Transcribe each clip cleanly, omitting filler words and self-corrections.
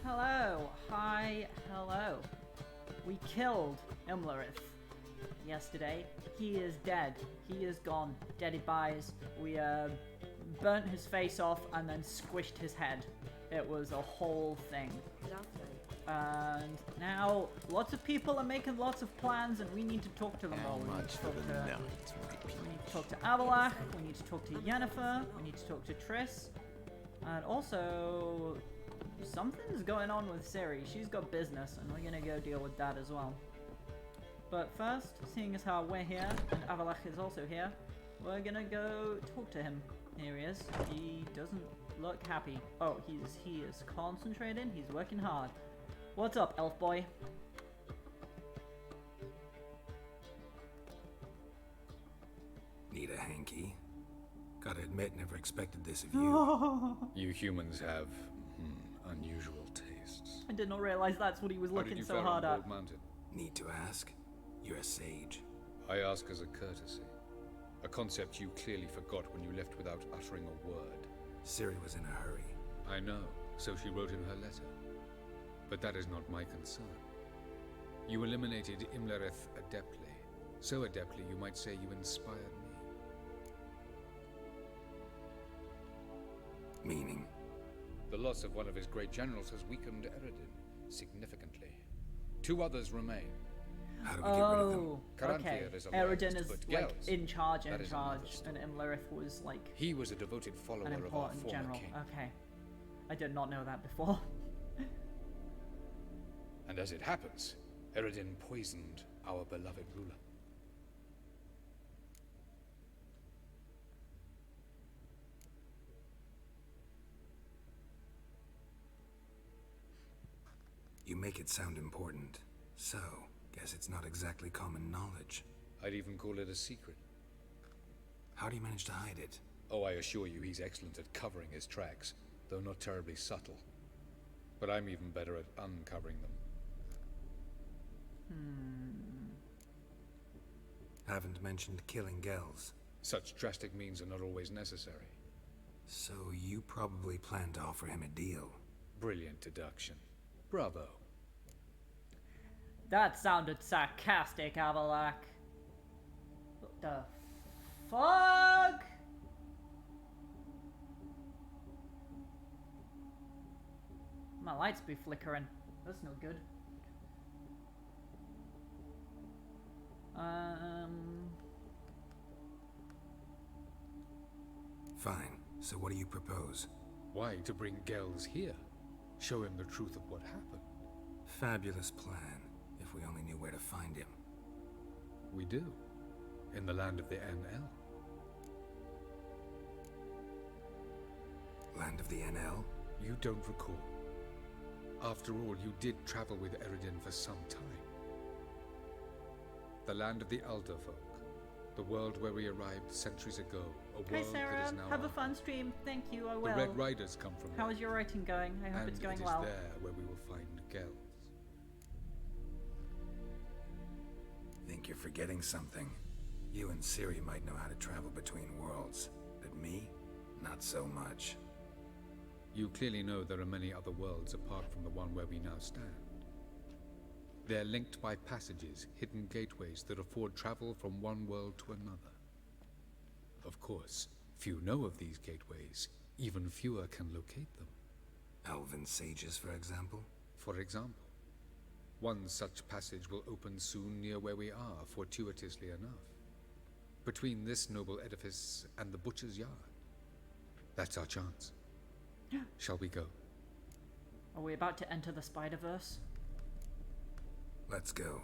Hello. Hi. Hello. We killed Imlerith yesterday. He is dead. He is gone. Dead buys. We burnt his face off and then squished his head. It was a whole thing. And now lots of people are making lots of plans, and we need to talk to them all. We need to talk to Avalach. We need to talk to Yennefer. We need to talk to Triss. And also, something's going on with Ciri. She's got business, and we're gonna go deal with that as well. But first, seeing as how we're here, and Avalach is also here, we're gonna go talk to him. Here he is. He doesn't look happy. Oh, he is concentrating. He's working hard. What's up, elf boy? Need a hanky? Gotta admit, never expected this of you. You humans have unusual tastes. I did not realize that's what he was looking so hard at. Mountain? Need to ask? You're a sage. I ask as a courtesy. A concept you clearly forgot when you left without uttering a word. Ciri was in a hurry. I know, so she wrote in her letter. But that is not my concern. You eliminated Imlerith adeptly. So adeptly, you might say you inspired me. Meaning? The loss of one of his great generals has weakened Eredin significantly. 2 others remain. How do we get rid of them? Okay. Eredin is like in charge, and Imlerith was like he was a devoted follower an of our important former general. king. Okay, I did not know that before. And as it happens, Eredin poisoned our beloved ruler. You make it sound important. So, guess it's not exactly common knowledge. I'd even call it a secret. How do you manage to hide it? Oh, I assure you he's excellent at covering his tracks, though not terribly subtle. But I'm even better at uncovering them. Haven't mentioned killing Gels. Such drastic means are not always necessary. So you probably plan to offer him a deal. Brilliant deduction. Bravo. That sounded sarcastic, Avalach. What the fuck? My lights be flickering. That's no good. Fine. So what do you propose? Why, to bring Gels here? Show him the truth of what happened. Fabulous plan, if we only knew where to find him. We do. In the land of the NL. Land of the NL? You don't recall. After all, you did travel with Eredin for some time. The land of the Alderfolk. The world where we arrived centuries ago. A Okay, world Sarah, that is now have a ours. fun stream. Thank you, I will. The Red Riders come from How there. is your writing going? I hope And it's going it is well. there where we will find Gels. Think you're forgetting something. You and Ciri might know how to travel between worlds, but me, not so much. You clearly know there are many other worlds apart from the one where we now stand. They're linked by passages, hidden gateways that afford travel from one world to another. Of course, few know of these gateways. Even fewer can locate them. Elven sages, for example? For example, one such passage will open soon near where we are, fortuitously enough. Between this noble edifice and the butcher's yard. That's our chance. Shall we go? Are we about to enter the Spider-Verse? Let's go.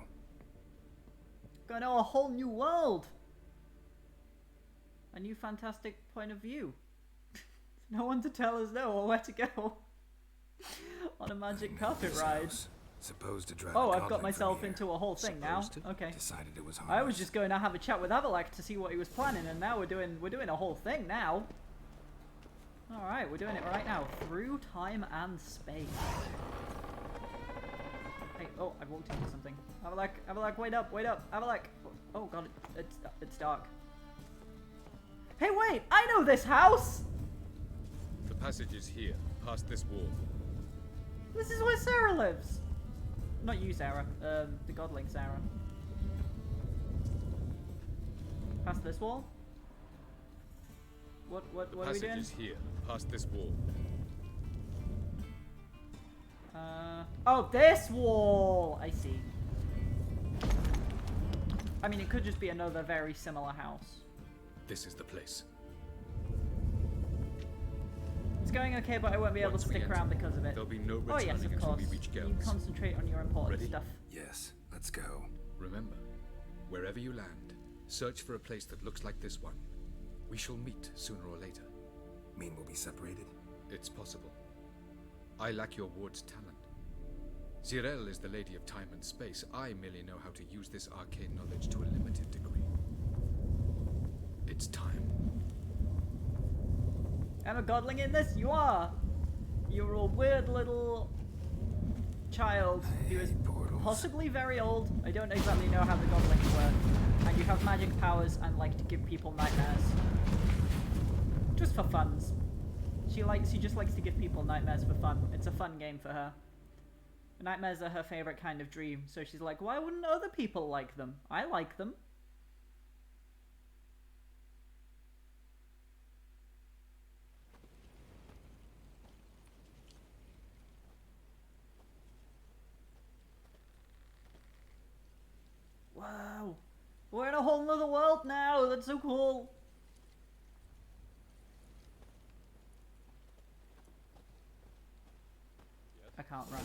Gonna know a whole new world! A new fantastic point of view. No one to tell us no or where to go. On a magic carpet ride. Supposed to drive Oh, a I've got goblin myself from here. into a whole thing now. Supposed to? Okay. Decided it was I harmless. was just going to have a chat with Avalach to see what he was planning, and now we're doing a whole thing now. All right, we're doing it right now through time and space. Hey, oh, I walked into something. Avalach, wait up, Avalach. Oh god, it's dark. Hey, wait, I know this house. The passage is here, past this wall. This is where Sarah lives. Not you, Sarah. The godling Sarah. Past this wall? What are we Passage doing? is here, past this wall. Oh, this wall! I see. I mean, it could just be another very similar house. This is the place. It's going okay, but I won't be able to stick around because of it. There'll be no Oh returning yes, of until course. we reach You Geralt. concentrate on your important Ready? stuff. Yes, let's go. Remember, wherever you land, search for a place that looks like this one. We shall meet sooner or later. Mean we'll be separated? It's possible. I lack your ward's talent. Zirel is the lady of time and space. I merely know how to use this arcane knowledge to a limited degree. It's time. Am a godling in this? You are! You're a weird little child who is portals. possibly very old. I don't exactly know how the godlings work. And you have magic powers and like to give people nightmares. Just for funs. She just likes to give people nightmares for fun. It's a fun game for her. Nightmares are her favorite kind of dream, so she's like, why wouldn't other people like them? I like them. Wow. We're in a whole nother world now. That's so cool. I can't run.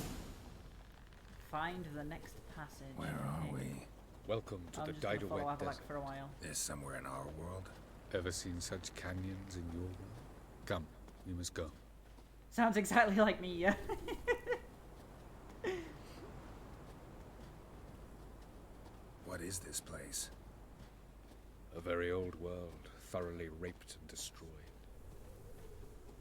Find the next passage. Where are we? Welcome to I'm the just gonna follow Statuette Avalak Desert. for a while. This somewhere in our world? Ever seen such canyons in your world? Come, we must go. Sounds exactly like me, yeah. What is this place? A very old world, thoroughly raped and destroyed.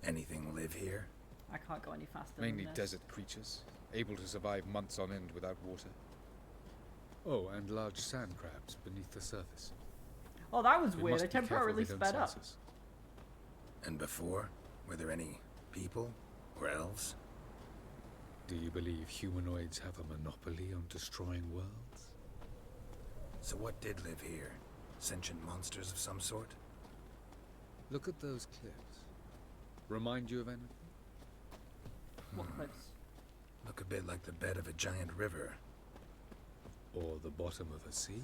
Anything live here? I can't go any faster Mainly than this. desert creatures, able to survive months on end without water. Oh, and large sand crabs beneath the surface. Oh, that was We weird. must I be careful temporarily they don't sped up. sense us. And before? Were there any people? Or elves? Do you believe humanoids have a monopoly on destroying worlds? So what did live here? Sentient monsters of some sort? Look at those cliffs. Remind you of anything? What cliffs? Look a bit like the bed of a giant river. Or the bottom of a sea?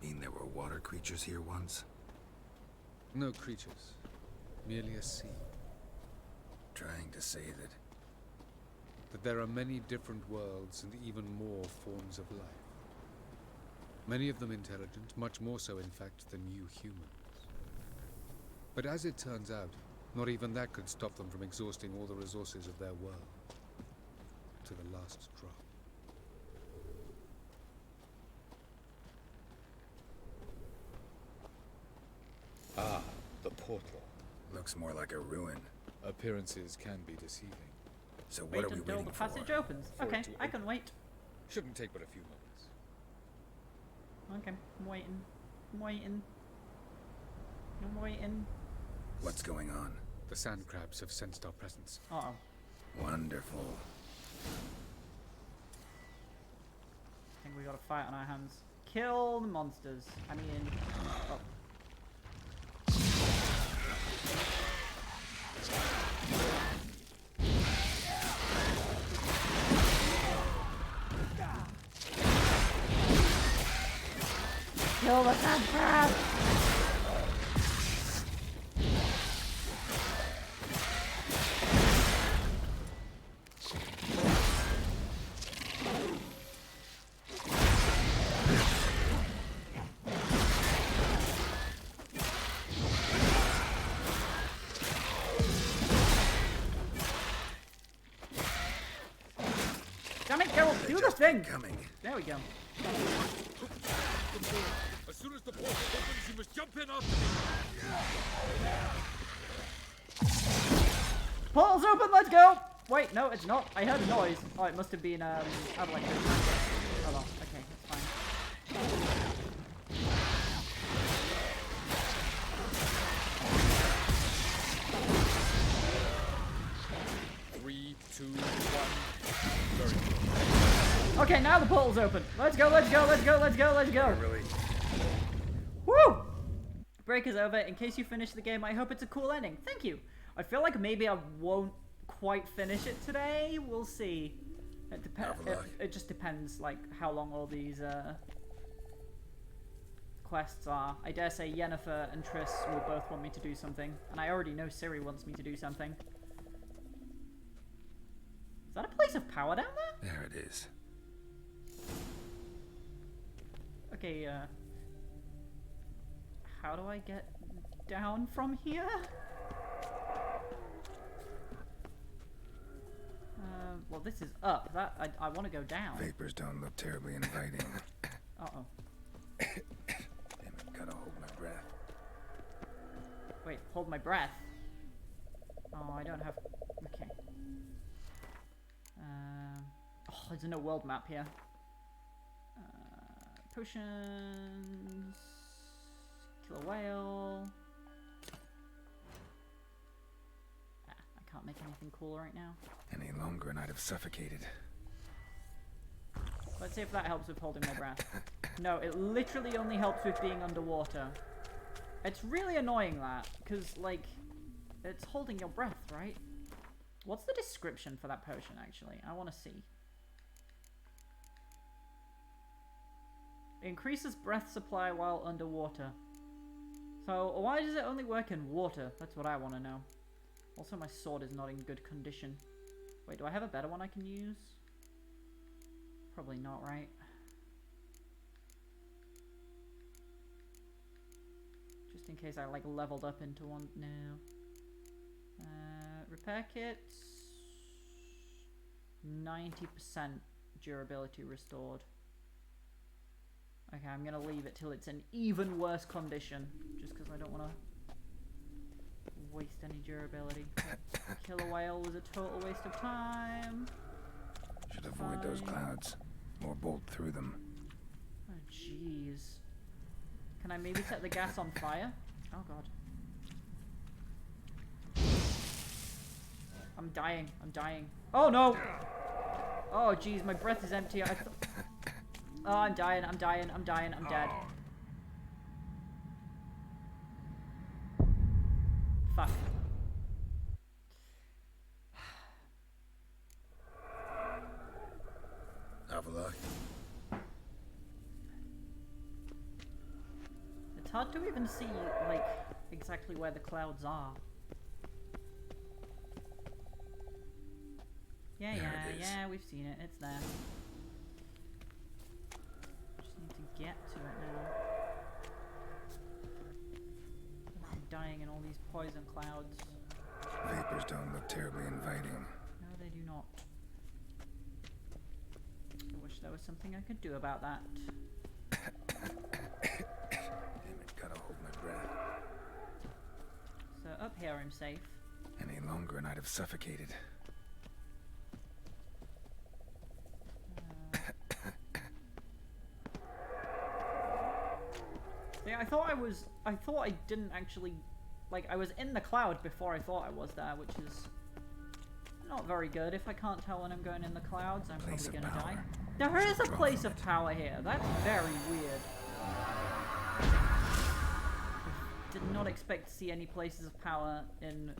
Mean there were water creatures here once? No creatures. Merely a sea. Trying to say that... That there are many different worlds and even more forms of life. Many of them intelligent, much more so in fact than you humans. But as it turns out, not even that could stop them from exhausting all the resources of their world. To the last drop. Ah, the portal. Looks more like a ruin. Appearances can be deceiving. So what Wait are we until waiting the for? passage opens. For it Okay, to I can wait. Shouldn't take but a few moments. Okay, I'm waiting. I'm waiting. I'm waiting. What's going on? The sand crabs have sensed our presence. Uh-oh. Wonderful. I think we got a fight on our hands. Kill the monsters. I mean... Oh. Kill the sand crab! Damn it, Geralt, do the thing! Coming. There we go. As soon as the portal opens, you must jump in after me. Portal's open, let's go! Wait, no, it's not. I heard a noise. Oh, it must have been, Avalanche. Oh well, okay, that's fine. 3, 2, 1. Very good. Okay, now the portal's open. Let's go, let's go, let's go, let's go, let's go. Really? Woo! Break is over. In case you finish the game, I hope it's a cool ending. Thank you. I feel like maybe I won't quite finish it today. We'll see. It depends. It just depends, like, how long all these quests are. I dare say Yennefer and Triss will both want me to do something, and I already know Ciri wants me to do something. Is that a place of power down there? There it is. Okay, how do I get down from here? Well, this is up. That I want to go down. Vapors don't look terribly inviting. Uh-oh. Damn it, gotta hold my breath. Wait, hold my breath. Oh, I don't have... Okay. Oh, there's no world map here. Potions... Kill a whale... I can't make anything cool right now. Any longer and I'd have suffocated. Let's see if that helps with holding my breath. No, it literally only helps with being underwater. It's really annoying that, because, like, it's holding your breath, right? What's the description for that potion, actually? I want to see. Increases breath supply while underwater. So, why does it only work in water? That's what I want to know. Also, my sword is not in good condition. Wait, do I have a better one I can use? Probably not, right? Just in case I, like, leveled up into one. No. Repair kits. 90% durability restored. Okay, I'm gonna leave it till it's in even worse condition. Just because I don't want to waste any durability. Kill a whale was a total waste of time. Should avoid those clouds. Or bolt through them. Oh, jeez. Can I maybe set the gas on fire? Oh, God. I'm dying. I'm dying. Oh, no! Oh, jeez. My breath is empty. Oh, I'm dying. I'm dying. I'm dying. I'm dead. Fuck. Avila. It's hard to even see, like, exactly where the clouds are. Yeah, yeah, we've seen it. It's there. Just need to get to it now. I'm dying in all these poison clouds. Vapors don't look terribly inviting. No, they do not. I wish there was something I could do about that. Damn it, gotta hold my breath. So up here I'm safe. Any longer and I'd have suffocated. Yeah, I thought I didn't actually, like, I was in the cloud before I thought I was there, which is not very good. If I can't tell when I'm going in the clouds, I'm probably gonna die. There is a place of power here. That's very weird. I did not expect to see any places of power in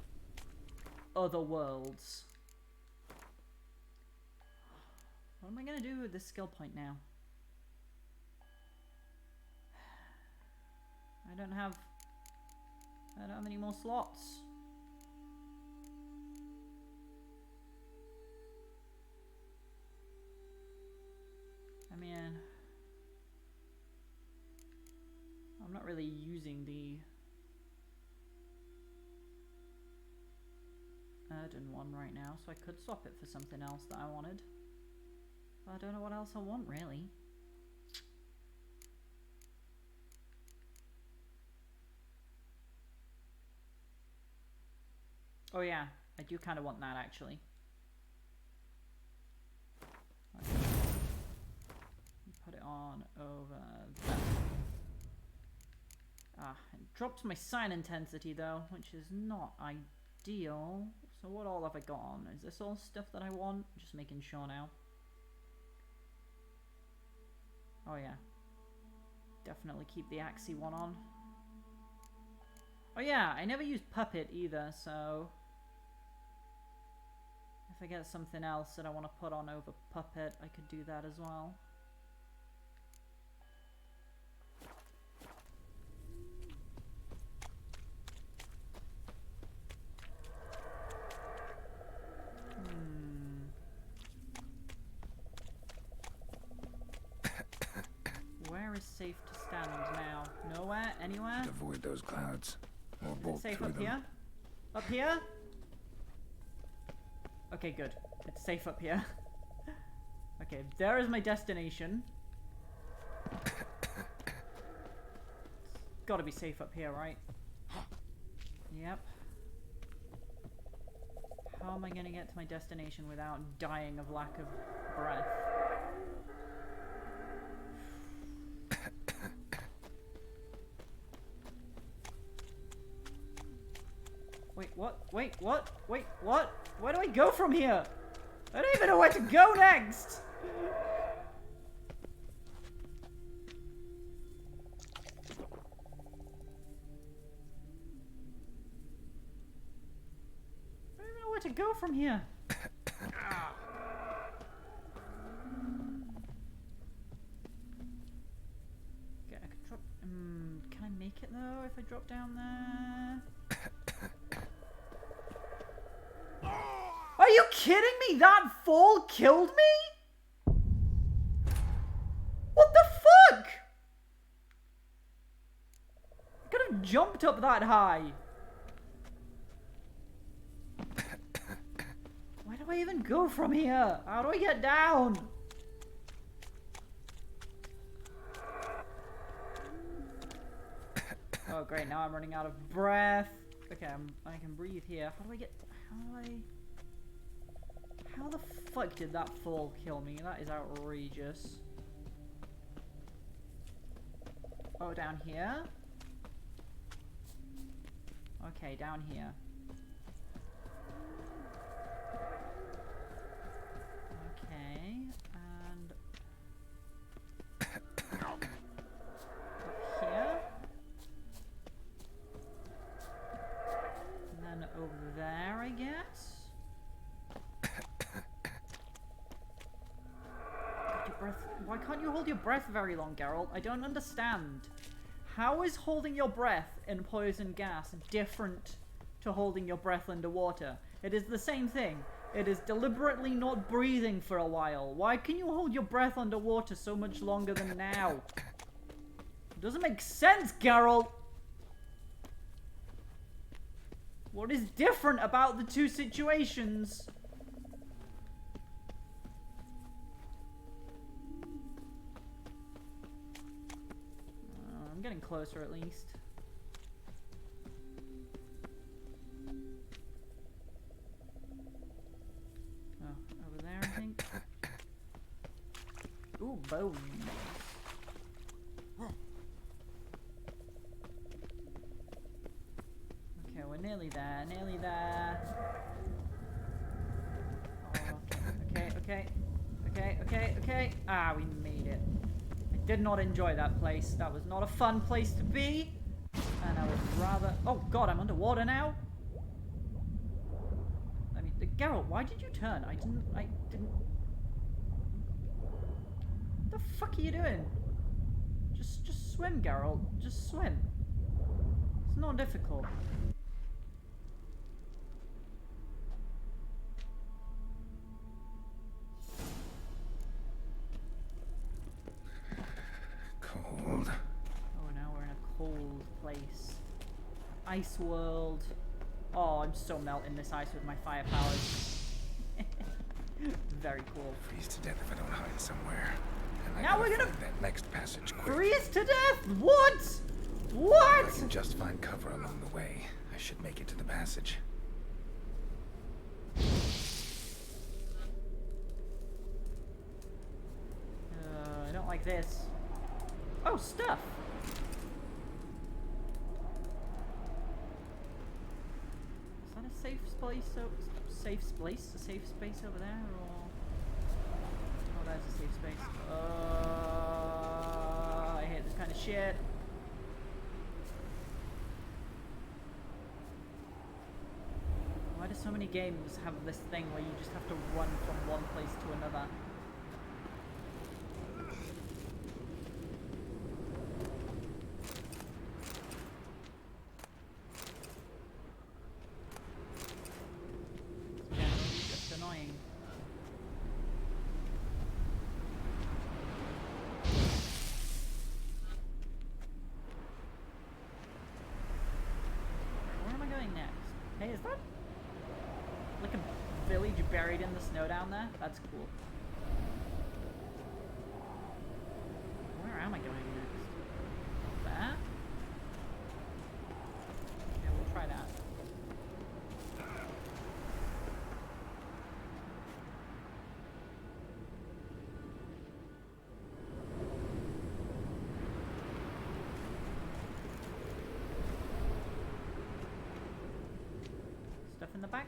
other worlds. What am I gonna do with this skill point now? I don't have any more slots. I mean, I'm not really using the Erden one right now, so I could swap it for something else that I wanted. But I don't know what else I want, really. Oh yeah, I do kind of want that, actually. Okay. Put it on over there. Ah, it drops my sign intensity though, which is not ideal. So what all have I got on? Is this all stuff that I want? Just making sure now. Oh yeah. Definitely keep the Axie one on. Oh yeah, I never used Puppet either, so... if I get something else that I want to put on over Puppet, I could do that as well. Where is safe to stand now? Nowhere? Anywhere? Avoid those clouds. Or Is it bolt safe through up them. here? Up here? Okay, good. It's safe up here. Okay, there is my destination. It's gotta be safe up here, right? Yep. How am I gonna get to my destination without dying of lack of breath? Wait, what? Wait, what? Wait, what? Where do I go from here? I don't even know where to go next! I don't even know where to go from here. Okay, I could drop... can I make it though if I drop down there? Are you kidding me? That fall killed me? What the fuck? I could have jumped up that high. Where do I even go from here? How do I get down? Oh great, now I'm running out of breath. Okay, I can breathe here. How do I get... How the fuck did that fall kill me? That is outrageous. Oh, down here? Okay, down here. Okay, and... up here? And then over there, I guess? Breath. Why can't you hold your breath very long, Geralt? I don't understand. How is holding your breath in poison gas different to holding your breath underwater? It is the same thing. It is deliberately not breathing for a while. Why can you hold your breath underwater so much longer than now? It doesn't make sense, Geralt! What is different about the two situations? I'm getting closer at least. Oh, over there I think. Ooh, bones. Okay, we're nearly there, nearly there. Oh, okay. Ah, we made it. Did not enjoy that place. That was not a fun place to be. And I would rather... Oh god, I'm underwater now? I mean, Geralt, why did you turn? I didn't... What the fuck are you doing? Just swim, Geralt. Just swim. It's not difficult. Place. Ice world. Oh, I'm so melting this ice with my fire powers. Very cool. Freeze to death if I don't hide somewhere. And now we're gonna find that next passage quick. Freeze to death? What? What? If I can just find cover along the way, I should make it to the passage. I don't like this. Oh, stuff. Is that a safe place, so safe space, a safe space over there, or oh, there's a safe space. I hate this kind of shit. Why do so many games have this thing where you just have to run from one place to another? Buried in the snow down there? That's cool. Where am I going next? There? Yeah, we'll try that. Stuff in the back?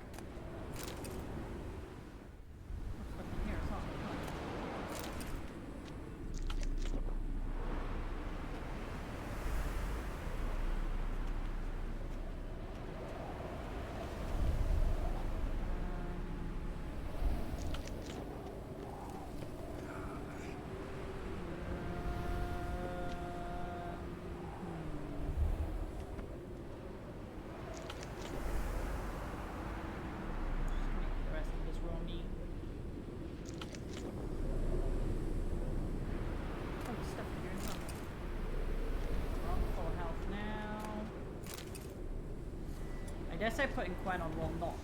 I guess I putting Quen on will not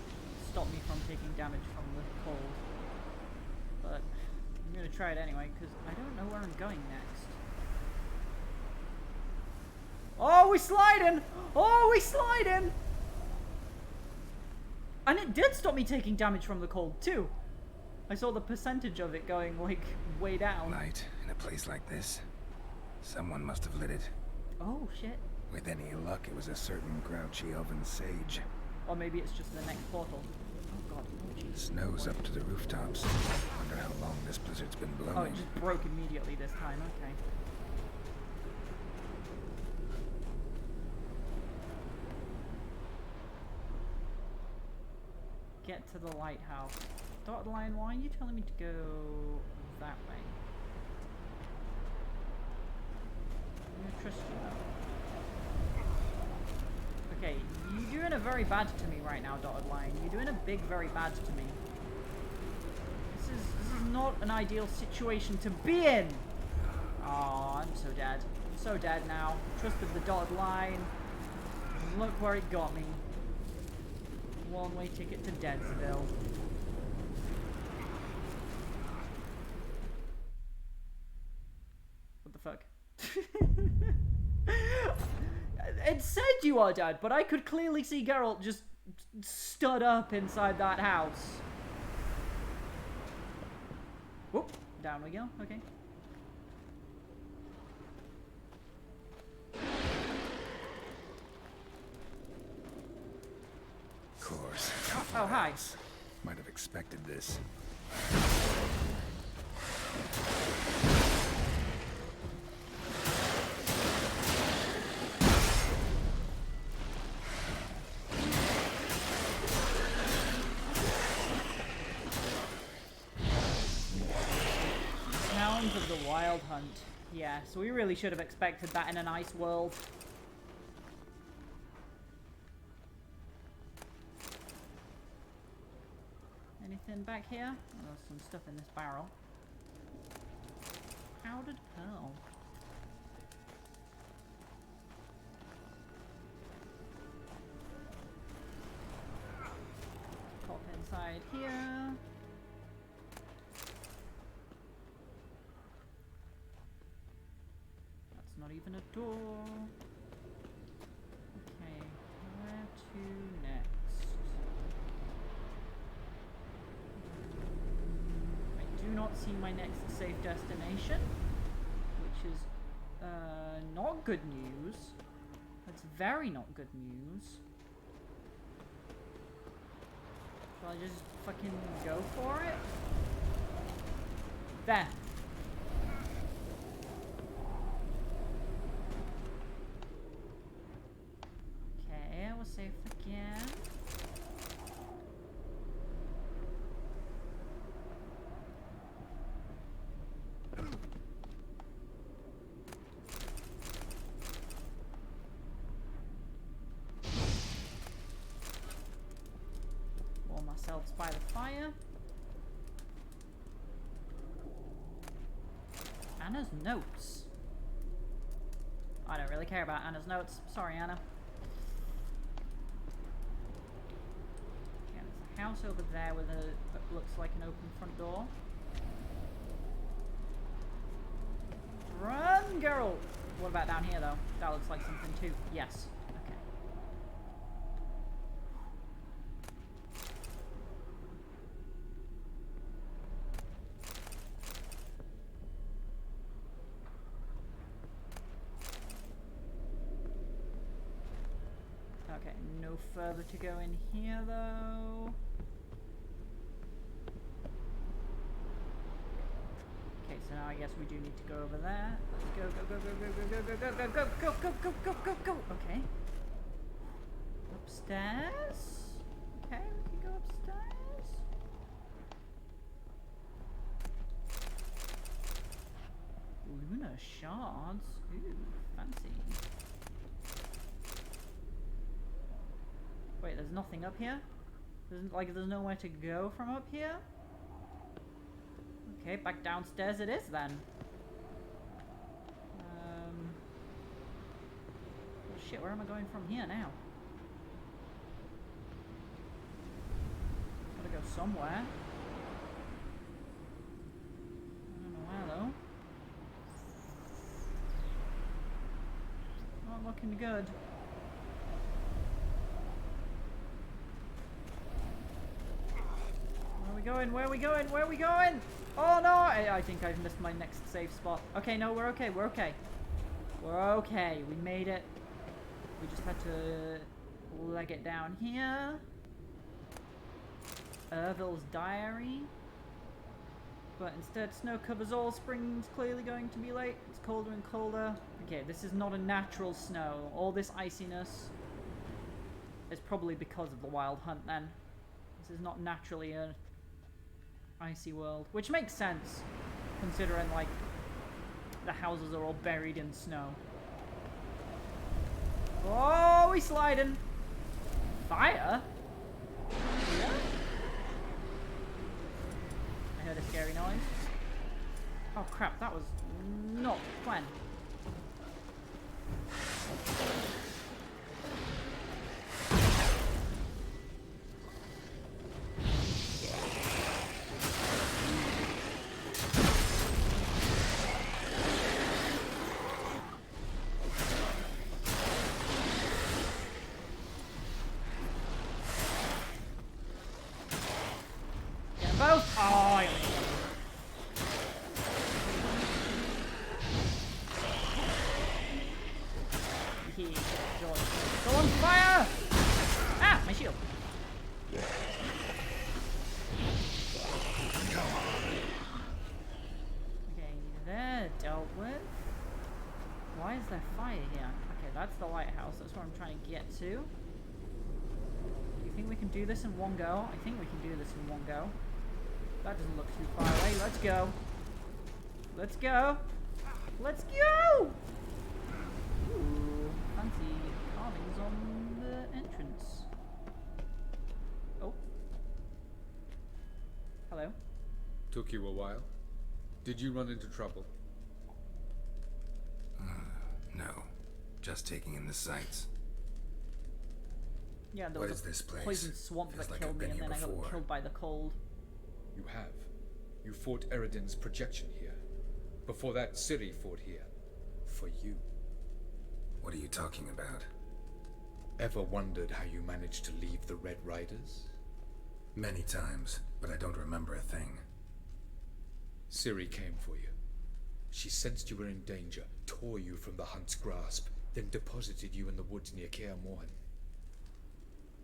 stop me from taking damage from the cold. But I'm gonna try it anyway, because I don't know where I'm going next. Oh, we sliding! Oh, we sliding! And it did stop me taking damage from the cold, too. I saw the percentage of it going, like, way down. Light in a place like this. Someone must have lit it. Oh, shit. With any luck, it was a certain grouchy elven sage. Or maybe it's just the next portal. Oh god, oh jeez. Snow's up to the rooftops. Wonder how long this blizzard's been blowing. Oh, it just broke immediately this time, okay. Get to the lighthouse. Dotted line, why are you telling me to go that way? I'm gonna trust you though. Okay, you're doing a very bad to me right now, dotted line. You're doing a big very bad to me. This is not an ideal situation to be in. Oh, I'm so dead. I'm so dead now. Trusted the dotted line. Look where it got me. One-way ticket to Deadsville. What the fuck? It said you are dead, but I could clearly see Geralt just stood up inside that house. Whoop, down we go, okay. Of course. Oh, hi. Might have expected this. Hounds of the Wild Hunt. Yeah, so we really should have expected that in an ice world. Anything back here? Oh, there's some stuff in this barrel. Powdered pearl. Pop inside here. That's not even a door. Okay, where to next? Do not see my next safe destination, which is not good news. That's very not good news. Shall I just fucking go for it? There. Okay, we're safe again. Warm ourselves by the fire. Anna's notes. I don't really care about Anna's notes. Sorry, Anna. Okay, there's a house over there with a that looks like an open front door. Run, Geralt! What about down here, though? That looks like something too. Yes. Okay. Okay, no further to go in here, though. Okay, so now I guess we do need to go over there. Let's go, go, go, go, go, go, go, go, go, go, go, go, go, go, go, go. Okay. Upstairs. Okay, we can go upstairs. Luna shards. Ooh, fancy. Wait, there's nothing up here? There's nowhere to go from up here? Okay, back downstairs it is then. Oh shit, where am I going from here now? Gotta go somewhere. I don't know where though. Not looking good. Where are we going? Where are we going? Where are we going? Oh no! I think I've missed my next safe spot. Okay, no, we're okay. We're okay. We're okay. We made it. We just had to leg it down here. Ervil's diary. But instead, snow covers all. Spring's clearly going to be late. It's colder and colder. Okay, this is not a natural snow. All this iciness is probably because of the wild hunt then. This is not naturally a icy world, which makes sense considering like the houses are all buried in snow. Oh, we sliding. Fire? Yeah. I heard a scary noise. Oh crap, that was not fun. Both? Oh, go on fire! Ah, my shield. Okay, they're dealt with. Why is there fire here? Okay, that's the lighthouse. That's what I'm trying to get to. Do you think we can do this in one go? I think we can do this in one go. That doesn't look too far away. Let's go. Let's go. Let's go! Ooh, fancy carvings on the entrance. Oh. Hello. Took you a while. Did you run into trouble? No. Just taking in the sights. Yeah, there What was is a this place? poison swamp Feels that like killed I've me, been and here then I got before. killed by the cold. You have. You fought Eredin's projection here. Before that, Ciri fought here. For you. What are you talking about? Ever wondered how you managed to leave the Red Riders? Many times, but I don't remember a thing. Ciri came for you. She sensed you were in danger, tore you from the Hunt's grasp, then deposited you in the woods near Kaer Morhen.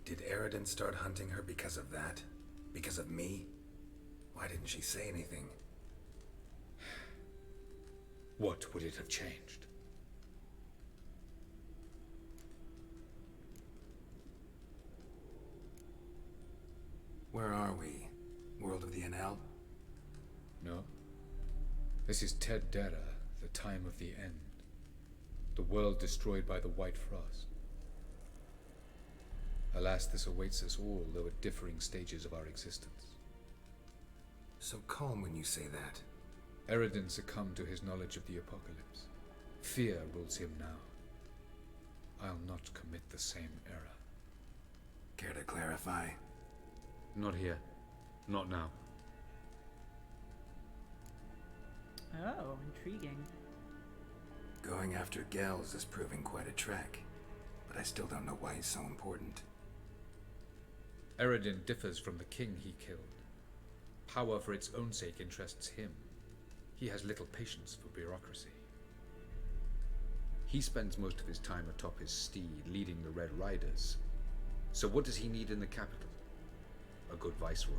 Did Eredin start hunting her because of that? Because of me? Why didn't she say anything? What would it have changed? Where are we? World of the NL? No. This is Ted Dera, the time of the end. The world destroyed by the White Frost. Alas, this awaits us all, though at differing stages of our existence. So calm when you say that. Eredin succumbed to his knowledge of the apocalypse. Fear rules him now. I'll not commit the same error. Care to clarify? Not here. Not now. Oh, intriguing. Going after Gels is proving quite a trek, but I still don't know why he's so important. Eredin differs from the king he killed. Power for its own sake interests him. He has little patience for bureaucracy. He spends most of his time atop his steed, leading the Red Riders. So what does he need in the capital? A good viceroy.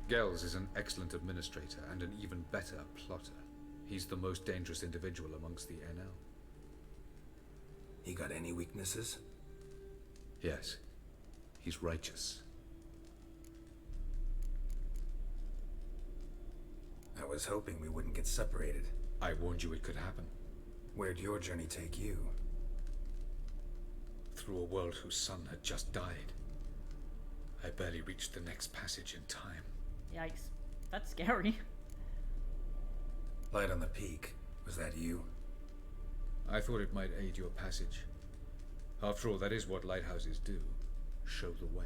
Gels is an excellent administrator and an even better plotter. He's the most dangerous individual amongst the NL. He got any weaknesses? Yes. He's righteous. I was hoping we wouldn't get separated. I warned you it could happen. Where'd your journey take you? Through a world whose son had just died. I barely reached the next passage in time. Yikes. That's scary. Light on the Peak. Was that you? I thought it might aid your passage. After all, that is what lighthouses do. Show the way.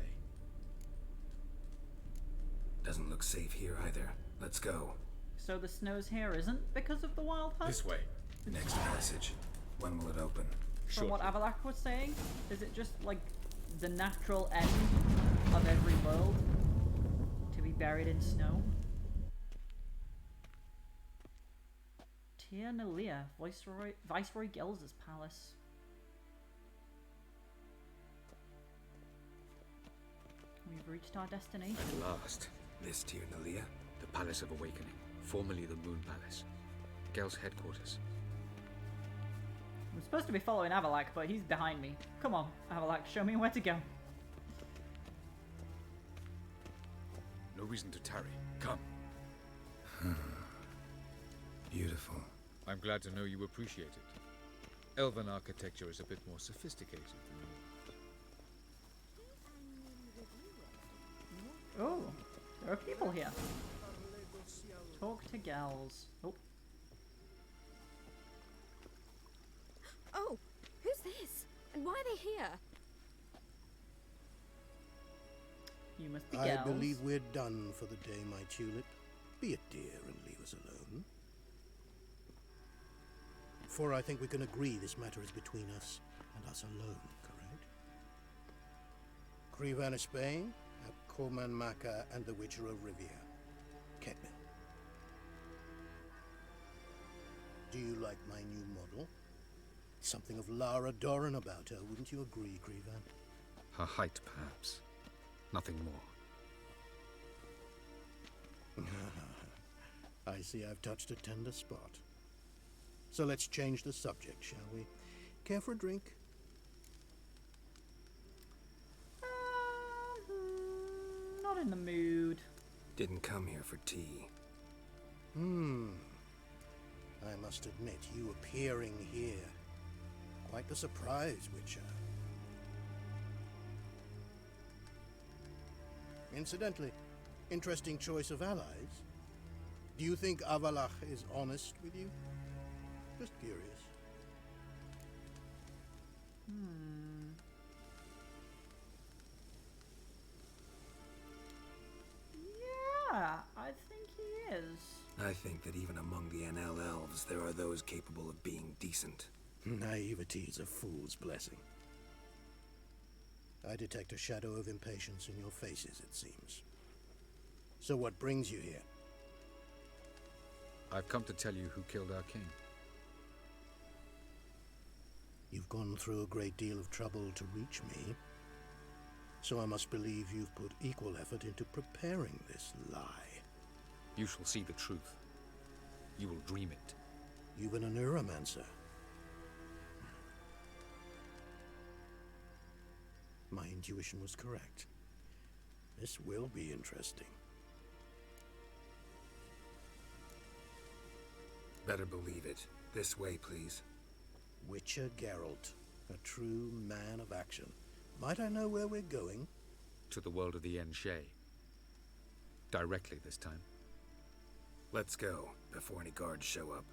Doesn't look safe here either. Let's go. So the snow's here isn't because of the wild hunt? This way. Next passage. When will it open? From what Avalak was saying, is it just like the natural end of every world to be buried in snow? Tir Nalia, Viceroy Gels' palace. We've reached our destination. At last. This Tir Nalia? The Palace of Awakening, formerly the Moon Palace. Gel's headquarters. I'm supposed to be following Avalak, but he's behind me. Come on, Avalak, show me where to go. No reason to tarry. Come. Beautiful. I'm glad to know you appreciate it. Elven architecture is a bit more sophisticated than Oh, there are people here. Talk to Gels. Oh. Oh, who's this? And why are they here? You must be I Gels. believe we're done for the day, my tulip. Be a dear and leave us alone. For I think we can agree this matter is between us and us alone, correct? Krivan of Spain, Koman Maka, and the Witcher of Rivia. Ketman. Do you like my new model? Something of Lara Doran about her, wouldn't you agree, Krivan? her height, perhaps. Nothing more. I see I've touched a tender spot. So let's change the subject, shall we? Care for a drink? Not in the mood. Didn't come here for tea. I must admit, you appearing here. Quite the surprise, Witcher. Incidentally, interesting choice of allies. Do you think Avalach is honest with you? Just curious. Yeah, I think he is. I think that even among the NL elves, there are those capable of being decent. Naivety is a fool's blessing. I detect a shadow of impatience in your faces, it seems. So what brings you here? I've come to tell you who killed our king. You've gone through a great deal of trouble to reach me. So I must believe you've put equal effort into preparing this lie. You shall see the truth. You will dream it. You've been a neuromancer. My intuition was correct. This will be interesting. Better believe it. This way, please. Witcher Geralt, a true man of action. Might I know where we're going? To the world of the Enshay. Directly this time. Let's go, before any guards show up.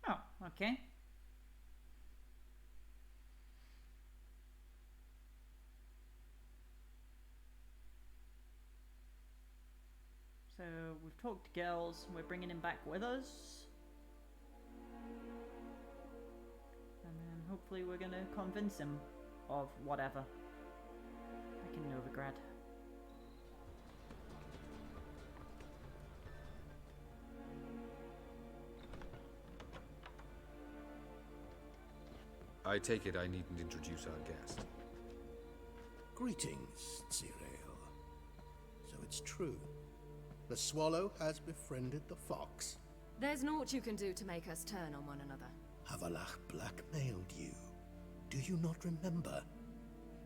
Oh, okay. So we've talked to girls, we're bringing him back with us. And then hopefully we're gonna convince him of whatever. Back in Novigrad. I take it I needn't introduce our guest. Greetings, Cyril. So it's true. The swallow has befriended the fox. There's naught you can do to make us turn on one another. Havalach blackmailed you. Do you not remember?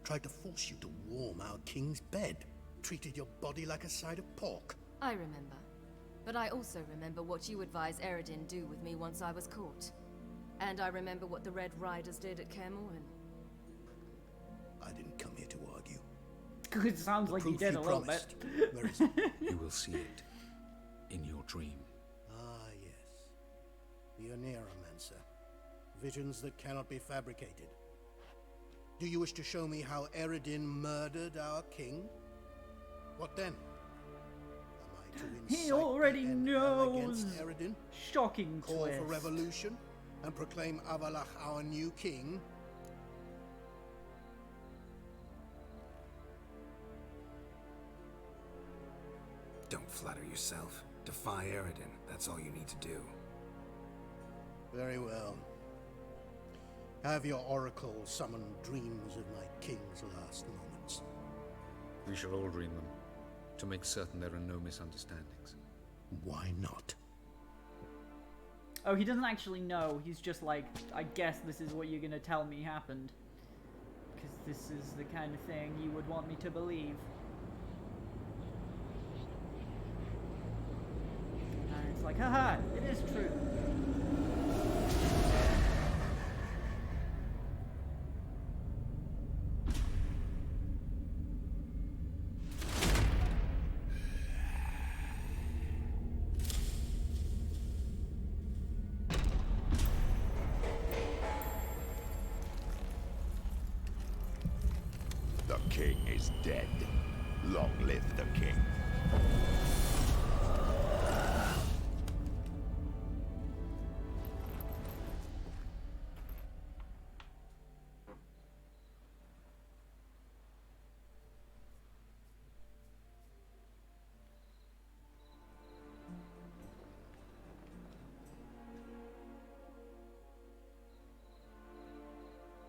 Tried to force you to warm our king's bed. Treated your body like a side of pork. I remember. But I also remember what you advised Eredin do with me once I was caught. And I remember what the Red Riders did at Kaer Morhen. I didn't come here to argue. It sounds like you Proof did a little bit. promised. Where is it? You will see it. In your dream. Ah, yes. The Oneiromancer. Visions that cannot be fabricated. Do you wish to show me how Eredin murdered our king? What then? Am I to incite He already the Enel knows. against Eredin? Shocking Call twist. for revolution? And proclaim Avalach our new king? Don't flatter yourself. Defy Eredin. That's all you need to do. Very well. Have your oracle summon dreams of my king's last moments. We shall all dream them, to make certain there are no misunderstandings. Why not? Oh, he doesn't actually know. He's just like, I guess this is what you're gonna tell me happened. Because this is the kind of thing you would want me to believe. And it's like, haha, it is true. The king is dead. Long live the king.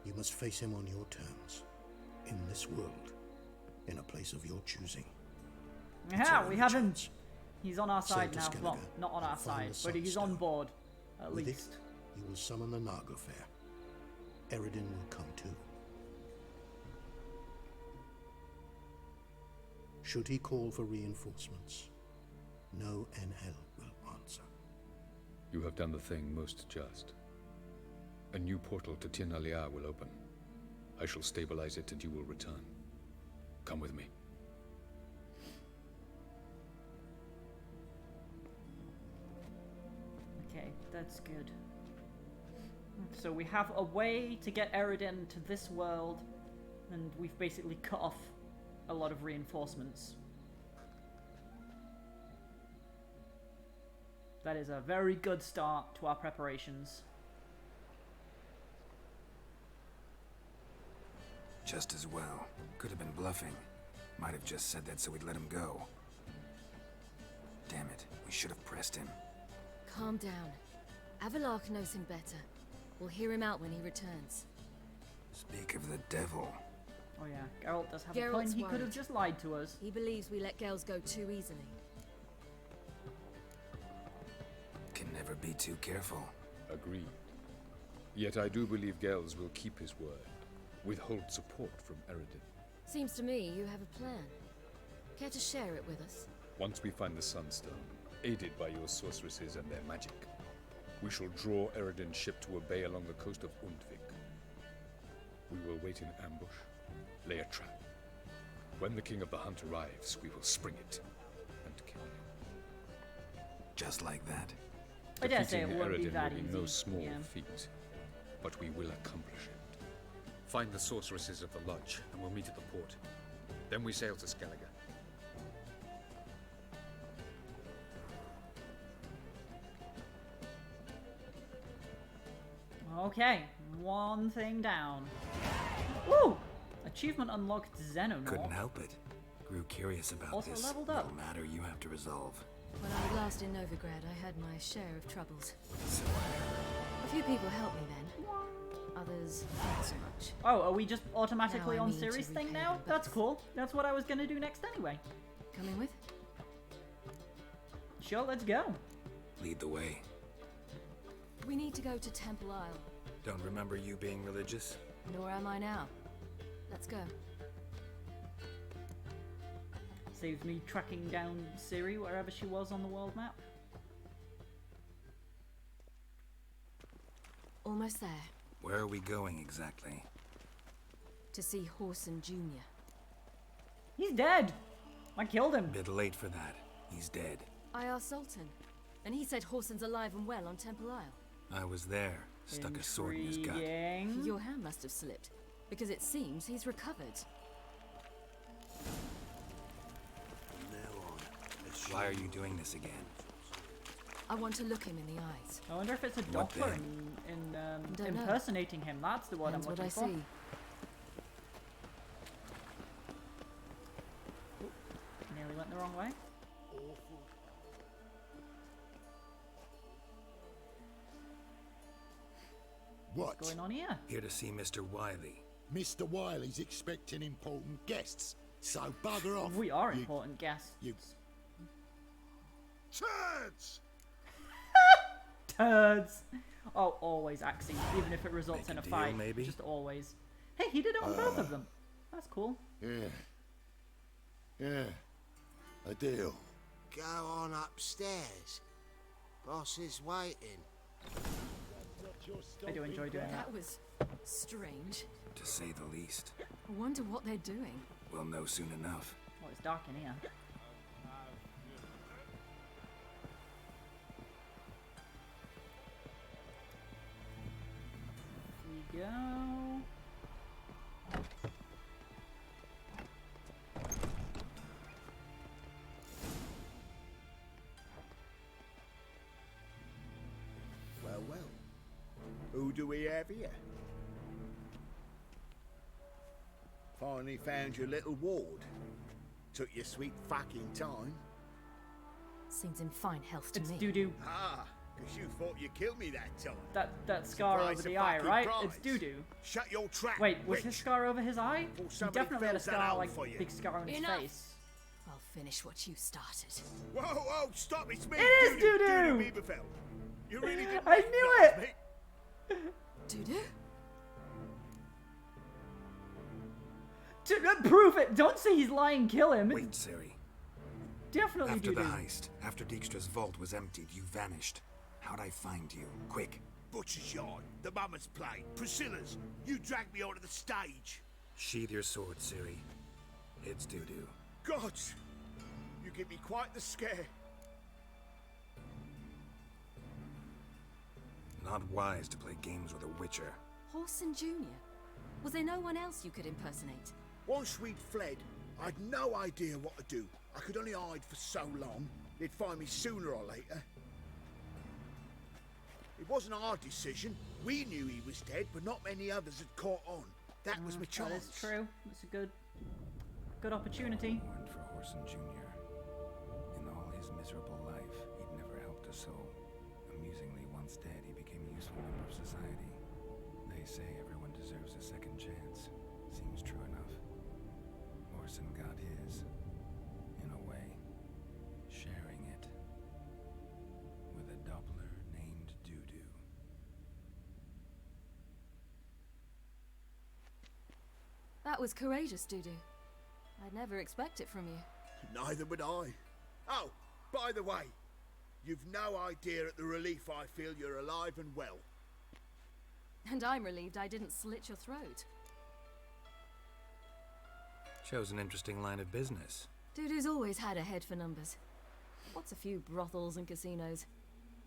You must face him on your terms. In this world. In a place of your choosing. Yeah, we have him. Chance. He's on our side to now. Skellige Well, not on and our find side, the but he's on Sunstone. board. At With least. it, you will summon the Naglfar. Eredin will come too. Should he call for reinforcements, no NL will answer. You have done the thing most just. A new portal to Tir na Liar will open. I shall stabilize it and you will return. Come with me. Okay, that's good. So we have a way to get Eredin to this world, and we've basically cut off a lot of reinforcements. That is a very good start to our preparations. Just as well. Could have been bluffing. Might have just said that so we'd let him go. Damn it, we should have pressed him. Calm down. Avalark knows him better. We'll hear him out when he returns. Speak of the devil. Oh yeah, Geralt does have a Geralt's point. He could have worried. just lied to us. He believes we let girls go too easily. Can never be too careful. Agreed. Yet I do believe Gels will keep his word. Withhold support from Eredin. Seems to me you have a plan. Care to share it with us? Once we find the Sunstone, aided by your sorceresses and their magic, we shall draw Eredin's ship to a bay along the coast of Undvik. We will wait in ambush, lay a trap. When the King of the Hunt arrives, we will spring it and kill him. Just like that. I dare say it Defeating won't be Eredin that will easy. be no small yeah. feat, but we will accomplish it. Find the sorceresses of the lodge, and we'll meet at the port. Then we sail to Skellige. Okay, one thing down. Woo! Achievement unlocked Xenomorph. Couldn't help it. Grew curious about Also this leveled up. little matter you have to resolve. When I was last in Novigrad, I had my share of troubles. So, A few people helped me then. Others, not so much. Oh, are we just automatically Now I on need to Ciri's thing repay now? them That's both. cool. That's what I was gonna do next anyway. Coming with? Sure, let's go. lead the way. We need to go to Temple Isle. Don't remember you being religious? Nor am I now. Let's go. Saves me tracking down Ciri wherever she was on the world map. Almost there. Where are we going exactly? To see Horson Jr. He's dead! I killed him. Bit late for that. He's dead. I asked Sultan, and he said Horson's alive and well on Temple Isle. I was there. Stuck a sword in his gut. Intriguing. Your hand must have slipped, because it seems he's recovered. Why are you doing this again? I want to look him in the eyes. I wonder if it's a What Doppler then? in Don't know. impersonating him. That's the word That's I'm what looking I for. see. Nearly went the wrong way. What? What's going on here? Here to see Mr. Wiley. Mr. Wiley's expecting important guests, so bugger off. We are you- important guests. You turds! Turds! Oh, always axing, even if it results Make in a a deal, fight. maybe? Just always. Hey, he did it on both of them. That's cool. Yeah, a deal. Go on upstairs. Boss is waiting. I do enjoy doing that. That was strange. To say the least. I wonder what they're doing. We'll know soon enough. Oh, it's dark in here. Here we go. Well, well. Who do we have here? Finally found your little ward. Took your sweet fucking time. Seems in fine health to It's me. doo-doo. Ah, because you thought you killed me that time. That scar Surprise, over the a eye, fucking right? prize. It's doo-doo. Shut your trap, Wait, was his Rich. scar over his eye? Before He somebody definitely had a fills that scar, hole like, for you. big scar on his Enough. face. I'll finish what you started. Whoa, whoa, stop, it's me, It is Doo-doo, Doo-doo. Doo-doo Bieberfeld. You really didn't I knew recognise it. me? Doo-doo? Prove it! Don't say he's lying, kill him! Wait, Ciri. Definitely After the doo-doo. heist, after Dijkstra's vault was emptied, you vanished. How'd I find you? Quick. Butcher's yard, the mama's plane, Priscilla's. You dragged me onto the stage. Sheathe your sword, Ciri. It's doo-doo. God, you give me quite the scare. Not wise to play games with a witcher. Horson Jr. Was there no one else you could impersonate? Once we'd fled, I'd no idea what to do. I could only hide for so long. They'd find me sooner or later. It wasn't our decision. We knew he was dead, but not many others had caught on. That was my That chance. is true. It's a good opportunity. Mourned for Horson Jr. in all his miserable member of society. They say everyone deserves a second chance. Seems true enough. Orson got his, in a way, sharing it with a Doppler named Dudu. That was courageous, Dudu. I'd never expect it from you. Neither would I. Oh, by the way, you've no idea at the relief I feel you're alive and well. And I'm relieved I didn't slit your throat. Shows an interesting line of business. Dudu's always had a head for numbers. What's a few brothels and casinos?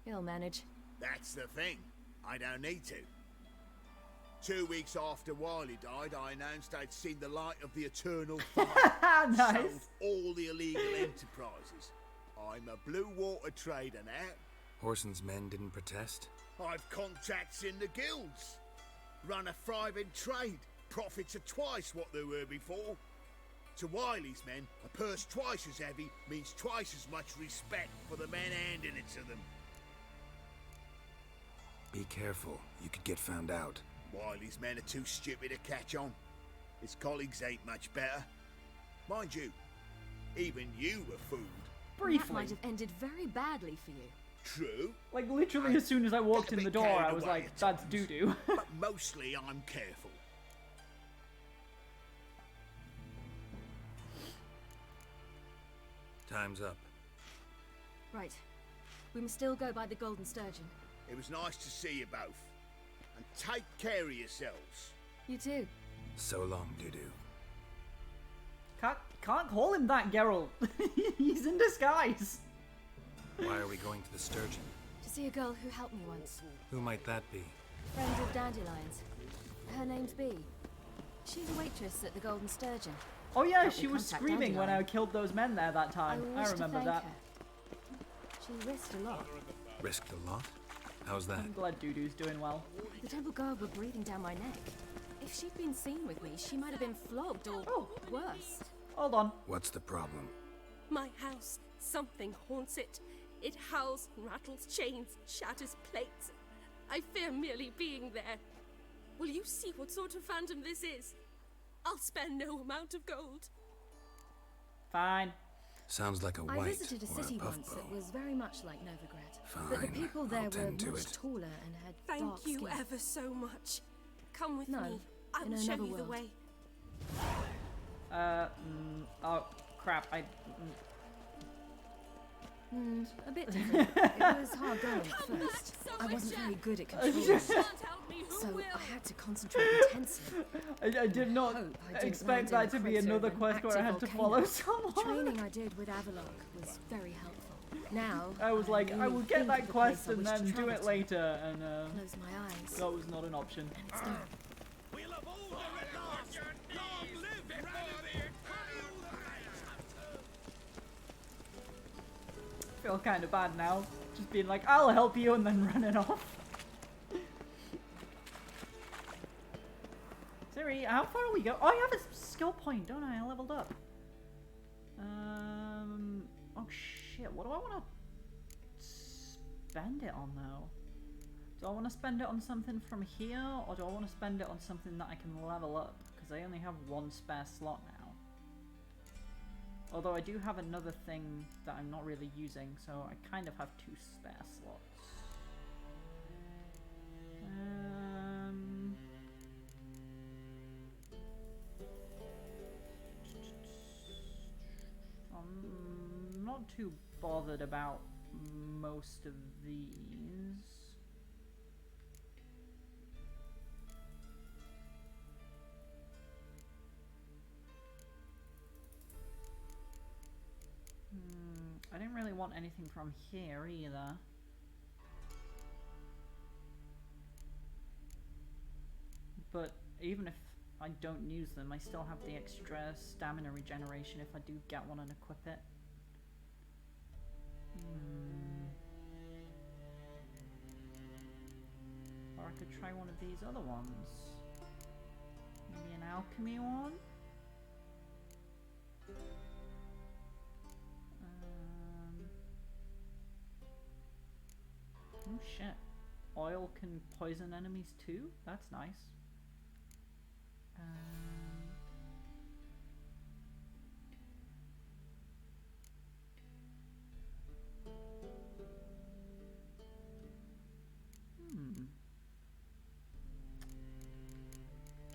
He'll manage. That's the thing. I don't need to. 2 weeks after Wiley died, I announced I'd seen the light of the eternal fire. Nice. Sold all the illegal enterprises. I'm a blue water trader now. Orson's men didn't protest? I've contacts in the guilds. Run a thriving trade. Profits are twice what they were before. To Wiley's men, a purse twice as heavy means twice as much respect for the men handing it to them. Be careful. You could get found out. Wiley's men are too stupid to catch on. His colleagues ain't much better. Mind you, even you were fooled. That Briefly. might have ended very badly for you. True, Like, literally as soon as I walked Get a in the bit door, carried I was away like, at that's times. doo-doo. but mostly I'm careful. Time's up. Right. We must still go by the Golden Sturgeon. It was nice to see you both. And take care of yourselves. You too. So long, Dudu. Can't call him that, Geralt. He's in disguise. Why are we going to the Sturgeon? To see a girl who helped me once. Who might that be? Friend of Dandelion's. Her name's Bee. She's a waitress at the Golden Sturgeon. Oh yeah, Help she me was contact screaming when I Dandelion. killed those men there that time. I wish to remember thank that. her. She risked a lot. Risked a lot? How's that? I'm glad Dudu's doing well. The temple guard were breathing down my neck. If she'd been seen with me, she might have been flogged or worse. Hold on. What's the problem? My house. Something haunts it. It howls, rattles chains, shatters plates. I fear merely being there. Will you see what sort of phantom this is? I'll spare no amount of gold. Fine. Sounds like a I white visited a or city a once puffball. that was very much like Novigrad. Fine. But the people there I'll were tend to much it. taller and had Thank dark you skin. ever so much. Come with No, me. I in will show another you the world. way. Oh crap. A bit different. It was hard going at first. I wasn't very good at controlling it, Can't help me, who so will? I had to concentrate intensely. I did not hope I didn't expect land that in to the be crater another of an quest where I had active to volcano. follow someone. The training I did with Avalok was very helpful. Now I was like, I really will get think that of the quest place I and wish to then do travel it to. later, and Close my eyes. that was not an option. It's done. I feel kind of bad now, just being like, I'll help you, and then running off. Siri, how far are we go? Oh, I have a skill point, don't I? I leveled up. Oh shit, what do I want to spend it on though? Do I want to spend it on something from here, or do I want to spend it on something that I can level up? Because I only have one spare slot now. Although I do have another thing that I'm not really using, so I kind of have 2 spare slots. I'm not too bothered about most of these. I didn't really want anything from here either. But even if I don't use them, I still have the extra stamina regeneration if I do get one and equip it. Or I could try one of these other ones. Maybe an alchemy one? Oh shit. oil can poison enemies too. That's nice.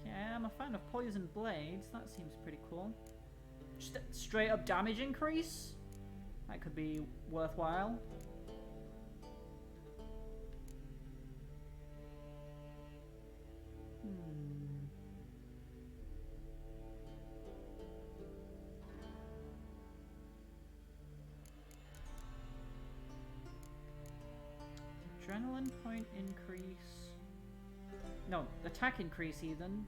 Okay, I'm a fan of poison blades. That seems pretty cool. Just a straight up damage increase? That could be worthwhile. Adrenaline point increase. No, attack increase even.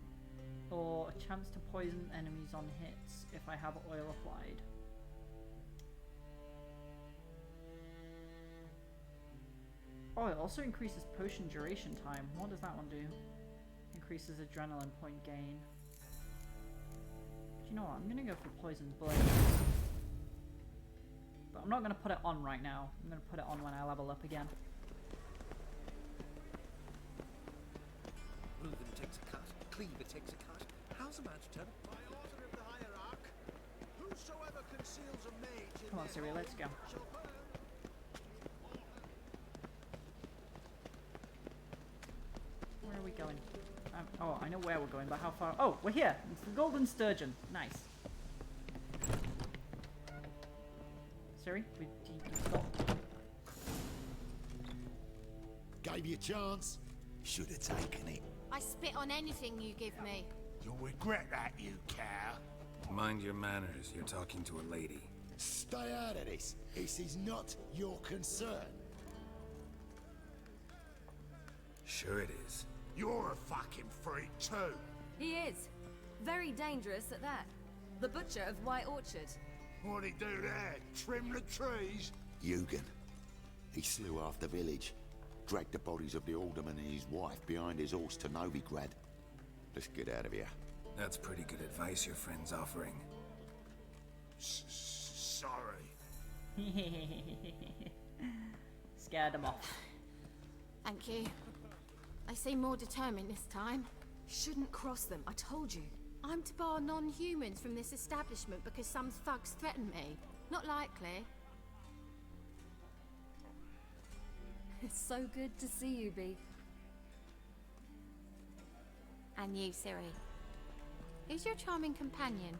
Or a chance to poison enemies on hits if I have oil applied. Oh, it also increases potion duration time. What does that one do? Increases adrenaline point gain. Do you know what? I'm gonna go for poison blade. But I'm not gonna put it on right now. I'm gonna put it on when I level up again. Reuben takes a cut, Cleaver takes a cut. How's a match turn? By order of the hierarch, whosoever conceals a mage in Come on, Siri, let's go. shall burn. Where are we going? Oh, I know where we're going, but how far? Oh, we're here! It's the Golden Sturgeon. Nice. Siri, we stop. Gave you a chance. Should have taken it. I spit on anything you give me. You'll regret that, you cow. Mind your manners, you're talking to a lady. Stay out of this. This is not your concern. Sure it is. You're a fucking freak too. He is. Very dangerous at that. The butcher of White Orchard. What'd he do there? Trim the trees? Eugen. He slew half the village. Dragged the bodies of the alderman and his wife behind his horse to Novigrad. Let's get out of here. That's pretty good advice your friend's offering. Sorry. Scared him off. Thank you. They seem more determined this time. Shouldn't cross them, I told you. I'm to bar non-humans from this establishment because some thugs threaten me. Not likely. It's so good to see you, Bee. And you, Siri. Who's your charming companion?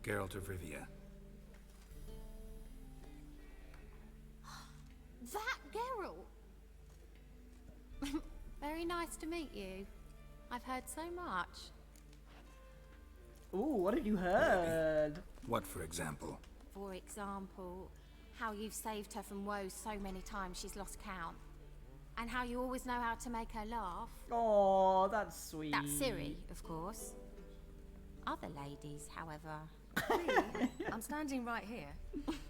Geralt of Rivia. That Geralt! Very nice to meet you. I've heard so much. Ooh, what have you heard? What, for example? For example, how you've saved her from woes so many times she's lost count. And how you always know how to make her laugh. Oh, that's sweet. That's Siri, of course. Other ladies, however. I'm standing right here.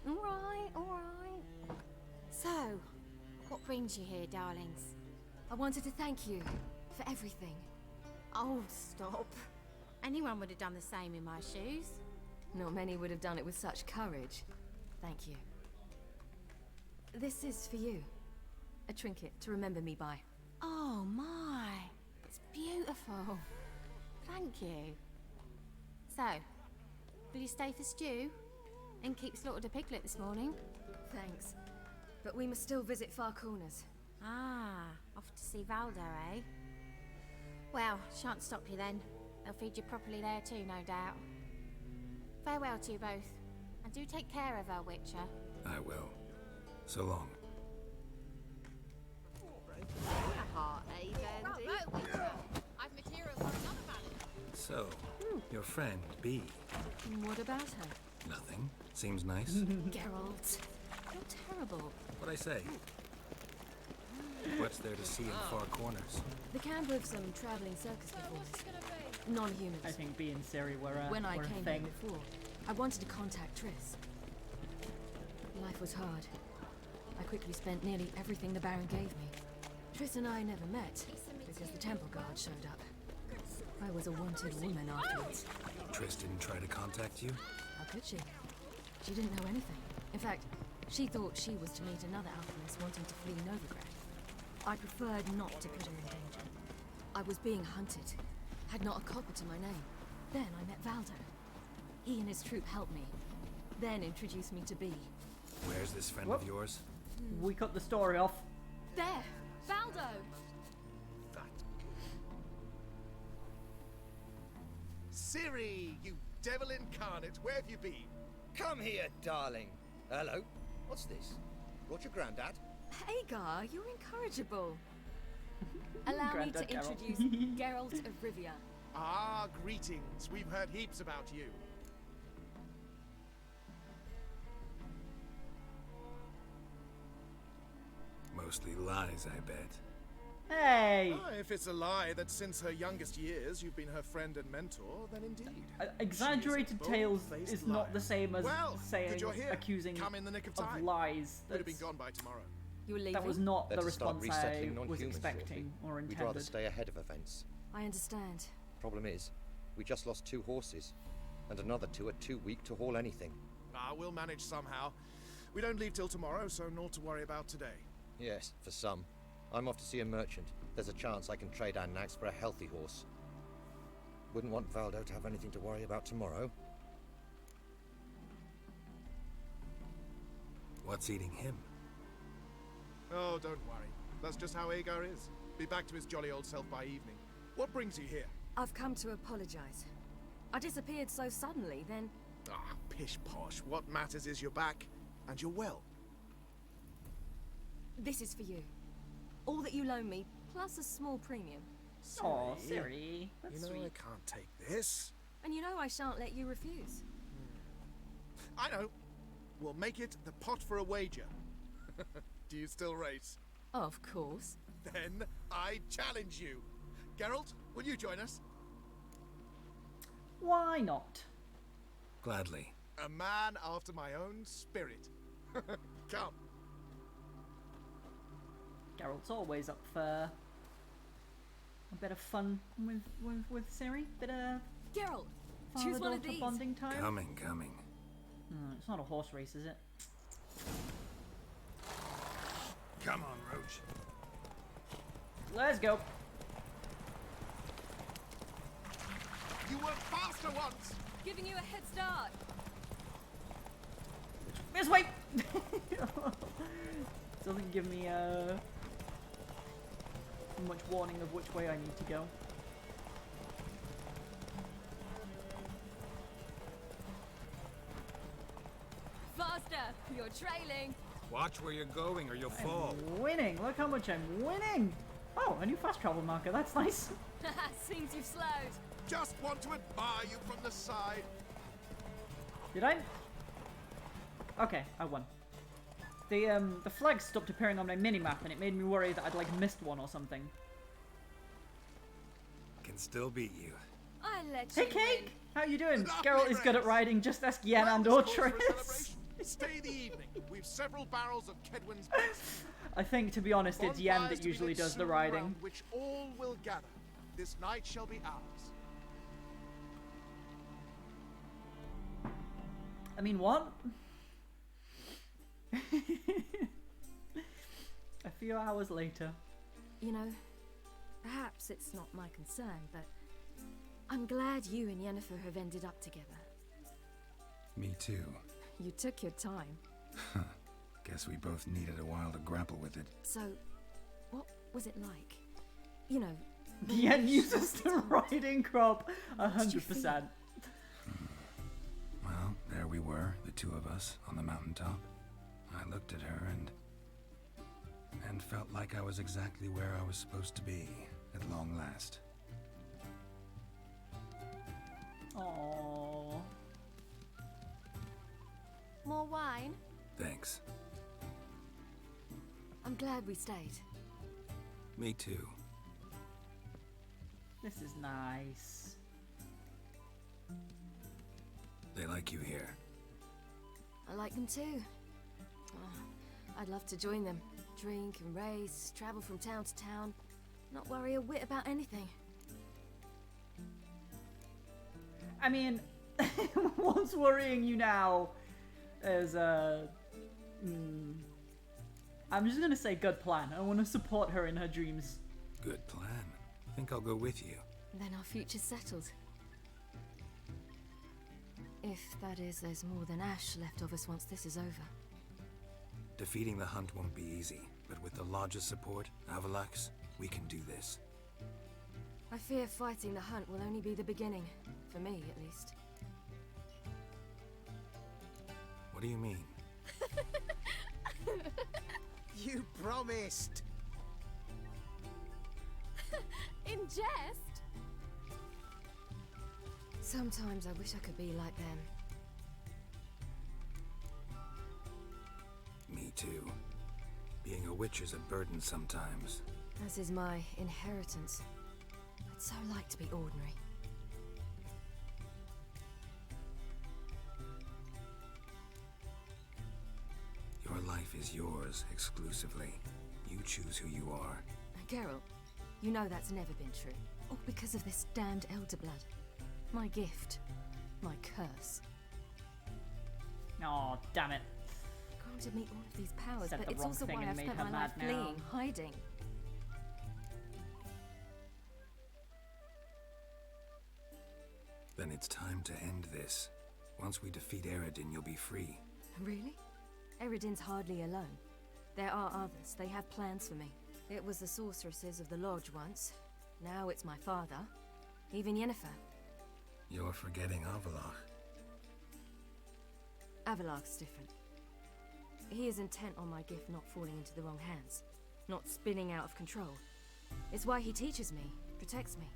Alright, alright. So, what brings you here, darlings? I wanted to thank you for everything. Oh, stop. Anyone would have done the same in my shoes. Not many would have done it with such courage. Thank you. This is for you. A trinket to remember me by. Oh my, it's beautiful. Thank you. So, will you stay for stew? And keep slaughtered a piglet this morning? Thanks. But we must still visit Far Corners. Ah, off to see Valdo, eh? Well, shan't stop you then. They'll feed you properly there too, no doubt. Farewell to you both. And do take care of her, Witcher. I will. So long. Heart, eh, Dandy? Bravo, Witcher! I've material for another ballad. So, your friend, B. What about her? Nothing. Seems nice. Geralt, you're terrible. What'd I say? What's there to see in Far Corners? The camp of some traveling circus performers. Non-humans. I think B and Siri were a, When I were a came thing. here before, I wanted to contact Triss. Life was hard. I quickly spent nearly everything the Baron gave me. Triss and I never met, because the temple guard showed up. I was a wanted woman afterwards. Triss didn't try to contact you? How could she? She didn't know anything. In fact, she thought she was to meet another alchemist wanting to flee Novigrad. I preferred not to put her in danger. I was being hunted. Had not a copper to my name. Then I met Valdo. He and his troop helped me. Then introduced me to Bee. Where's this friend of yours? We cut the story off. There! Valdo! Ciri, you devil incarnate, where have you been? Come here, darling. Hello. What's this? Brought your granddad? Hagar, you're incorrigible. Allow me to Granddad Geralt. introduce Geralt of Rivia. Ah, greetings. We've heard heaps about you. Mostly lies, I bet. Hey! Ah, if it's a lie that since her youngest years you've been her friend and mentor, then indeed. Exaggerated She's a tales bold-faced is not the liar. same as Well, saying, good you're here. accusing Come in the nick of of time. lies. Would have been That's- gone by tomorrow. You were leaving? That was not the Better start response I resettling was non-humans expecting shortly. or We'd intended. rather stay ahead of events. I understand. Problem is, we just lost 2 horses, and another 2 are too weak to haul anything. Ah, we'll manage somehow. We don't leave till tomorrow, so naught to worry about today. Yes, for some. I'm off to see a merchant. There's a chance I can trade our nags for a healthy horse. Wouldn't want Valdo to have anything to worry about tomorrow. What's eating him? Oh, don't worry. That's just how Agar is. Be back to his jolly old self by evening. What brings you here? I've come to apologize. I disappeared so suddenly, then... Ah, pish posh. What matters is you're back, and you're well. This is for you. All that you loan me, plus a small premium. Aw, Ciri. That's You know sweet. I can't take this. And you know I shan't let you refuse. I know. We'll make it the pot for a wager. Do you still race? Of course. Then I challenge you. Geralt, will you join us? Why not? Gladly. A man after my own spirit. Come. Geralt's always up for a bit of fun with Ciri. Bit of Geralt, choose one of father-daughter these. bonding time. Coming. It's not a horse race, is it? Come on, Roach. Let's go. You were faster once. Giving you a head start. This way! Doesn't give me much warning of which way I need to go. Faster! You're trailing. Watch where you're going or you'll fall. I'm winning! Look how much I'm winning! Oh, a new fast travel marker. That's nice. Seems you've slowed. Just want to admire you from the side. Did I? Okay, I won. The flags stopped appearing on my minimap and it made me worry that I'd like missed one or something. Can still beat you. I let Hey you Cake! win. How you doing? Lovely Geralt is good at race. riding, just ask Yen Well, and this or calls for a Triss. celebration. Stay the evening. We've several barrels of Kedwin's best. I think, to be honest, it's Yen Bonfires that to be usually lit does the soon riding. around which all will gather. This night shall be ours. I mean, what? A few hours later. You know, perhaps it's not my concern, but I'm glad you and Yennefer have ended up together. Me too. You took your time. Guess we both needed a while to grapple with it. So, what was it like? You know, Yen uses the riding crop did you feel? 100%. Well, there we were, the two of us, on the mountaintop. I looked at her and felt like I was exactly where I was supposed to be, at long last. Aww. More wine? Thanks. I'm glad we stayed. Me too. This is nice. They like you here. I like them too. Oh, I'd love to join them. Drink and race, travel from town to town, not worry a whit about anything. I mean, what's worrying you now? is a... I'm just gonna say good plan. I want to support her in her dreams. Good plan. Think I'll go with you. Then our future's settled. If, that is, there's more than ash left of us once this is over. Defeating the hunt won't be easy, but with the Lodge's support, Avalax, we can do this. I fear fighting the hunt will only be the beginning. For me, at least. What do you mean? You promised! In jest? Sometimes I wish I could be like them. Me too. Being a witch is a burden sometimes. As is my inheritance. I'd so like to be ordinary. Your life is yours exclusively. You choose who you are. Geralt, you know that's never been true. All because of this damned elder blood. My gift. My curse. Oh, damn it. Granted me all of these powers, Said but the it's wrong also thing why and I've made spent her my mad life now. fleeing, hiding. Then it's time to end this. Once we defeat Eredin, you'll be free. Really? Eredin's hardly alone. There are others. They have plans for me. It was the sorceresses of the Lodge once. Now it's my father. Even Yennefer. You're forgetting Avalach. Avalach's different. He is intent on my gift not falling into the wrong hands. Not spinning out of control. It's why he teaches me, protects me.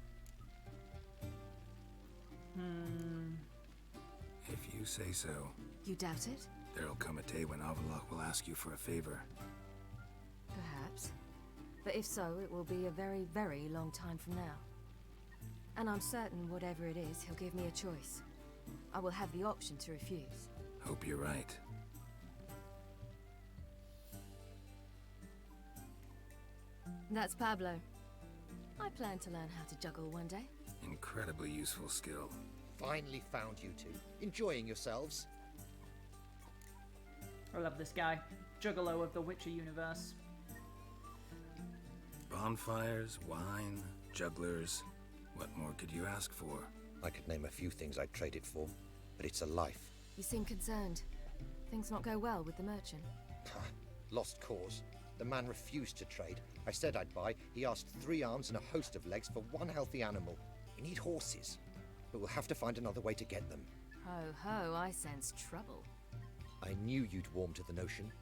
If you say so. You doubt it? There'll come a day when Avalach will ask you for a favor. Perhaps. But if so, it will be a very, very long time from now. And I'm certain whatever it is, he'll give me a choice. I will have the option to refuse. Hope you're right. That's Pablo. I plan to learn how to juggle one day. Incredibly useful skill. Finally found you two. Enjoying yourselves? I love this guy. Juggalo of the Witcher universe. Bonfires, wine, jugglers. What more could you ask for? I could name a few things I'd trade it for, but it's a life. You seem concerned. Things not go well with the merchant. Lost cause. The man refused to trade. I said I'd buy. He asked 3 arms and a host of legs for 1 healthy animal. We need horses, but we'll have to find another way to get them. Ho ho, I sense trouble. I knew you'd warm to the notion.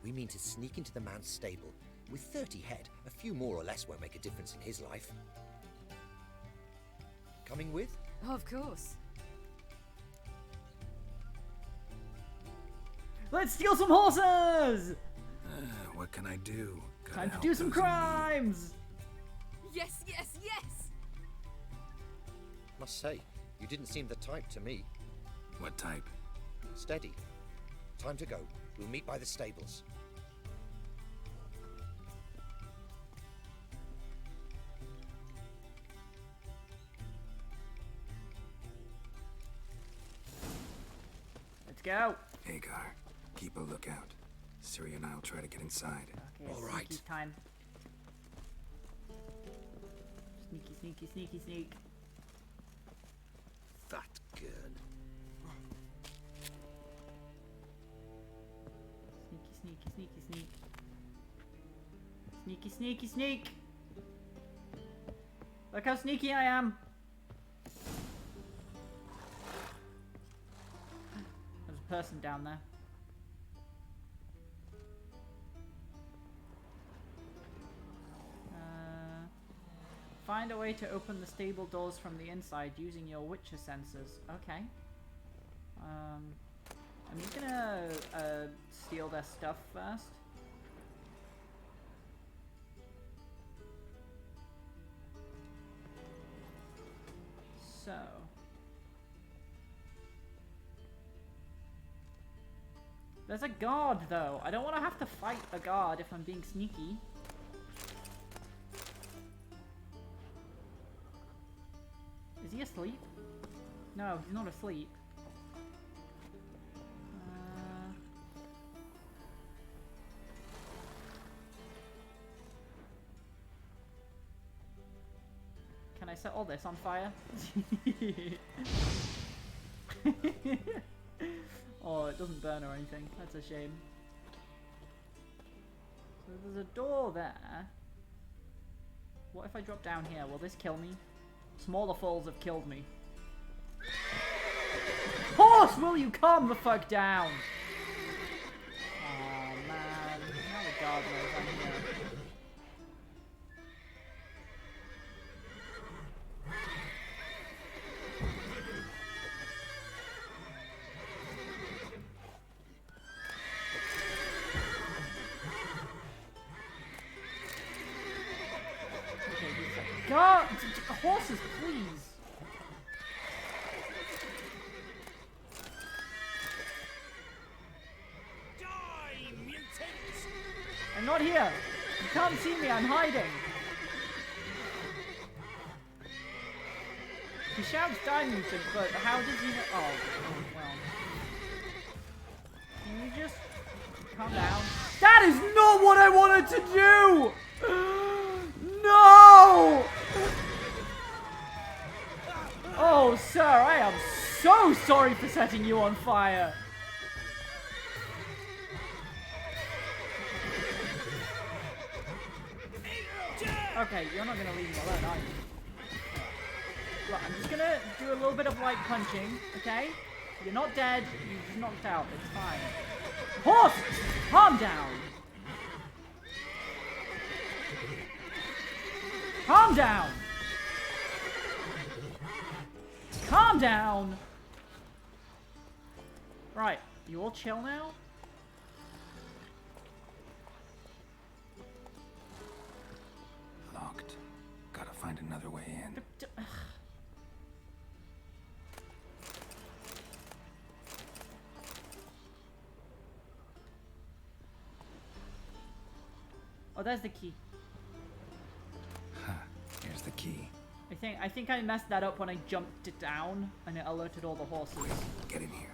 We mean to sneak into the man's stable. With 30 head, a few more or less won't make a difference in his life. Coming with? Of course. Let's steal some horses! What can I do? Gotta Time to help do some those in need. crimes! Yes, yes, yes! Must say, you didn't seem the type to me. What type? Steady. Time to go. We'll meet by the stables. Let's go! Hagar, keep a lookout. Ciri and I'll try to get inside. Okay, All sneaky right. time. Sneaky, sneaky, sneaky, sneak. That good. Sneaky, sneaky, sneaky, sneak. Sneaky, sneaky, sneak! Look how sneaky I am! There's a person down there. Find a way to open the stable doors from the inside using your Witcher sensors. Okay. I'm just gonna steal their stuff first. So. There's a guard though. I don't want to have to fight a guard if I'm being sneaky. Is he asleep? No, he's not asleep. set all this on fire? Oh, it doesn't burn or anything. That's a shame. So there's a door there. What if I drop down here? Will this kill me? Smaller falls have killed me. Horse, will you calm the fuck down? Oh man, now the guard knows I'm here. Okay, he's like, God, horses, please. I'm not here. You can't see me. I'm hiding. He shouts die mutant, but how does he know? Oh, well. Can you just calm down? That is not what I wanted to do! No! Oh, sir, I am so sorry for setting you on fire. Okay, you're not gonna leave me alone, are you? Look, I'm just gonna do a little bit of light punching, okay? You're not dead, you're just knocked out, it's fine. Horse! Calm down! Calm down! Calm down! Right, you all chill now? Locked. Gotta find another way in. Oh, there's the key. Huh. Here's the key. I think I messed that up when I jumped it down and it alerted all the horses. Get in here.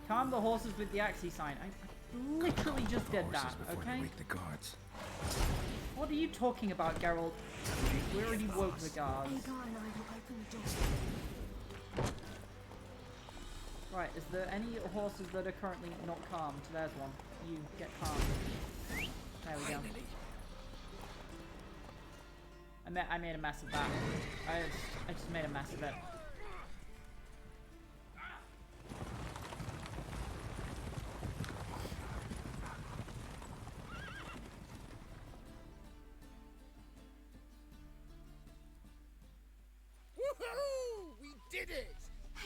Calm the horses with the Axie sign. I literally just did that, okay? Wake the guards. What are you talking about, Geralt? We already woke the guards. Right, is there any horses that are currently not calmed? There's one. You, get calm. There we go. I made a mess of that. I just made a mess of it. Woohoo! We did it!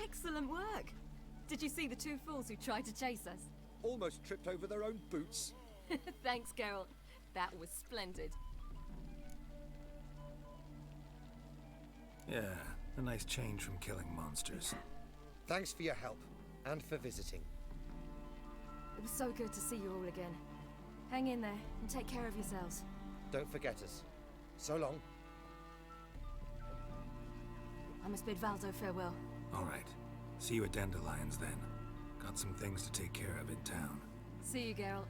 Excellent work! Did you see the two fools who tried to chase us? Almost tripped over their own boots. Thanks, Geralt. That was splendid. Yeah, a nice change from killing monsters. Thanks for your help, and for visiting. It was so good to see you all again. Hang in there, and take care of yourselves. Don't forget us. So long. I must bid Valdo farewell. All right. See you at Dandelions then. Got some things to take care of in town. See you, Geralt.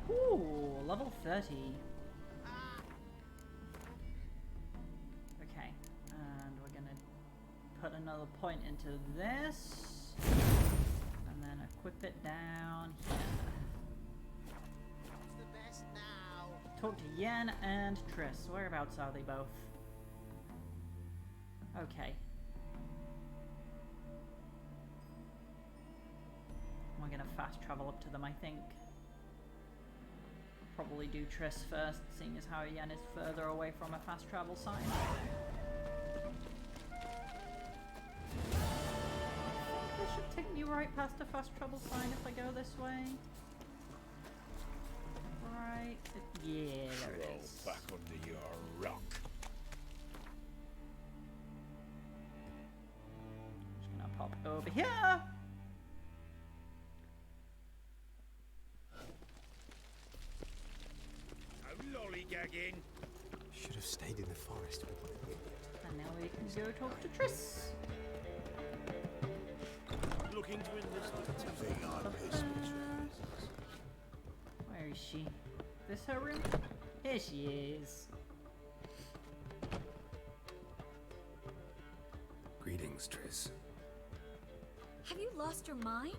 Ooh, level 30. Okay, and we're gonna put another point into this, and then equip it down here. Who's the best now? Talk to Yen and Triss. Whereabouts are they both? Okay. We're gonna fast travel up to them, I think. Probably do Triss first, seeing as how Yen is further away from a fast travel sign. I think this should take me right past a fast travel sign if I go this way. Right. Yeah, there it is. Back under your rock. Just gonna pop over here. Lollygagging. Should have stayed in the forest. And now we can go talk to Triss. Looking to enlist a They are peaceful choices. Where is she? This her room? Here she is. Greetings, Triss. Have you lost your mind?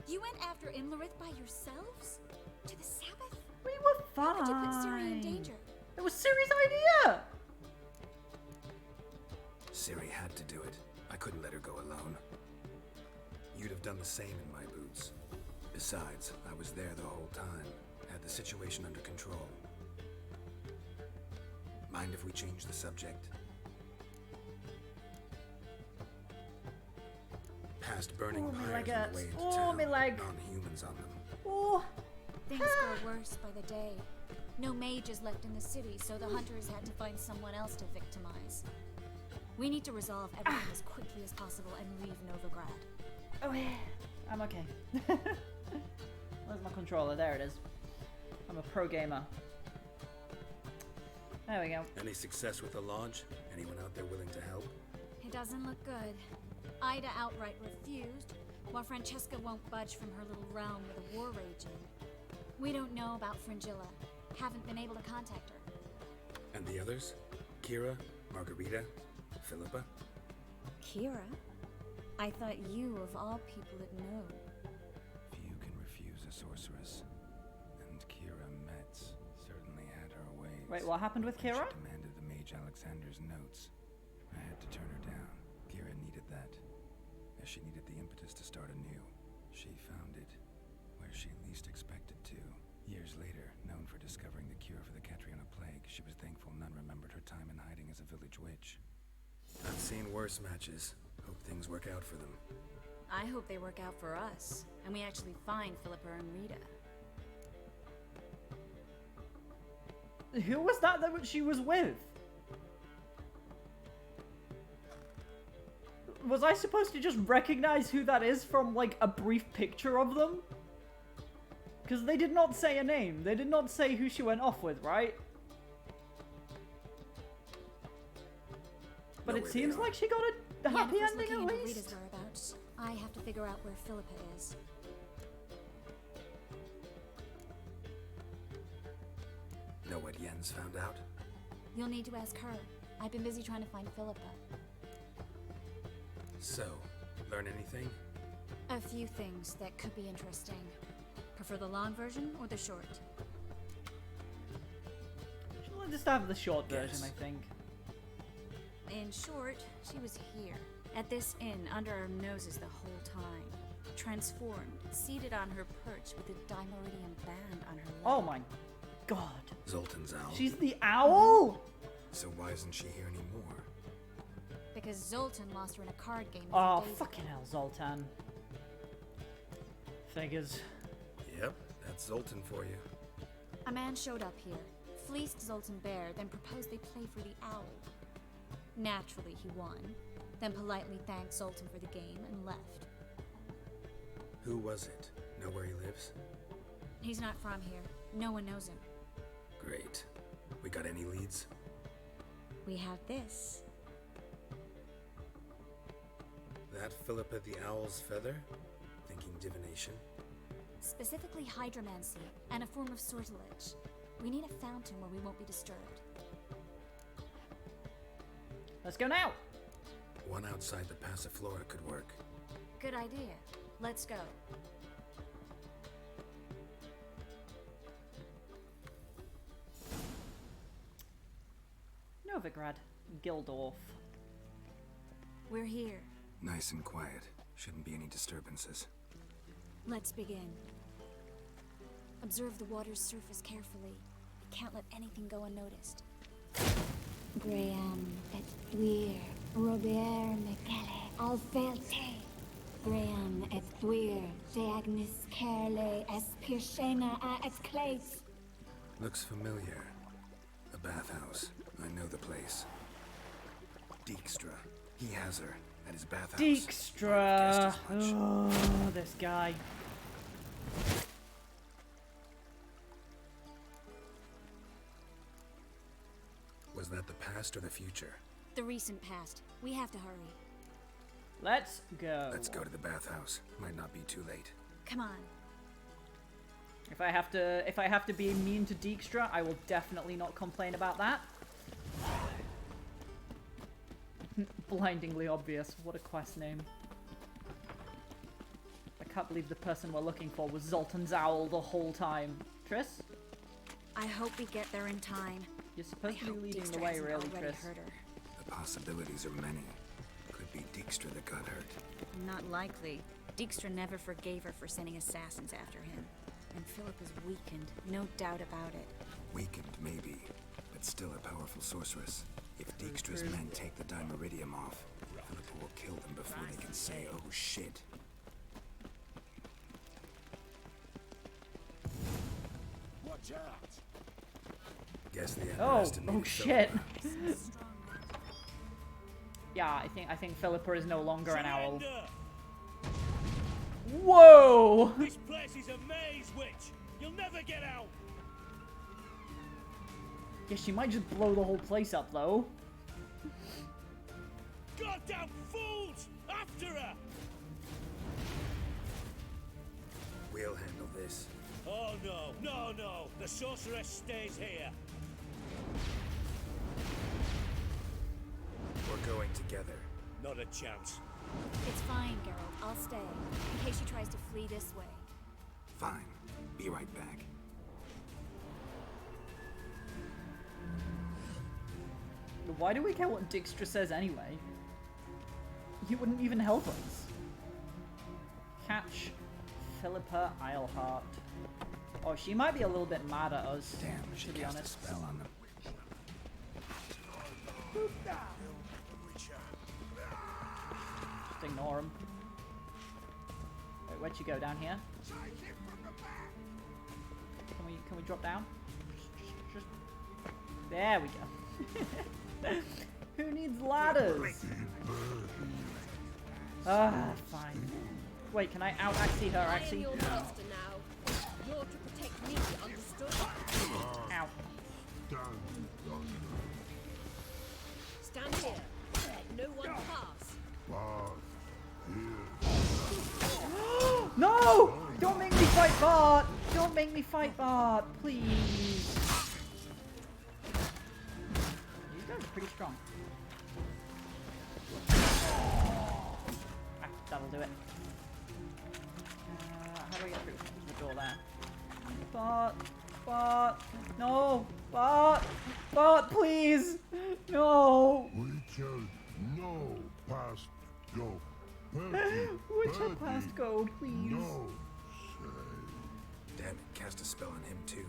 You went after Imlerith by yourselves? To the Sabbath? We were How could you put fine. Ciri in danger? It was Ciri's idea! Ciri had to do it. I couldn't let her go alone. You'd have done the same in my boots. Besides, I was there the whole time. Had the situation under control. Mind if we change the subject? Past burning Oh, my pyres leg on the way hurts. into Oh, town. my leg. Non-humans on them. Oh! Things grow worse by the day. No mages left in the city, so the hunters had to find someone else to victimize. We need to resolve everything as quickly as possible and leave Novigrad. Oh, yeah. I'm okay. Where's my controller? There it is. I'm a pro gamer. There we go. Any success with the lodge? Anyone out there willing to help? It doesn't look good. Ida outright refused, while Francesca won't budge from her little realm with a war raging. We don't know about Fringilla. Haven't been able to contact her. And the others? Kira? Margarita? Philippa? Kira? I thought you, of all people, would know. Few can refuse a sorceress. And Kira Metz certainly had her ways. Wait, what happened with Kira? She demanded the Mage Alexander's notes. I had to turn her down. Kira needed that. As she needed the impetus to start anew. She found it where she least expected to. Years later, known for discovering the cure for the Catriona plague, she was thankful none remembered her time in hiding as a village witch. I've seen worse matches. Hope things work out for them. I hope they work out for us, and we actually find Philippa and Rita. Who was that she was with? Was I supposed to just recognize who that is from, like, a brief picture of them? Because they did not say a name. They did not say who she went off with, right? But it seems like she got a happy ending at least. Rita's whereabouts. I have to figure out where Philippa is. Know what Jens found out? You'll need to ask her. I've been busy trying to find Philippa. So, learn anything? A few things that could be interesting. Prefer the long version or the short? She'll just have the short version, I think. In short, she was here, at this inn, under our noses the whole time. Transformed, seated on her perch with a dimeridium band on her leg. Oh my god. Zoltan's owl. She's the owl? So why isn't she here anymore? Because Zoltan lost her in a card game. Oh, fucking hell, Zoltan. Figures. Yep, that's Zoltan for you. A man showed up here, fleeced Zoltan bare, then proposed they play for the owl. Naturally, he won, then politely thanked Zoltan for the game and left. Who was it? Know where he lives? He's not from here. No one knows him. Great. We got any leads? We have this. That Philippa the Owl's feather? Thinking divination? Specifically hydromancy, and a form of sortilege. We need a fountain where we won't be disturbed. Let's go now! One outside the Passiflora could work. Good idea. Let's go. Novigrad. Gildorf. We're here. Nice and quiet. Shouldn't be any disturbances. Let's begin. Observe the water's surface carefully. We can't let anything go unnoticed. Graham et thuir, Robert Micale, Alfelte. Graham et thuir, de agnis kerle, es pirshena a et clates. Looks familiar. A bathhouse. I know the place. Dijkstra. He has her at his bathhouse. Dijkstra. Oh, this guy. Was that the past or the future? The recent past. We have to hurry. Let's go. Let's go to the bathhouse. Might not be too late. Come on. If I have to be mean to Dijkstra, I will definitely not complain about that. Blindingly obvious. What a quest name. I can't believe the person we're looking for was Zoltan's owl the whole time. Triss? I hope we get there in time. You're supposed to be leading the way, really, Triss. The possibilities are many. Could be Dijkstra that got hurt. Not likely. Dijkstra never forgave her for sending assassins after him. And Philip is weakened, no doubt about it. Weakened, maybe, but still a powerful sorceress. If Dijkstra's men take the Dimeridium off, Philip will kill them before they can say, oh shit. Watch out! Guess they Oh underestimated shit. Philippa. Yeah, I think Philippa is no longer an owl. Whoa! This place is a maze, witch! You'll never get out! Yeah, she might just blow the whole place up, though. Goddamn fools! After her! We'll handle this. Oh no, no, no! The sorceress stays here! We're going together. Not a chance. It's fine, Geralt. I'll stay, in case she tries to flee this way. Fine. Be right back. Why do we care what Dijkstra says anyway? He wouldn't even help us. Catch Philippa Eilhart. Oh, she might be a little bit mad at us. Damn, she to be cast a honest. spell on them. Just ignore him. Wait, where'd she go? Down here? Can we drop down? Just there we go. Who needs ladders? Ah, fine. Wait, can I out-axie her, I am axie? your master now. You're to protect me, understood? Ow. Stand here. Let no one pass. No! Don't make me fight Bart! Don't make me fight Bart, please. These guys are pretty strong. Ah, that'll do it. How do I get through? There's the door there. Bart! Bart! No! Bart! Bart, please! No! Witcher, no, past go. Witcher past go, please. No, Damn it, cast a spell on him too.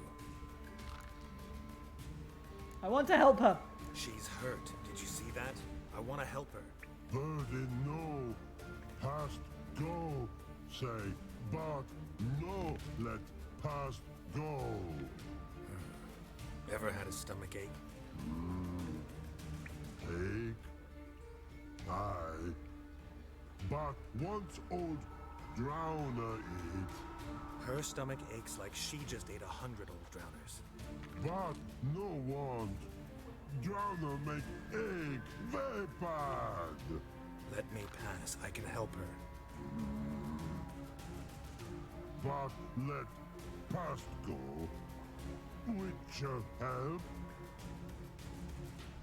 I want to help her. She's hurt. Did you see that? I want to help her. Birdie, no, past go. Say, but no, let past go. Ever had a stomach ache? Take, I, but once old drowner eat, Her stomach aches like she just ate 100 old drowners. but no want. Drowner make egg very bad. Let me pass. I can help her. But let past go. Witcher help.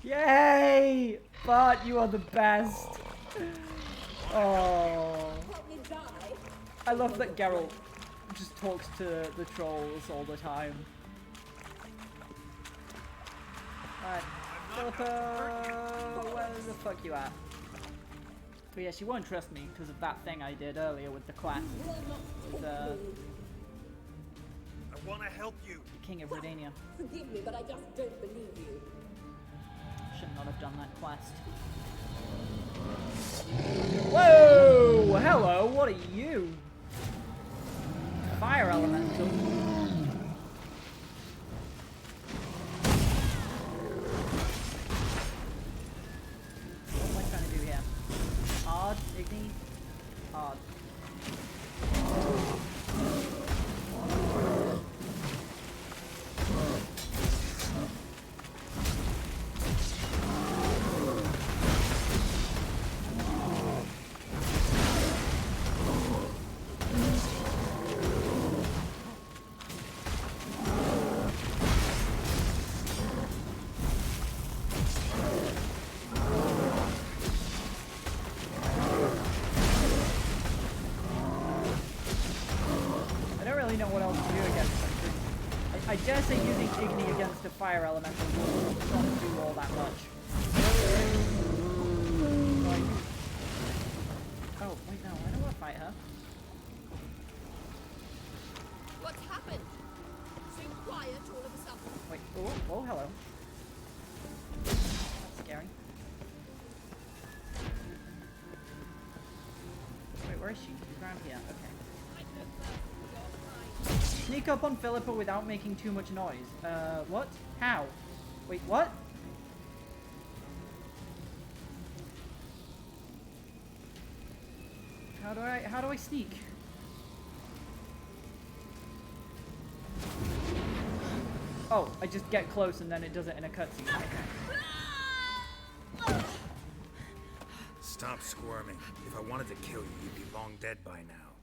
Yay! Bart, you are the best. Oh. I love that Geralt just talks to the trolls all the time. Alright, Philippa, where the fuck you at? But yeah, she won't trust me because of that thing I did earlier with the quest. With I want to help you. the King of Redania. Forgive me, but I just don't believe you. Should not have done that quest. Whoa! Hello, what are you? Fire elemental. What am I trying to do here? Hard, Igni? Hard. dare say using Igni against a fire elemental will not do all that much. Oh, wait, no, I don't want to fight her. What's happened? So quiet all of a sudden. Wait, oh, hello. That's scary. Wait, where is she? She's around here, okay. Sneak up on Philippa without making too much noise. What? How? Wait, what? How do I sneak? Oh, I just get close and then it does it in a cutscene. Okay. Stop squirming. If I wanted to kill you, you'd be long dead by now.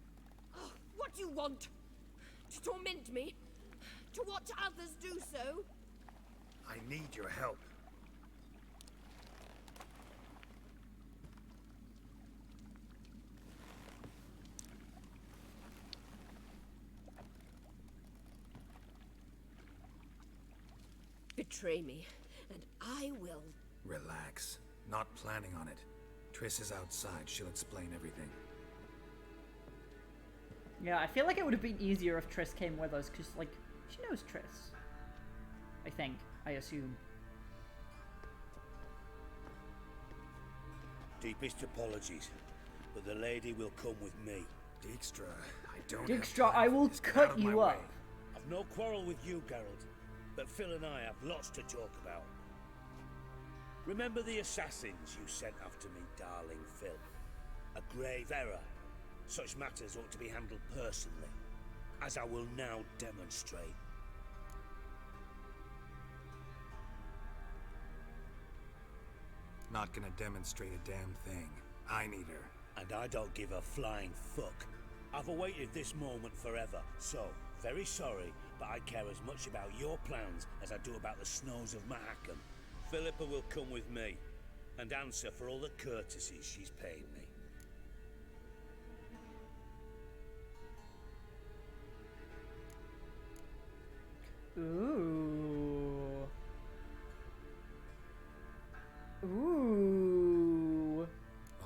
Oh, what do you want? To torment me? To watch others do so? I need your help. Betray me, and I will. Relax. Not planning on it. Triss is outside. She'll explain everything. Yeah, I feel like it would have been easier if Triss came with us, because, like, she knows Triss. I think. I assume. Deepest apologies, but the lady will come with me. Dijkstra, I don't Dijkstra, I will cut you up. I've no quarrel with you, Geralt, but Phil and I have lots to talk about. Remember the assassins you sent after me, darling Phil? A grave error. Such matters ought to be handled personally, as I will now demonstrate. Not gonna demonstrate a damn thing. I need her. And I don't give a flying fuck. I've awaited this moment forever, so, very sorry, but I care as much about your plans as I do about the snows of Mahakam. Philippa will come with me, and answer for all the courtesies she's paid me. Ooh. Ooh.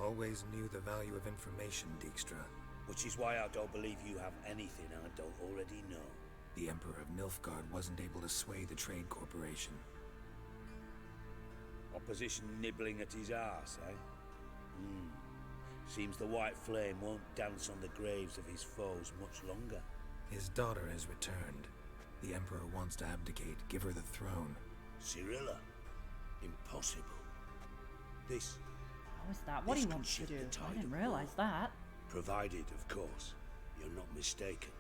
Always knew the value of information, Dijkstra. Which is why I don't believe you have anything I don't already know. The Emperor of Nilfgaard wasn't able to sway the Trade Corporation. Opposition nibbling at his arse, eh? Seems the White Flame won't dance on the graves of his foes much longer. His daughter has returned. The Emperor wants to abdicate, give her the throne. Cyrilla? Impossible. This... How is that? What he wants to do? I didn't realize that. Provided, of course, you're not mistaken.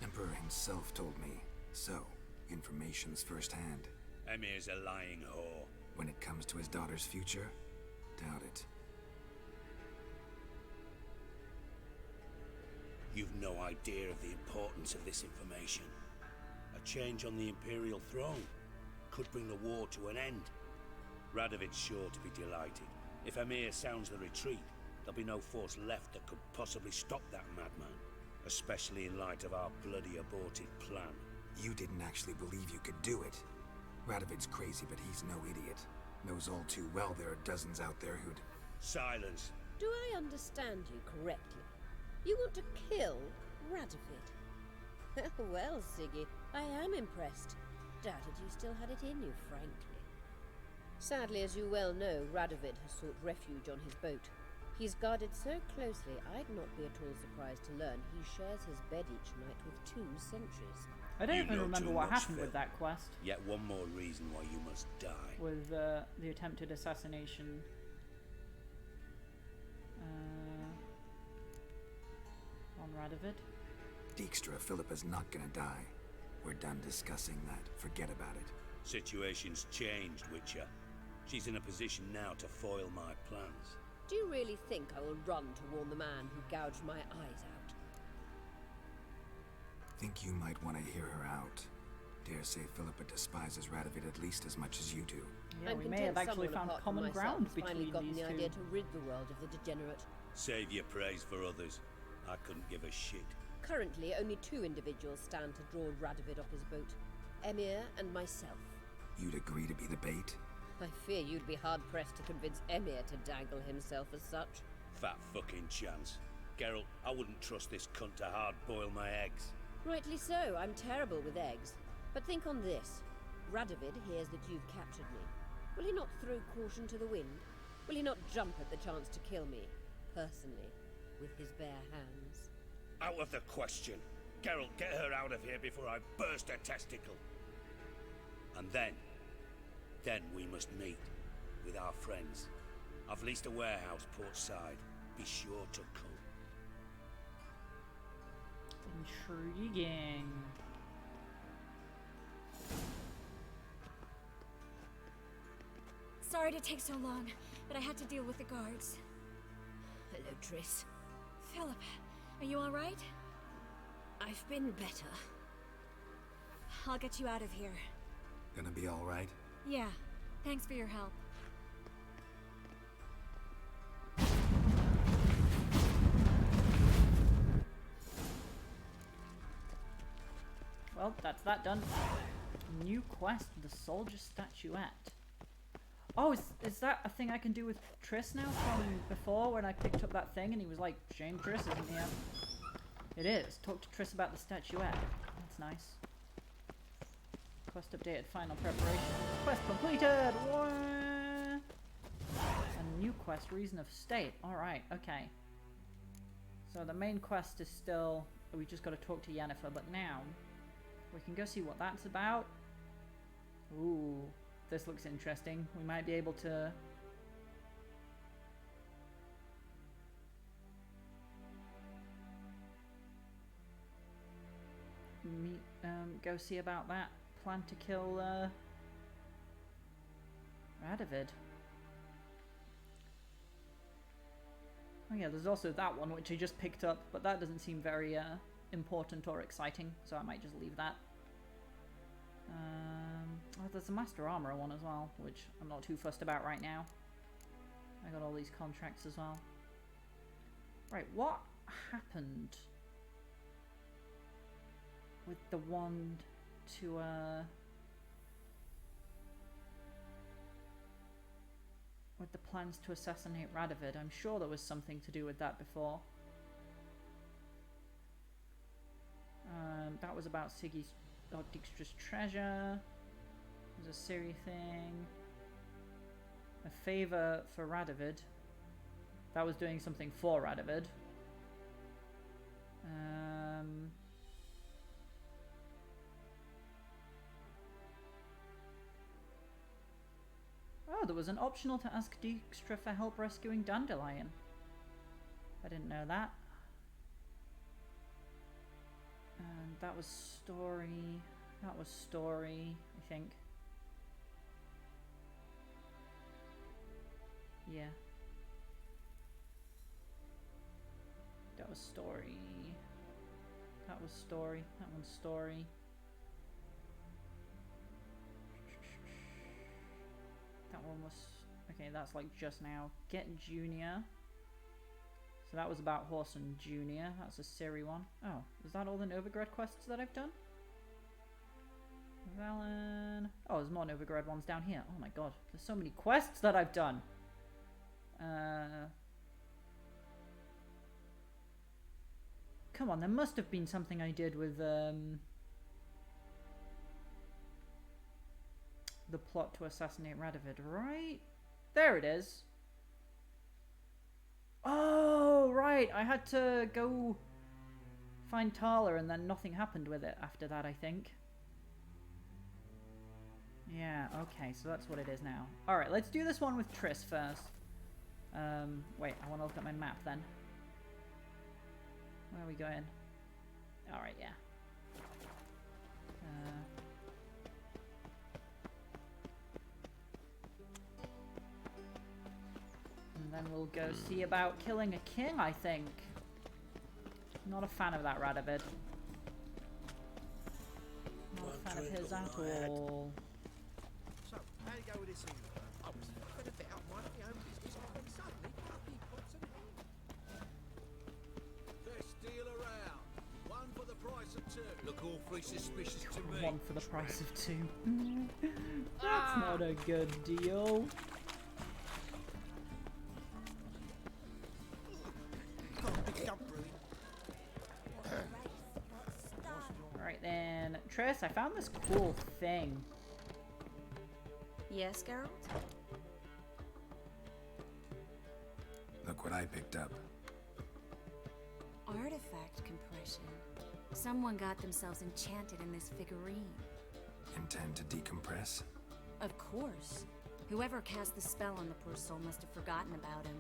Emperor himself told me. So, information's firsthand. Emir's a lying whore. When it comes to his daughter's future, doubt it. You've no idea of the importance of this information. A change on the Imperial throne could bring the war to an end. Radovid's sure to be delighted. If Emir sounds the retreat, there'll be no force left that could possibly stop that madman. Especially in light of our bloody aborted plan. You didn't actually believe you could do it. Radovid's crazy, but he's no idiot. Knows all too well there are dozens out there who'd... Silence. Do I understand you correctly? You want to kill Radovid? Well, Siggy, I am impressed. Doubted you still had it in you, frankly. Sadly, as you well know, Radovid has sought refuge on his boat. He's guarded so closely, I'd not be at all surprised to learn he shares his bed each night with 2 sentries. I don't even remember what happened with that quest. Yet one more reason why you must die. With the attempted assassination. On Radovid. Dijkstra, Philippa's not gonna die. We're done discussing that. Forget about it. Situation's changed, Witcher. She's in a position now to foil my plans. Do you really think I will run to warn the man who gouged my eyes out? Think you might want to hear her out. dare say Philippa despises Radovid at least as much as you do. Yeah, I'm we may have content actually someone found apart from common myself ground has finally between gotten these the two. idea to rid the world of the degenerate. Save your praise for others. I couldn't give a shit. Currently, only 2 individuals stand to draw Radovid off his boat. Emir and myself. You'd agree to be the bait? I fear you'd be hard-pressed to convince Emir to dangle himself as such. Fat fucking chance. Geralt, I wouldn't trust this cunt to hard-boil my eggs. Rightly so, I'm terrible with eggs. But think on this. Radovid hears that you've captured me. Will he not throw caution to the wind? Will he not jump at the chance to kill me, personally, with his bare hands? Out of the question. Geralt, get her out of here before I burst a testicle. And then we must meet with our friends. I've leased a warehouse portside. Be sure to come. Intriguing. Sorry to take so long, but I had to deal with the guards. Hello, Triss. Philip, are you all right? I've been better. I'll get you out of here. Gonna be all right? Yeah, thanks for your help. Well, that's that done. New quest, the soldier statuette. Oh, is that a thing I can do with Triss now from before when I picked up that thing and he was like, shame Triss isn't here? It is. Talk to Triss about the statuette. That's nice. Quest updated, final preparation. Quest completed! What? A new quest, reason of state. Alright, okay. So the main quest is still, we just got to talk to Yennefer, but now we can go see what that's about. Ooh, this looks interesting. We might be able to go see about that plan to kill Radovid. Oh yeah, there's also that one which I just picked up, but that doesn't seem very important or exciting, so I might just leave that. Oh, there's a Master Armourer one as well, which I'm not too fussed about right now. I got all these contracts as well. Right, what happened with the wand to with the plans to assassinate Radovid? I'm sure there was something to do with that before. That was about Siggy's Dijkstra's treasure. There's a Ciri thing. A favor for Radovid. That was doing something for Radovid. Oh, there was an optional to ask Dijkstra for help rescuing Dandelion. I didn't know that. And that was story. That was story, I think. Yeah. That was story. That was story. That one's story. That one was... Okay, that's like just now. Get Junior. So that was about Whoreson Junior. That's a Ciri one. Oh, is that all the Novigrad quests that I've done? Valen... Oh, there's more Novigrad ones down here. Oh my god, there's so many quests that I've done. Come on, there must have been something I did with the plot to assassinate Radovid, right? There it is. Oh, right. I had to go find Tala and then nothing happened with it after that, I think. Yeah, okay, so that's what it is now. Alright, let's do this one with Triss first. Wait, I want to look at my map then. Where are we going? Alright, yeah. And then we'll go see about killing a king, I think. Not a fan of that Radovid. Not a fan of his at all. So, how you go with this thing? I was going to bet out my own business, and suddenly, up he pops in here. Best deal around. One for the price of two. Look awfully suspicious to me. One for the price of two. That's not a good deal. Alright then, Triss, I found this cool thing. Yes, Geralt? Look what I picked up. Artifact compression. Someone got themselves enchanted in this figurine. Intend to decompress? Of course. Whoever cast the spell on the poor soul must have forgotten about him.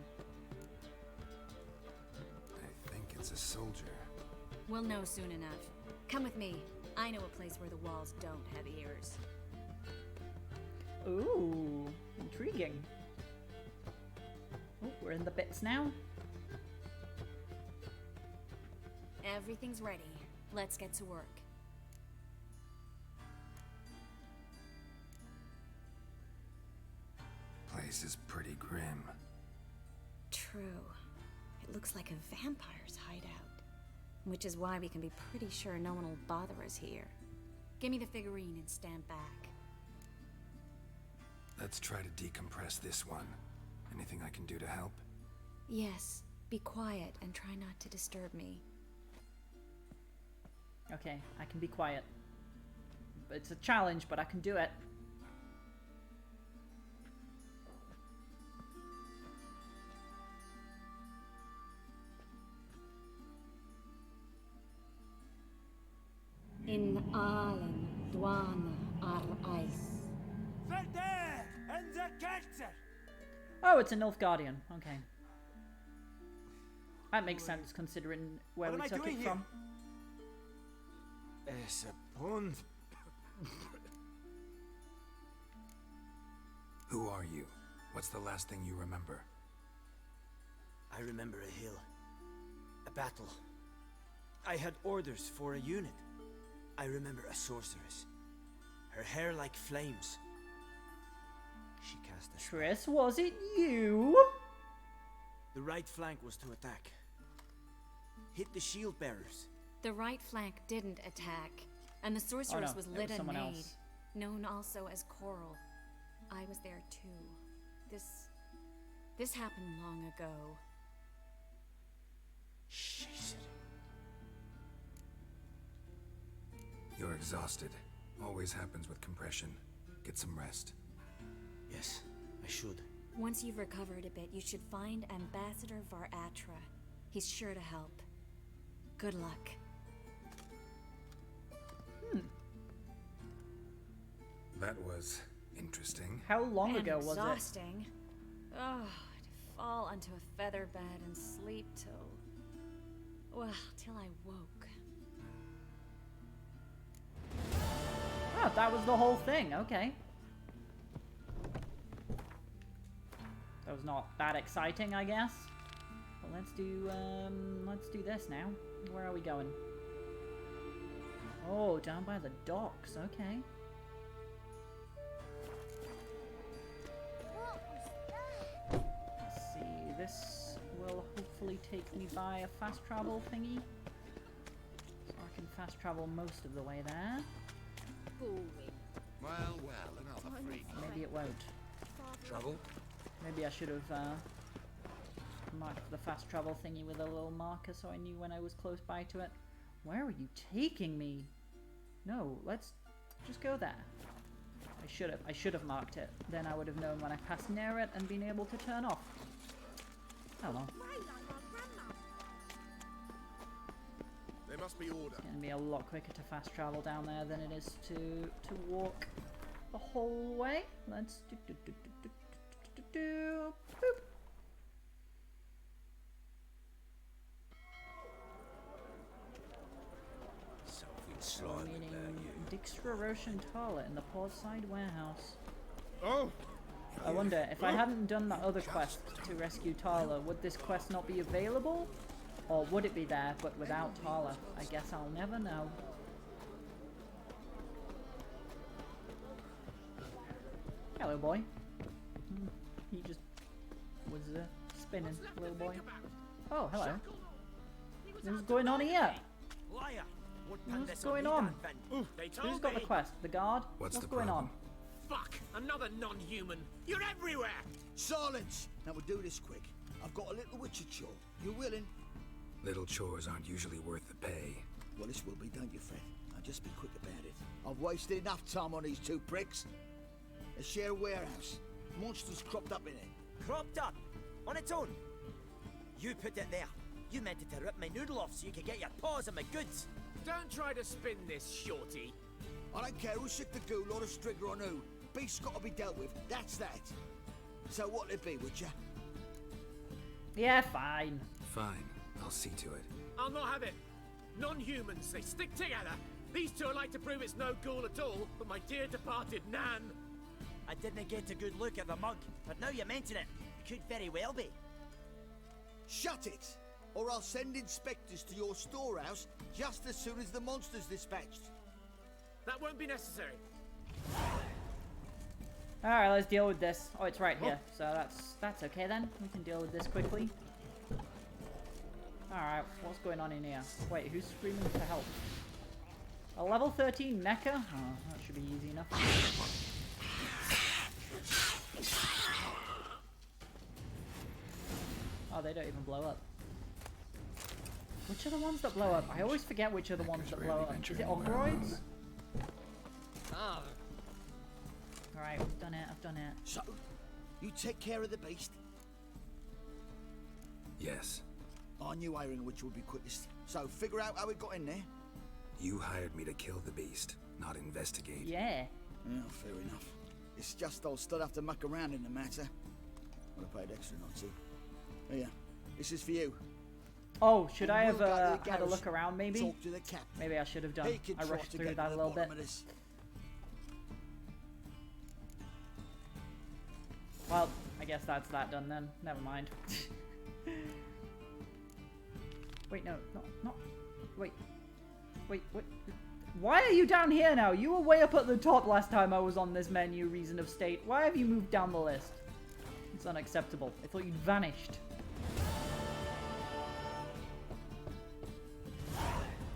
I think it's a soldier. We'll know soon enough. Come with me. I know a place where the walls don't have ears. Ooh, intriguing. Oh, we're in the bits now. Everything's ready. Let's get to work. Place is pretty grim. True. It looks like a vampire's hideout. Which is why we can be pretty sure no one will bother us here. Give me the figurine and stand back. Let's try to decompress this one. Anything I can do to help? Yes. Be quiet and try not to disturb me. Okay, I can be quiet. It's a challenge, but I can do it. In Allen, Dwana, Ar Ice. Oh, it's a Nilfgaardian. Okay. That makes sense considering where we took it from. It's a pond. Who are you? What's the last thing you remember? I remember a hill. A battle. I had orders for a unit. I remember a sorceress. Her hair like flames. She cast a spell. Triss, was it you? The right flank was to attack. Hit the shield bearers. The right flank didn't attack, and the sorceress was Lyda Maid, known also as Coral. I was there too. This happened long ago. Shit. You're exhausted. Always happens with compression. Get some rest. Yes, I should. Once you've recovered a bit, you should find Ambassador Varatra. He's sure to help. Good luck. That was interesting. How long ago was it? Exhausting. Oh, to fall onto a feather bed and sleep till I woke. Oh, that was the whole thing. Okay. That was not that exciting, I guess. But let's do this now. Where are we going? Oh, down by the docks. Okay. Let's see. This will hopefully take me by a fast travel thingy. So I can fast travel most of the way there. Well, another freak. Maybe it won't. Trouble? Maybe I should have marked the fast travel thingy with a little marker so I knew when I was close by to it. Where are you taking me? No, let's just go there. I should have marked it. Then I would have known when I passed near it and been able to turn off. Oh well. There must be order. It's gonna be a lot quicker to fast travel down there than it is to walk the whole way. Let's boop. Meaning Dijkstra, Roche and Tala in the Portside warehouse. Oh! I wonder, if I hadn't done that other quest to rescue Tala, would this quest not be available? Or would it be there, but without Tala? I guess I'll never know. Hello, boy. He just was spinning, little boy. Oh, hello. What's going on here? Liar! What's going on? Who's got the quest? The guard? What's the going on? Fuck! Another non-human! You're everywhere! Silence! Now we'll do this quick. I've got a little witcher chore. You willing? Little chores aren't usually worth the pay. Well, this will be, don't you, Fred? Now just be quick about it. I've wasted enough time on these two pricks. They share a warehouse. Monsters cropped up in it. Cropped up? On its own? You put it there. You meant it to rip my noodle off so you could get your paws on my goods. Don't try to spin this, shorty. I don't care who sick the ghoul or the strigger on who. Beast's got to be dealt with. That's that. So what'll it be, would ya? Yeah, fine. Fine. I'll see to it. I'll not have it. Non-humans, they stick together. These two are like to prove it's no ghoul at all, but my dear departed Nan. I didn't get a good look at the mug, but now you mention it, it could very well be. Shut it! Or I'll send inspectors to your storehouse just as soon as the monster's dispatched. That won't be necessary. Alright, let's deal with this. Oh, it's right here. So that's okay then. We can deal with this quickly. Alright, what's going on in here? Wait, who's screaming for help? A level 13 mecha? Oh, that should be easy enough. Oh, they don't even blow up. Which are the ones that blow up? I always forget which are the ones that blow up. Is it Ogroids? Ah. Alright, I've done it, I've done it. So, you take care of the beast? Yes. I knew iron which would be quickest. So, figure out how it got in there. You hired me to kill the beast, not investigate. Yeah. Well, fair enough. It's just I'll still have to muck around in the matter. Would have paid extra not to. Here, this is for you. Oh, should I And have we'll go to the had a garage, look around maybe? Talk to the captain. Maybe I should have done. He can I try rushed to through get that to a the little bit. bottom of this. Well, I guess that's that done then. Never mind. Wait, no, not. Wait. Why are you down here now? You were way up at the top last time I was on this menu, reason of state. Why have you moved down the list? It's unacceptable. I thought you'd vanished.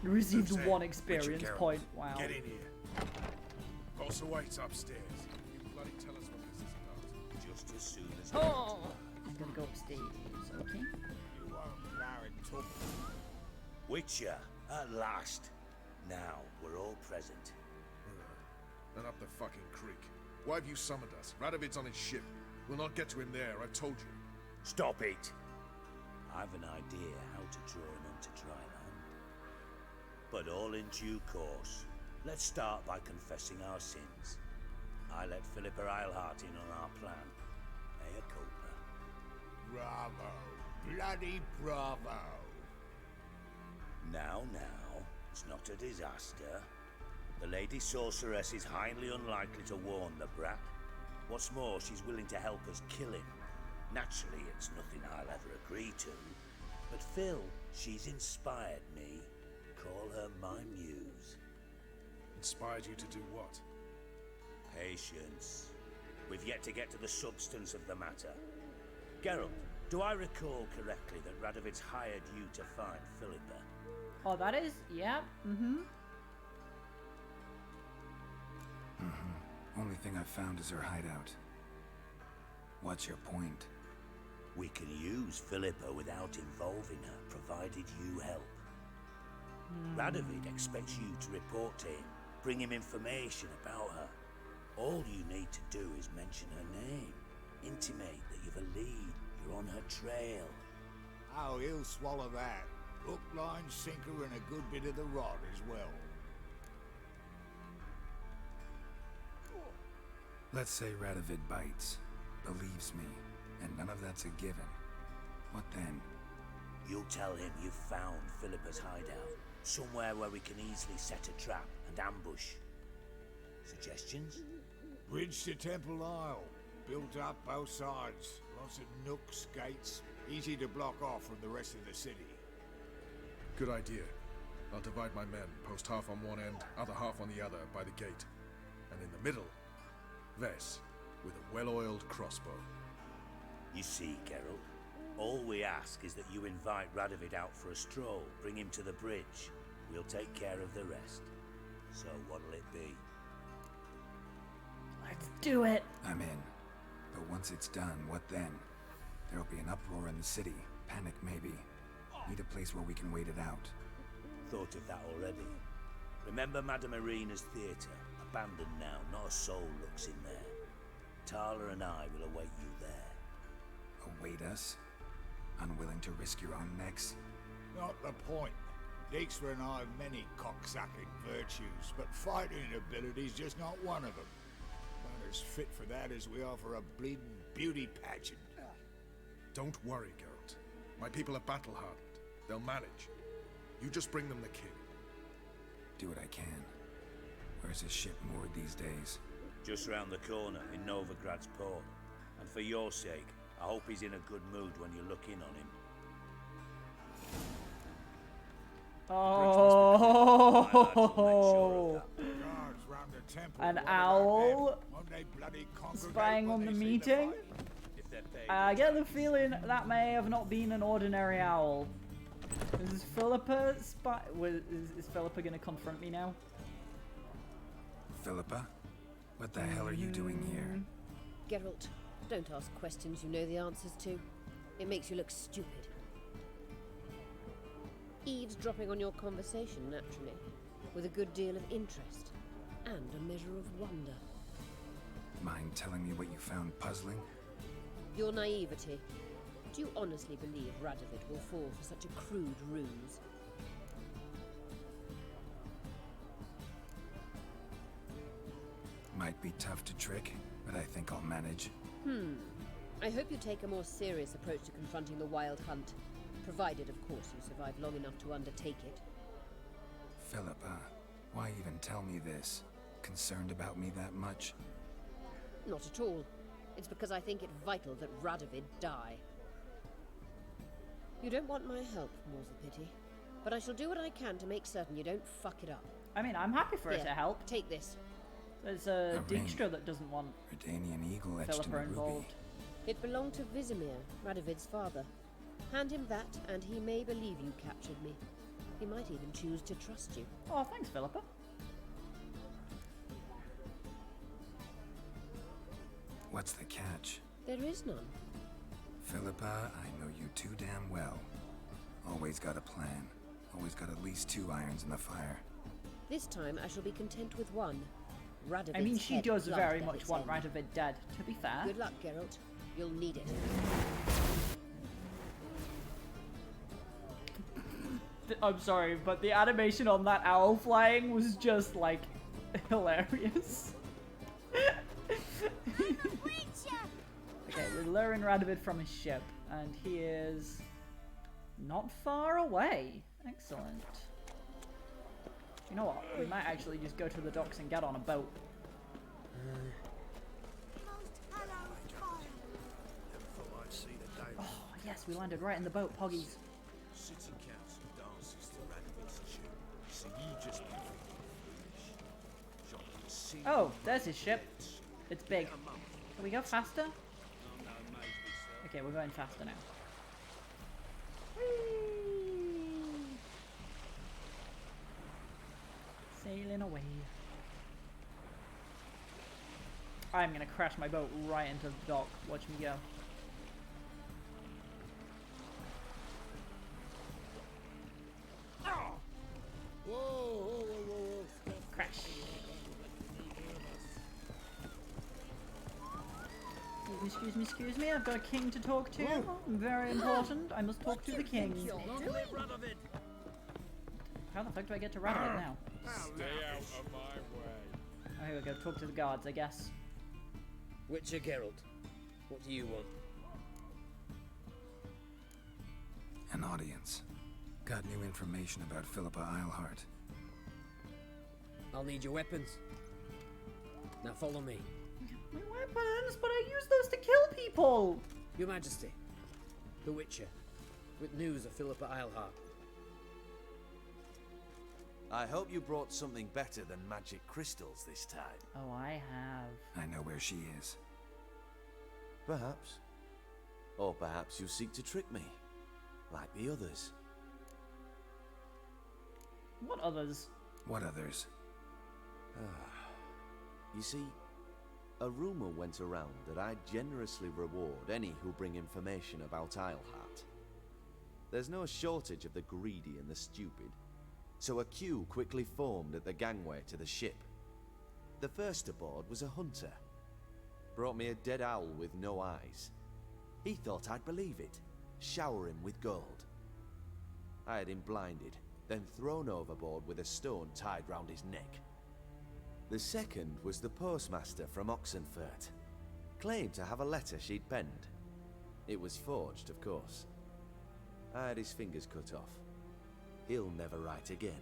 You received one experience point. Wow. Get in here. Also waits upstairs. You bloody tell us what this is about. Just as soon as I'm gonna go upstairs, okay? You won't allow it to. Witcher, at last. Now we're all present. And up the fucking creek. Why have you summoned us? Radovid's on his ship. We'll not get to him there, I told you. Stop it! I've an idea how to draw him onto dry land. But all in due course. Let's start by confessing our sins. I let Philippa Eilhart in on our plan. Mea culpa. Bravo. Bloody bravo. Now, it's not a disaster. The Lady Sorceress is highly unlikely to warn the brat. What's more, she's willing to help us kill him. Naturally, it's nothing I'll ever agree to. But Phil, she's inspired me. Call her my muse. Inspired you to do what? Patience. We've yet to get to the substance of the matter. Geralt, do I recall correctly that Radovid's hired you to find Philippa? Oh, that is? Yeah. Only thing I've found is her hideout. What's your point? We can use Philippa without involving her, provided you help. Radovid expects you to report to him, bring him information about her. All you need to do is mention her name, intimate that you've a lead, you're on her trail. Oh, he'll swallow that. Hook, line, sinker, and a good bit of the rod as well. Let's say Radovid bites, believes me, and none of that's a given. What then? You'll tell him you've found Philippa's hideout, somewhere where we can easily set a trap and ambush. Suggestions? Bridge to Temple Isle. Built up both sides. Lots of nooks, gates. Easy to block off from the rest of the city. Good idea. I'll divide my men, post half on one end, other half on the other, by the gate. And in the middle, Ves. with a well-oiled crossbow. You see, Geralt, all we ask is that you invite Radovid out for a stroll, bring him to the bridge. We'll take care of the rest. So what'll it be? Let's do it! I'm in. But once it's done, what then? There'll be an uproar in the city. Panic, maybe. Need a place where we can wait it out. Thought of that already. Remember Madame Irina's theatre? Abandoned now, not a soul looks in there. Tala and I will await you there. Await us? Unwilling to risk your own necks? Not the point. Dijkstra and I have many cocksucking virtues, but fighting ability's just not one of them. Not as fit for that as we are for a bleeding beauty pageant. Don't worry, Geralt. My people are battle-hardened. They'll manage. You just bring them the king. Do what I can. Where's his ship moored these days? Just round the corner in Novigrad's port. And for your sake, I hope he's in a good mood when you look in on him. Oh, an owl spying on the meeting? I get the feeling that may have not been an ordinary owl. Is Philippa is Philippa gonna confront me now? Philippa? What the hell are you doing here? Geralt, don't ask questions you know the answers to. It makes you look stupid. Eavesdropping on your conversation, naturally, with a good deal of interest and a measure of wonder. Mind telling me what you found puzzling? Your naivety. Do you honestly believe Radovid will fall for such a crude ruse? Might be tough to trick, but I think I'll manage. I hope you take a more serious approach to confronting the Wild Hunt. Provided, of course, you survive long enough to undertake it. Philippa, why even tell me this? Concerned about me that much? Not at all. It's because I think it vital that Radovid die. You don't want my help, more's the pity. But I shall do what I can to make certain you don't fuck it up. I mean, I'm happy for her to help. Take this. There's a Dijkstra that doesn't want Redanian eagle etched in Philippa a ruby. involved. It belonged to Vizimir, Radovid's father. Hand him that, and he may believe you captured me. He might even choose to trust you. Oh, thanks, Philippa. What's the catch? There is none. Philippa, I know you too damn well. Always got a plan. Always got at least 2 irons in the fire. This time I shall be content with one. Radovid's I mean, she head does planted very at much its want end. Radovid dead, to be fair. Good luck, Geralt. You'll need it. I'm sorry, but the animation on that owl flying was just, like, hilarious. Okay, we're luring Radovid from his ship, and he is not far away. Excellent. You know what? We might actually just go to the docks and get on a boat. Oh, yes, we landed right in the boat, Poggies. City council dances to Radovid's tune, so you just Oh, there's his ship. It's big. Can we go faster? Okay, we're going faster now. Whee! Sailing away. I'm gonna crash my boat right into the dock. Watch me go. Whoa, whoa, whoa, whoa. Crash. Excuse me, I've got a king to talk to. Very important. I must talk to the king. How the fuck do I get to Radovid now? Stay out of my way. Oh, here we go. Talk to the guards, I guess. Witcher Geralt, what do you want? An audience. Got new information about Philippa Eilhart. I'll need your weapons. Now follow me. My weapons, but I use those to kill people! Your Majesty, the Witcher, with news of Philippa Eilhart. I hope you brought something better than magic crystals this time. Oh, I have. I know where she is. perhaps. Or perhaps you seek to trick me, like the others. What others? What others? You see, a rumor went around that I generously reward any who bring information about Isleheart. There's no shortage of the greedy and the stupid, so a queue quickly formed at the gangway to the ship. The first aboard was a hunter. Brought me a dead owl with no eyes. He thought I'd believe it, shower him with gold. I had him blinded, then thrown overboard with a stone tied round his neck. The second was the postmaster from Oxenfurt. Claimed to have a letter she'd penned. It was forged, of course. I had his fingers cut off. He'll never write again.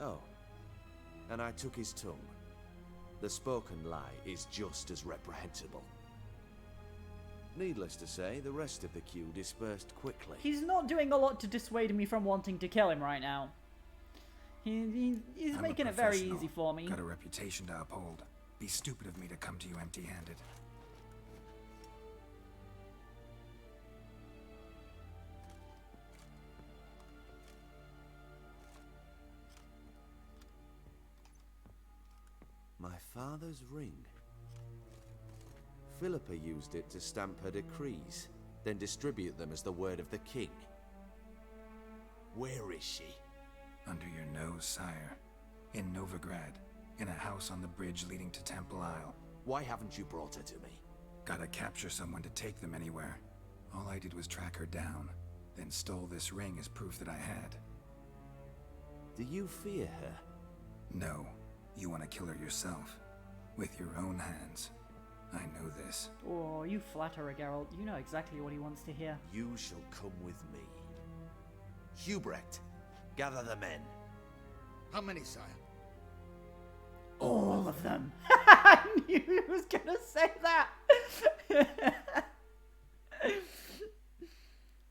Oh, and I took his tongue. The spoken lie is just as reprehensible. Needless to say, the rest of the queue dispersed quickly. He's not doing a lot to dissuade me from wanting to kill him right now. He's making it very easy for me. Got a reputation to uphold. Be stupid of me to come to you empty-handed. My father's ring. Philippa used it to stamp her decrees, then distribute them as the word of the king. Where is she? Under your nose, sire. In Novigrad, in a house on the bridge leading to Temple Isle. Why haven't you brought her to me? Gotta capture someone to take them anywhere. All I did was track her down, then stole this ring as proof that I had. Do you fear her? No. You want to kill her yourself. With your own hands. I know this. Oh, you flatterer, Geralt. You know exactly what he wants to hear. You shall come with me. Hubrecht, gather the men. How many, sire? All of them. I knew he was gonna say that.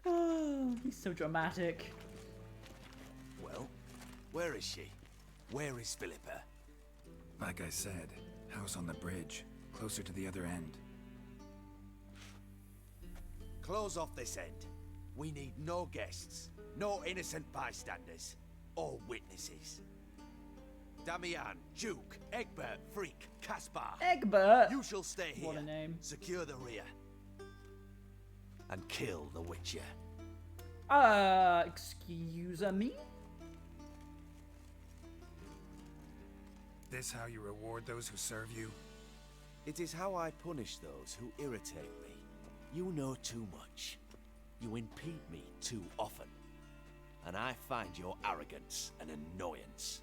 Oh, he's so dramatic. Well, where is she? Where is Philippa? Like I said, house on the bridge, closer to the other end. Close off this end. We need no guests, no innocent bystanders, or witnesses. Damian, Duke, Egbert, Freak, Caspar. Egbert? You shall stay here. What a name. Secure the rear. And kill the Witcher. Excuse me? This how you reward those who serve you? It is how I punish those who irritate me. You know too much. You impede me too often. And I find your arrogance an annoyance.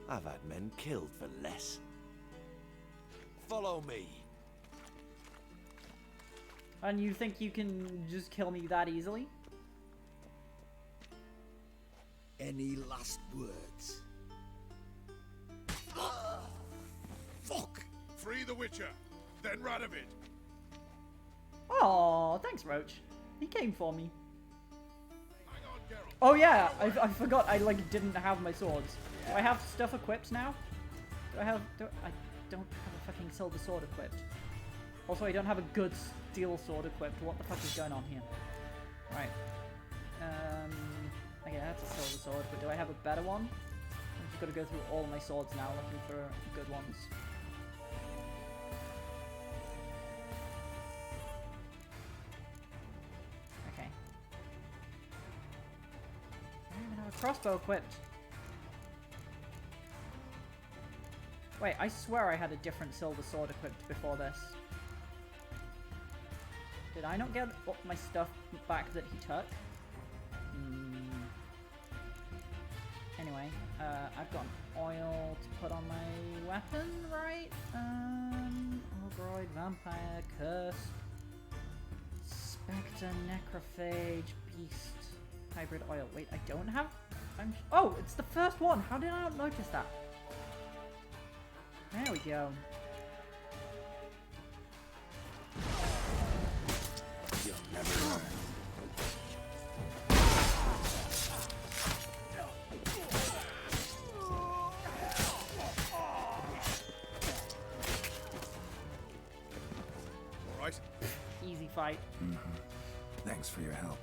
I've had men killed for less. Follow me. And you think you can just kill me that easily? Any last words? Fuck! Free the Witcher, then Radovid. Oh, thanks, Roach. He came for me. Hang on, Geralt. Oh yeah, I forgot I didn't have my swords. Do I have stuff equipped now? I don't have a fucking silver sword equipped. Also, I don't have a good steel sword equipped. What the fuck is going on here? Right. Okay, that's a silver sword, but do I have a better one? I've just got to go through all my swords now looking for good ones. Okay. I don't even have a crossbow equipped. Wait, I swear I had a different silver sword equipped before this. Did I not get all my stuff back that he took? Anyway, I've got oil to put on my weapon, right? Ogroid, Vampire, Curse, Spectre, Necrophage, Beast, Hybrid Oil. Wait, I don't have... Oh, it's the first one! How did I not notice that? There we go. You'll never learn. fight. Thanks for your help.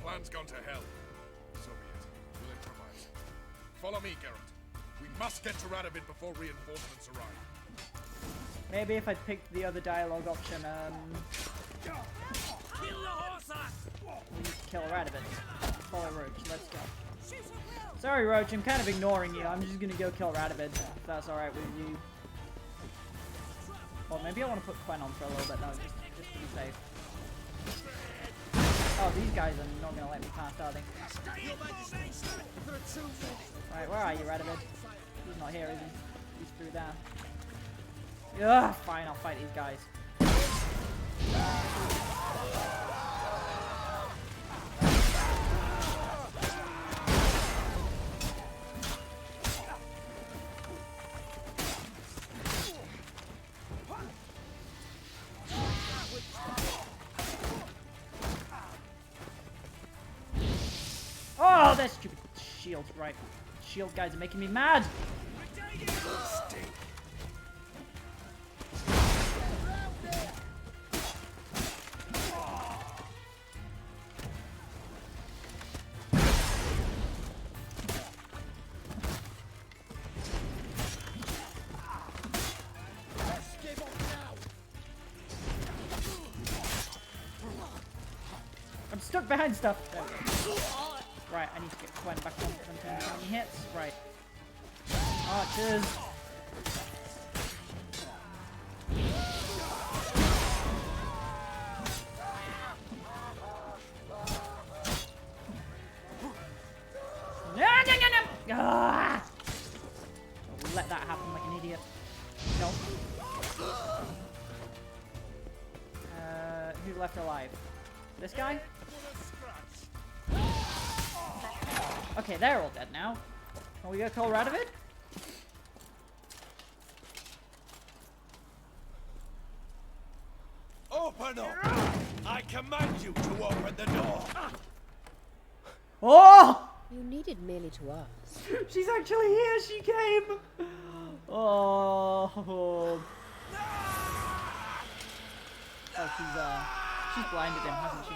Plan's gone to hell. So be it. We'll improvise. Follow me, Geralt. We must get to Radovid before reinforcements arrive. Maybe if I'd picked the other dialogue option, Kill the horse ass! we need to kill Radovid. Follow Roach, let's go. Sorry, Roach, I'm kind of ignoring you. I'm just gonna go kill Radovid, if that's alright with you. Or maybe I want to put Quen on for a little bit, though, just to be safe. Oh, these guys are not gonna let me pass, are they? Right, where are you, Radovid? He's not here, is he? He's through there. Ugh, fine, I'll fight these guys. Oh, that stupid shield, right. Shield guys are making me mad! I'm stuck behind stuff! There we go. Right, I need to get Quen back on sometimes how many hits. Right. Archers! No! Ah! I'll let that happen like an idiot. Nope. Who left alive? This guy? Okay, they're all dead now. Are we gonna call Radovid? Open up! I command you to open the door! Oh! You needed merely to ask. She's actually here, she came! Oh. Oh, she's blinded him, hasn't she?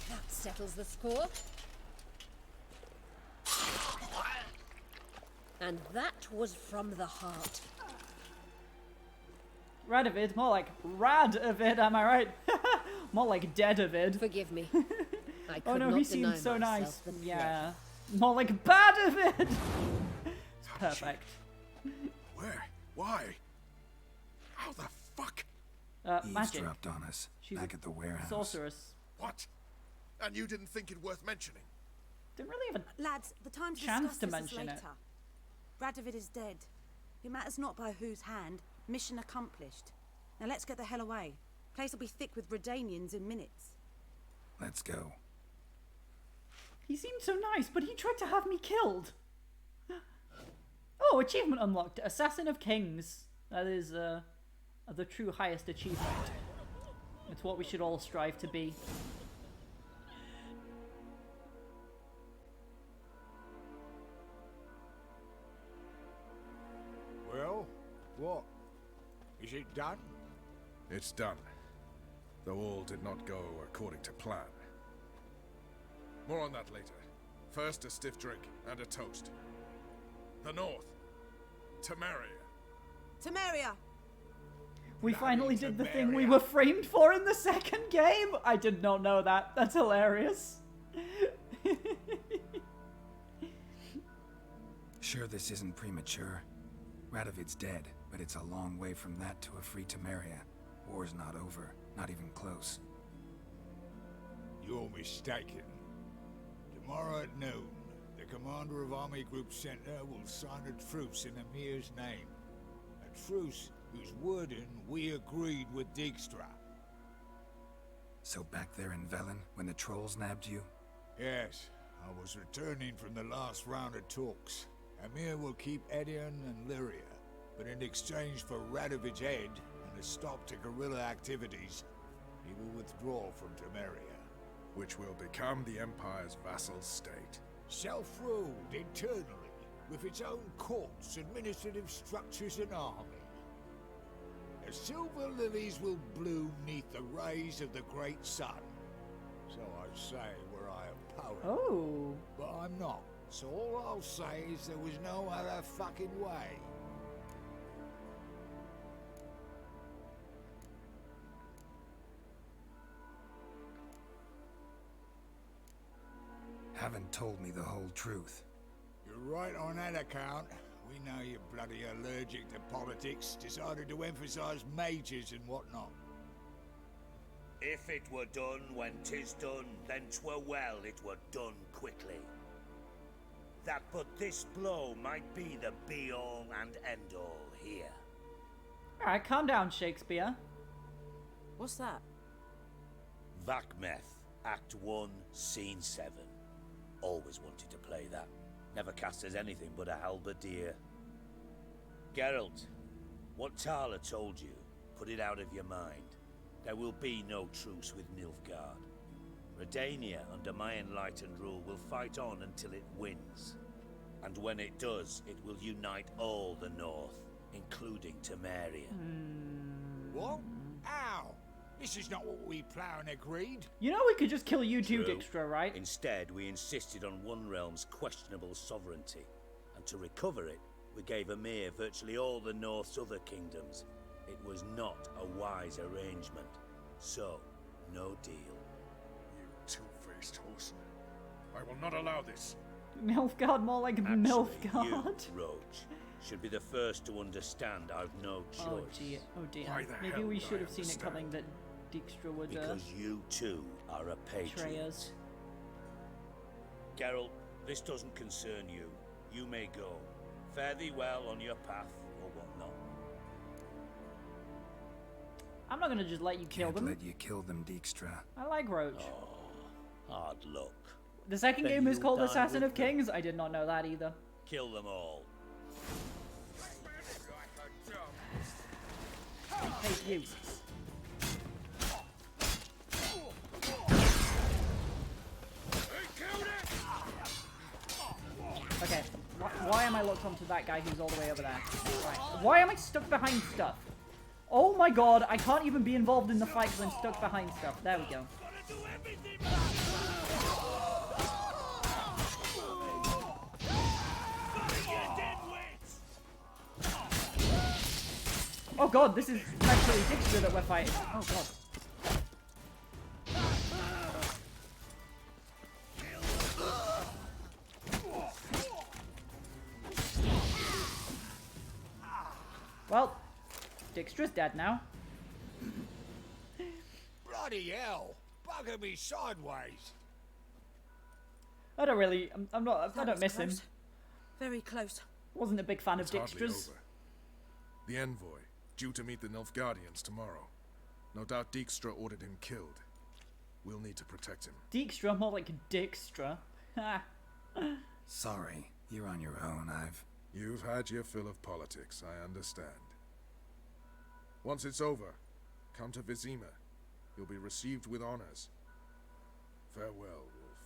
That settles the score. And that was from the heart. Radovid, more like Radovid, am I right? More like Deadavid. Forgive me. I could oh no, not he seems so deny nice. myself the Yeah. More like Badavid! It's perfect. Where? Why? How the fuck? Magic. Eavesdropped on us. She's back at the warehouse. Sorceress. What? And you didn't think it worth mentioning? Didn't really have a Lads, the time to chance discuss to this mention is it. later. Radovid is dead. It matters not by whose hand. Mission accomplished. Now let's get the hell away. Place will be thick with Redanians in minutes. Let's go. He seemed so nice, but he tried to have me killed. Oh, achievement unlocked. Assassin of Kings. That is the true highest achievement. It's what we should all strive to be. Well, what? Is it done? It's done. Though all did not go according to plan. More on that later. First, a stiff drink and a toast. The North. Temeria. Temeria! We finally did the thing we were framed for in the second game! I did not know that. That's hilarious. Sure this isn't premature. Radovid's dead, but it's a long way from that to a free Temeria. War's not over. Not even close. You're mistaken. Tomorrow at noon, the commander of Army Group Center will sign a truce in Emir's name. A truce whose wording we agreed with Dijkstra. So back there in Velen, when the trolls nabbed you? Yes, I was returning from the last round of talks. Emir will keep Edion and Lyria, but in exchange for Radovid's head and a stop to guerrilla activities, he will withdraw from Temeria. Which will become the Empire's vassal state. Self-ruled internally, with its own courts, administrative structures and army. The silver lilies will bloom neath the rays of the great sun. So I say were I a poet. Oh. But I'm not. So all I'll say is there was no other fucking way. Haven't told me the whole truth. You're right on that account. We know you're bloody allergic to politics, decided to emphasise majors and whatnot. If it were done when 'tis done, then 'twere well it were done quickly. That but this blow might be the be-all and end-all here. Alright, calm down, Shakespeare. What's that? Vakmeth, Act 1, Scene 7. Always wanted to play that. Never cast as anything but a halberdier. Geralt, what Tala told you, put it out of your mind. There will be no truce with Nilfgaard. Redania, under my enlightened rule, will fight on until it wins. And when it does, it will unite all the North, including Temeria. What? Ow! This is not what we planned and agreed. You know we could just kill you too, True. Dijkstra, right? Instead, we insisted on one realm's questionable sovereignty, and to recover it, we gave Emir virtually all the North's other kingdoms. It was not a wise arrangement, so no deal. You two-faced horse. I will not allow this. Nilfgaard, more like Actually, Milfgaard. You, Roach, should be the first to understand I've no choice. Oh dear, oh dear. Why the Maybe hell we would should I have seen it understand? coming that Dijkstra would Because you too are a betray patriot. us. Geralt, this doesn't concern you. You may go. Fare thee well on your path, or whatnot. I'm not gonna just let you kill Can't them. let you kill them, Dijkstra. I like Roach. Hard luck. The second Then game is you'll called die Assassin with of them. Kings. I did not know that either. Kill them all. Hey, you. Okay, why am I locked onto that guy who's all the way over there? Right. Why am I stuck behind stuff? Oh my god, I can't even be involved in the fight when stuck behind stuff. There we go. Oh god, this is actually Dijkstra that we're fighting. Oh god. Well, Dijkstra's dead now. Bloody hell! Bugger me sideways! I don't really, I'm not, I don't miss him. Very close. Wasn't a big fan of It's hardly Dijkstra's. over. The envoy, due to meet the Nilfgaardians tomorrow. No doubt Dijkstra ordered him killed. We'll need to protect him. Dijkstra, more like Dijkstra. Ha. Sorry, you're on your own. You've had your fill of politics, I understand. Once it's over, come to Vizima. You'll be received with honors. Farewell, Wolf.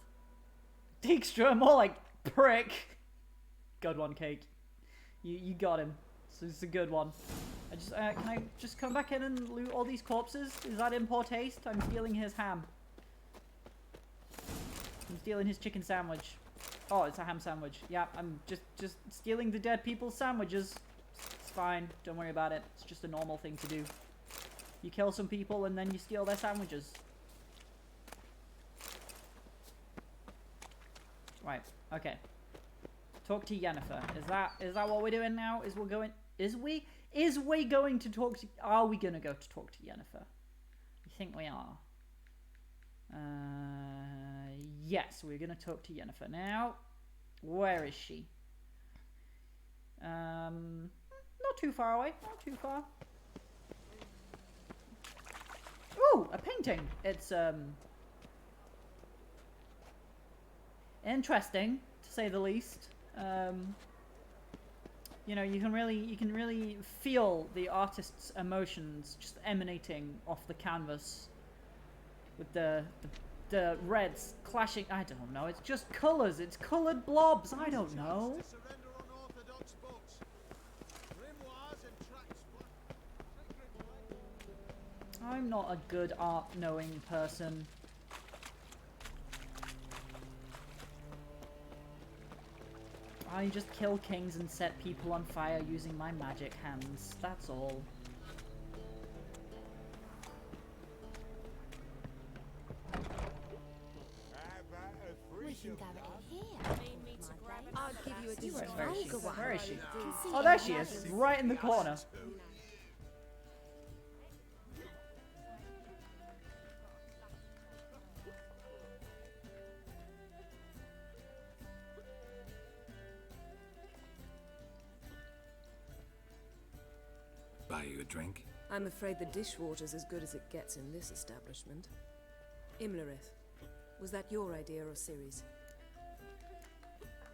Dijkstra, more like prick. Good one, Cake. You got him. So it's a good one. I just can I just come back in and loot all these corpses? Is that in poor taste? I'm stealing his ham. I'm stealing his chicken sandwich. Oh, it's a ham sandwich. Yeah, I'm just stealing the dead people's sandwiches. It's fine. Don't worry about it. It's just a normal thing to do. You kill some people and then you steal their sandwiches. Right. Okay. Talk to Yennefer. Is that what we're doing now? Is we going to talk to? Are we gonna go to talk to Yennefer? I think we are. Yes, we're gonna talk to Yennefer now. Where is she? Not too far away. Not too far. Ooh, a painting. It's interesting to say the least. You know, you can really feel the artist's emotions just emanating off the canvas with the reds clashing. I don't know. It's just colors. It's colored blobs. I don't know. I'm not a good art-knowing person. I just kill kings and set people on fire using my magic hands. That's all. We can go in here. I'll give you a decent Where is she? vulgar one. Where is she? see Oh, there it she in is. others. Right in the corner. Buy you a drink? I'm afraid the dishwater's as good as it gets in this establishment. Imlerith, was that your idea or Ciri's?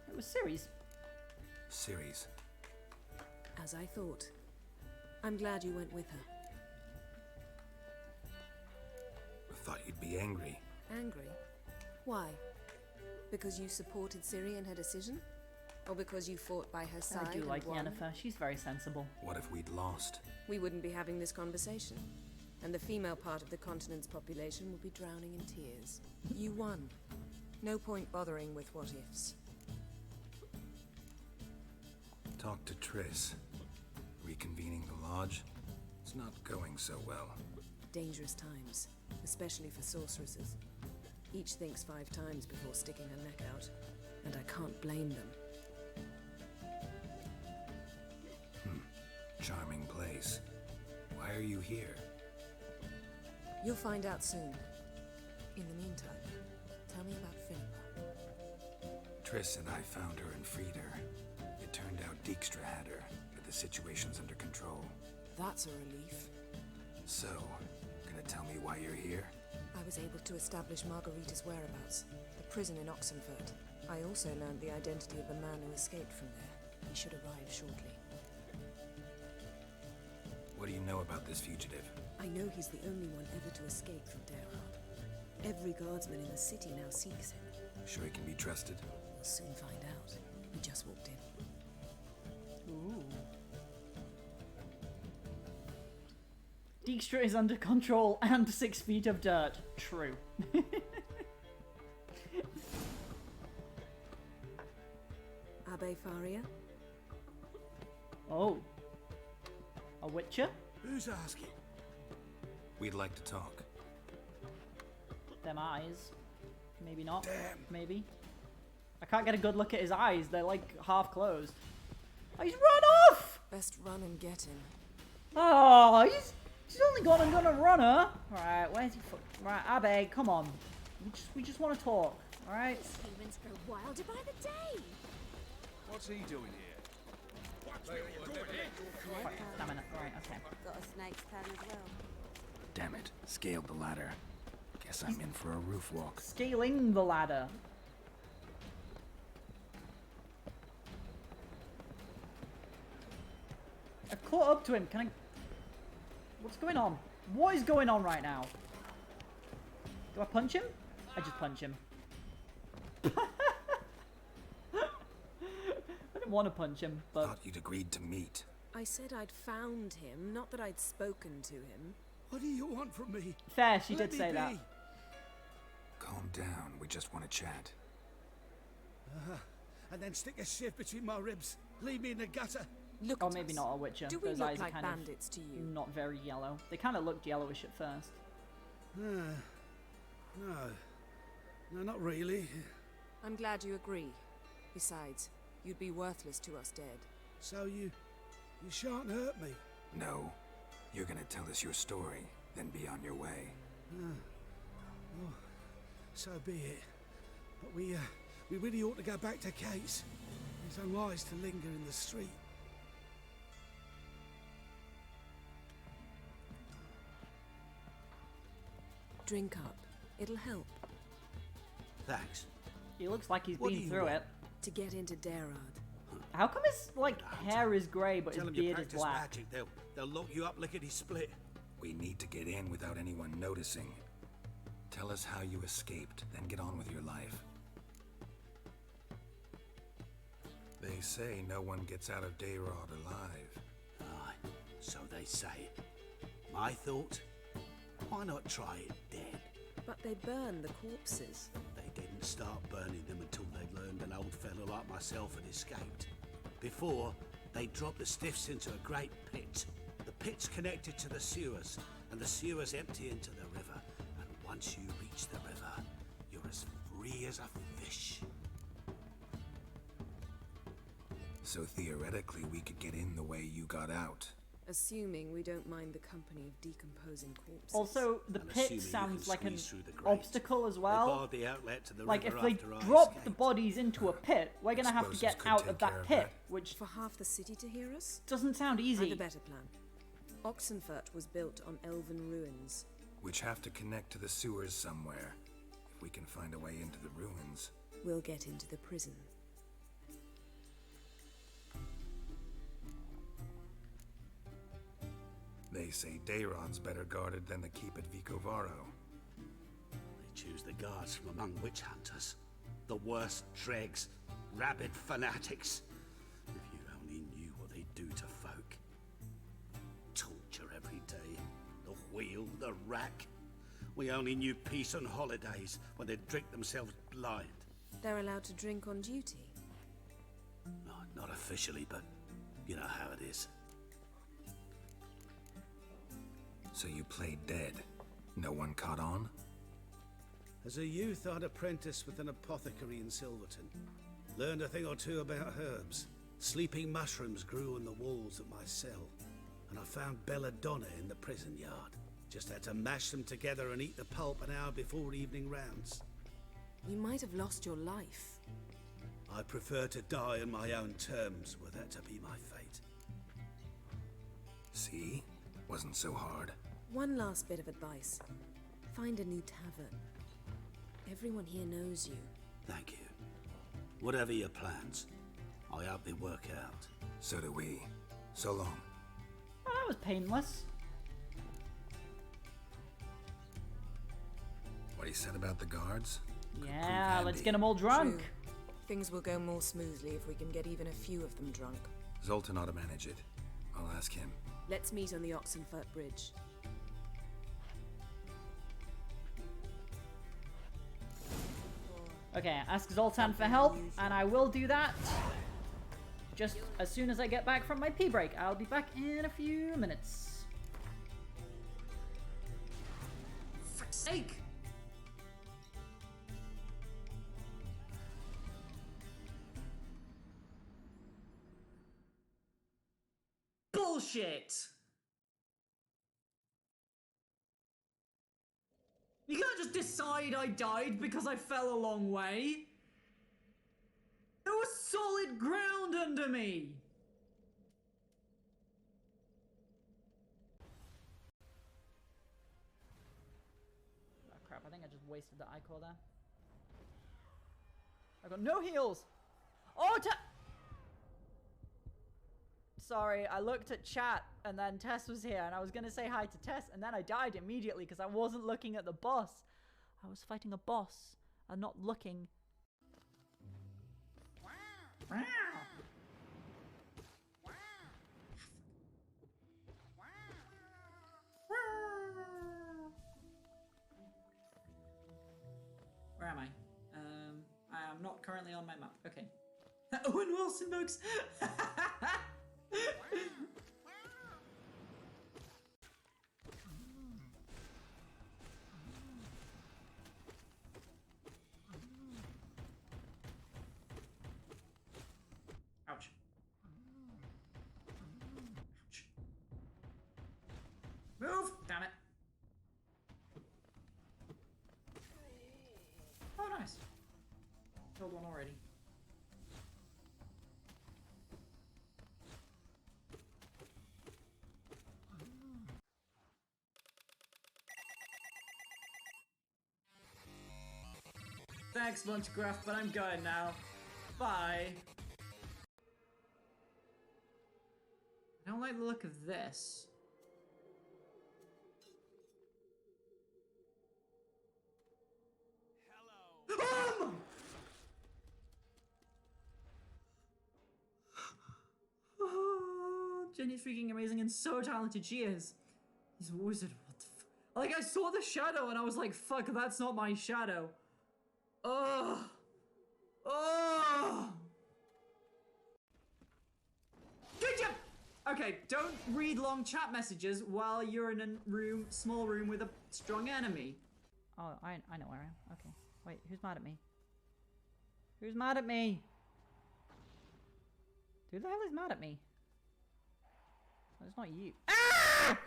It was Ciri's. Series. As I thought. I'm glad you went with her. I thought you'd be angry. Angry? Why? Because you supported Ciri in her decision? Or because you fought by her side I do and like won? Yennefer. She's very sensible. What if we'd lost? We wouldn't be having this conversation. And the female part of the continent's population would be drowning in tears. You won. No point bothering with what-ifs. Talk to Triss. Reconvening the lodge? It's not going so well. Dangerous times, especially for sorceresses. Each thinks 5 times before sticking her neck out, and I can't blame them. Charming place. Why are you here? You'll find out soon. In the meantime, tell me about Philippa. Triss and I found her and freed her. It turned out Dijkstra had her, but the situation's under control. That's a relief. So, gonna tell me why you're here? I was able to establish Margarita's whereabouts, the prison in Oxenford. I also learned the identity of the man who escaped from there. He should arrive shortly. What do you know about this fugitive? I know he's the only one ever to escape from Geralt. Every guardsman in the city now seeks him. Sure he can be trusted? We'll soon find out. He just walked in. Ooh. Dijkstra is under control and 6 feet of dirt. True. Abbe Faria? Oh. A witcher? Who's asking? We'd like to talk. Them eyes. Maybe not. Damn. Maybe. I can't get a good look at his eyes. They're like half closed. Oh, he's run off! Best run and get him. Oh, he's only gonna run her. Right, where's he? Right, Abbe, come on. We just want to talk. All right. Humans grow wilder by the day. What's he doing here? Stamina. Right, okay. Got a snake's tongue as well. Damn it. Scaled the ladder. Guess I'm in for a roof walk. Scaling the ladder. I caught up to him. Can I? What's going on? What is going on right now? Do I punch him? I just punch him. I didn't want to punch him, but... Thought you'd agreed to meet. I said I'd found him, not that I'd spoken to him. What do you want from me? Fair, she Let did me say that. be. Calm down. We just want to chat. And then stick a sieve between my ribs. Leave me in the gutter. Look Or at maybe us. not a witcher. Do we Those look eyes like are kind bandits to you? of not very yellow. They kind of looked yellowish at first. No, not really. I'm glad you agree. Besides, you'd be worthless to us dead. So you shan't hurt me. No. You're gonna tell us your story, then be on your way. Oh, so be it. But we really ought to go back to Kate's. It's unwise to linger in the street. Drink up. It'll help. Thanks. He looks like he's What do been you through want? it. To get into Darad. How come his hair is grey but Tell his them you beard is practice black? magic. They'll lock you up lickety split. We need to get in without anyone noticing. Tell us how you escaped, then get on with your life. They say no one gets out of Dayrod alive. Aye, so they say. My thought? Why not try it dead? But they burn the corpses. They didn't start burning them until they'd learned an old fellow like myself had escaped. Before, they dropped the stiffs into a great pit. The pit's connected to the sewers, and the sewers empty into the river. And once you reach the river, you're as free as a fish. So theoretically, we could get in the way you got out. Assuming we don't mind the company of decomposing corpses. Also, the And pit assuming you sounds can like an squeeze through the grate. obstacle as They well. barred the outlet to the Like, river if they after I drop escaped. the bodies into a pit, we're gonna have to get Explosives could out take of care that of pit, that. which For half the city to hear us? doesn't sound easy. And a better plan. Oxenfurt was built on elven ruins. Which have to connect to the sewers somewhere. If we can find a way into the ruins. We'll get into the prison. They say Dayron's better guarded than the keep at Vicovaro. They choose the guards from among witch hunters. The worst dregs, rabid fanatics. If you only knew what they do to folk. Torture every day. The wheel, the rack. We only knew peace on holidays when they'd drink themselves blind. They're allowed to drink on duty. No, not officially, but you know how it is. So you played dead. No one caught on? As a youth, I'd apprenticed with an apothecary in Silverton. Learned a thing or two about herbs. Sleeping mushrooms grew on the walls of my cell. And I found belladonna in the prison yard. Just had to mash them together and eat the pulp an hour before evening rounds. You might have lost your life. I prefer to die on my own terms, were that to be my fate. See? Wasn't so hard. One last bit of advice. Find a new tavern. Everyone here knows you. Thank you. Whatever your plans, I hope they work out. So do we. So long. Oh, that was painless. What he said about the guards? Yeah, let's get them all drunk. True. Things will go more smoothly if we can get even a few of them drunk. Zoltan ought to manage it. I'll ask him. Let's meet on the Oxenfurt Bridge. Okay, ask Zoltan for help, and I will do that. Just as soon as I get back from my pee break. I'll be back in a few minutes. Frick's sake! Bullshit! You can't just decide I died because I fell a long way. There was solid ground under me. Oh crap, I think I just wasted the iCore there. I got no heals! Oh, sorry, I looked at chat and then Tess was here and I was gonna say hi to Tess and then I died immediately because I wasn't looking at the boss. I was fighting a boss and not looking. Where am I? I am not currently on my map. Okay. Owen Wilson books! Ouch. Ouch. Move! Damn it. Oh, nice. Killed one already. Thanks, Munchcraft, but I'm going now. Bye. I don't like the look of this. Hello. Oh, Jenny's freaking amazing and so talented she is. He's a wizard. Like, I saw the shadow and I was like, fuck, that's not my shadow. Ugh. Ugh. Good job! Okay, don't read long chat messages while you're in a small room with a strong enemy. Oh, I know where I am. Okay. Wait, who's mad at me? Who's mad at me? Who the hell is mad at me? Oh, it's not you. Ah!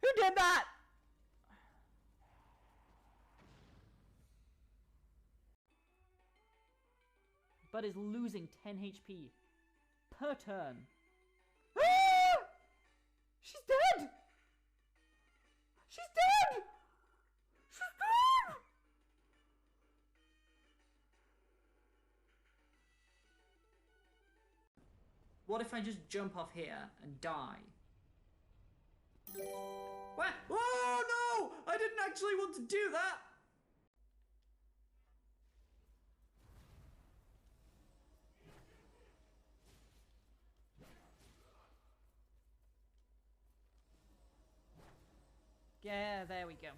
Who did that? But is losing 10 HP per turn. Ah! She's dead! She's dead! She's dead! What if I just jump off here and die? What? Oh no! I didn't actually want to do that! Yeah, there we go.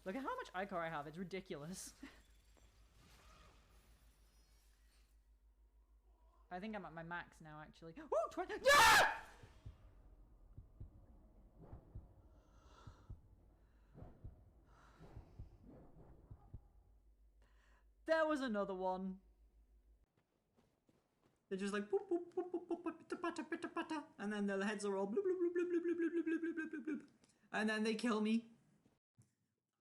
Look at how much Ichor I have, it's ridiculous. I think I'm at my max now, actually. Ooh, 20. Yeah! There was another one. They're just like boop, boop, boop, boop, boop, boop, pitta, patta, pitta, patta, and then their heads are all bloop, bloop, bloop, bloop, bloop, bloop, bloop, bloop, bloop, bloop, bloop, and then they kill me.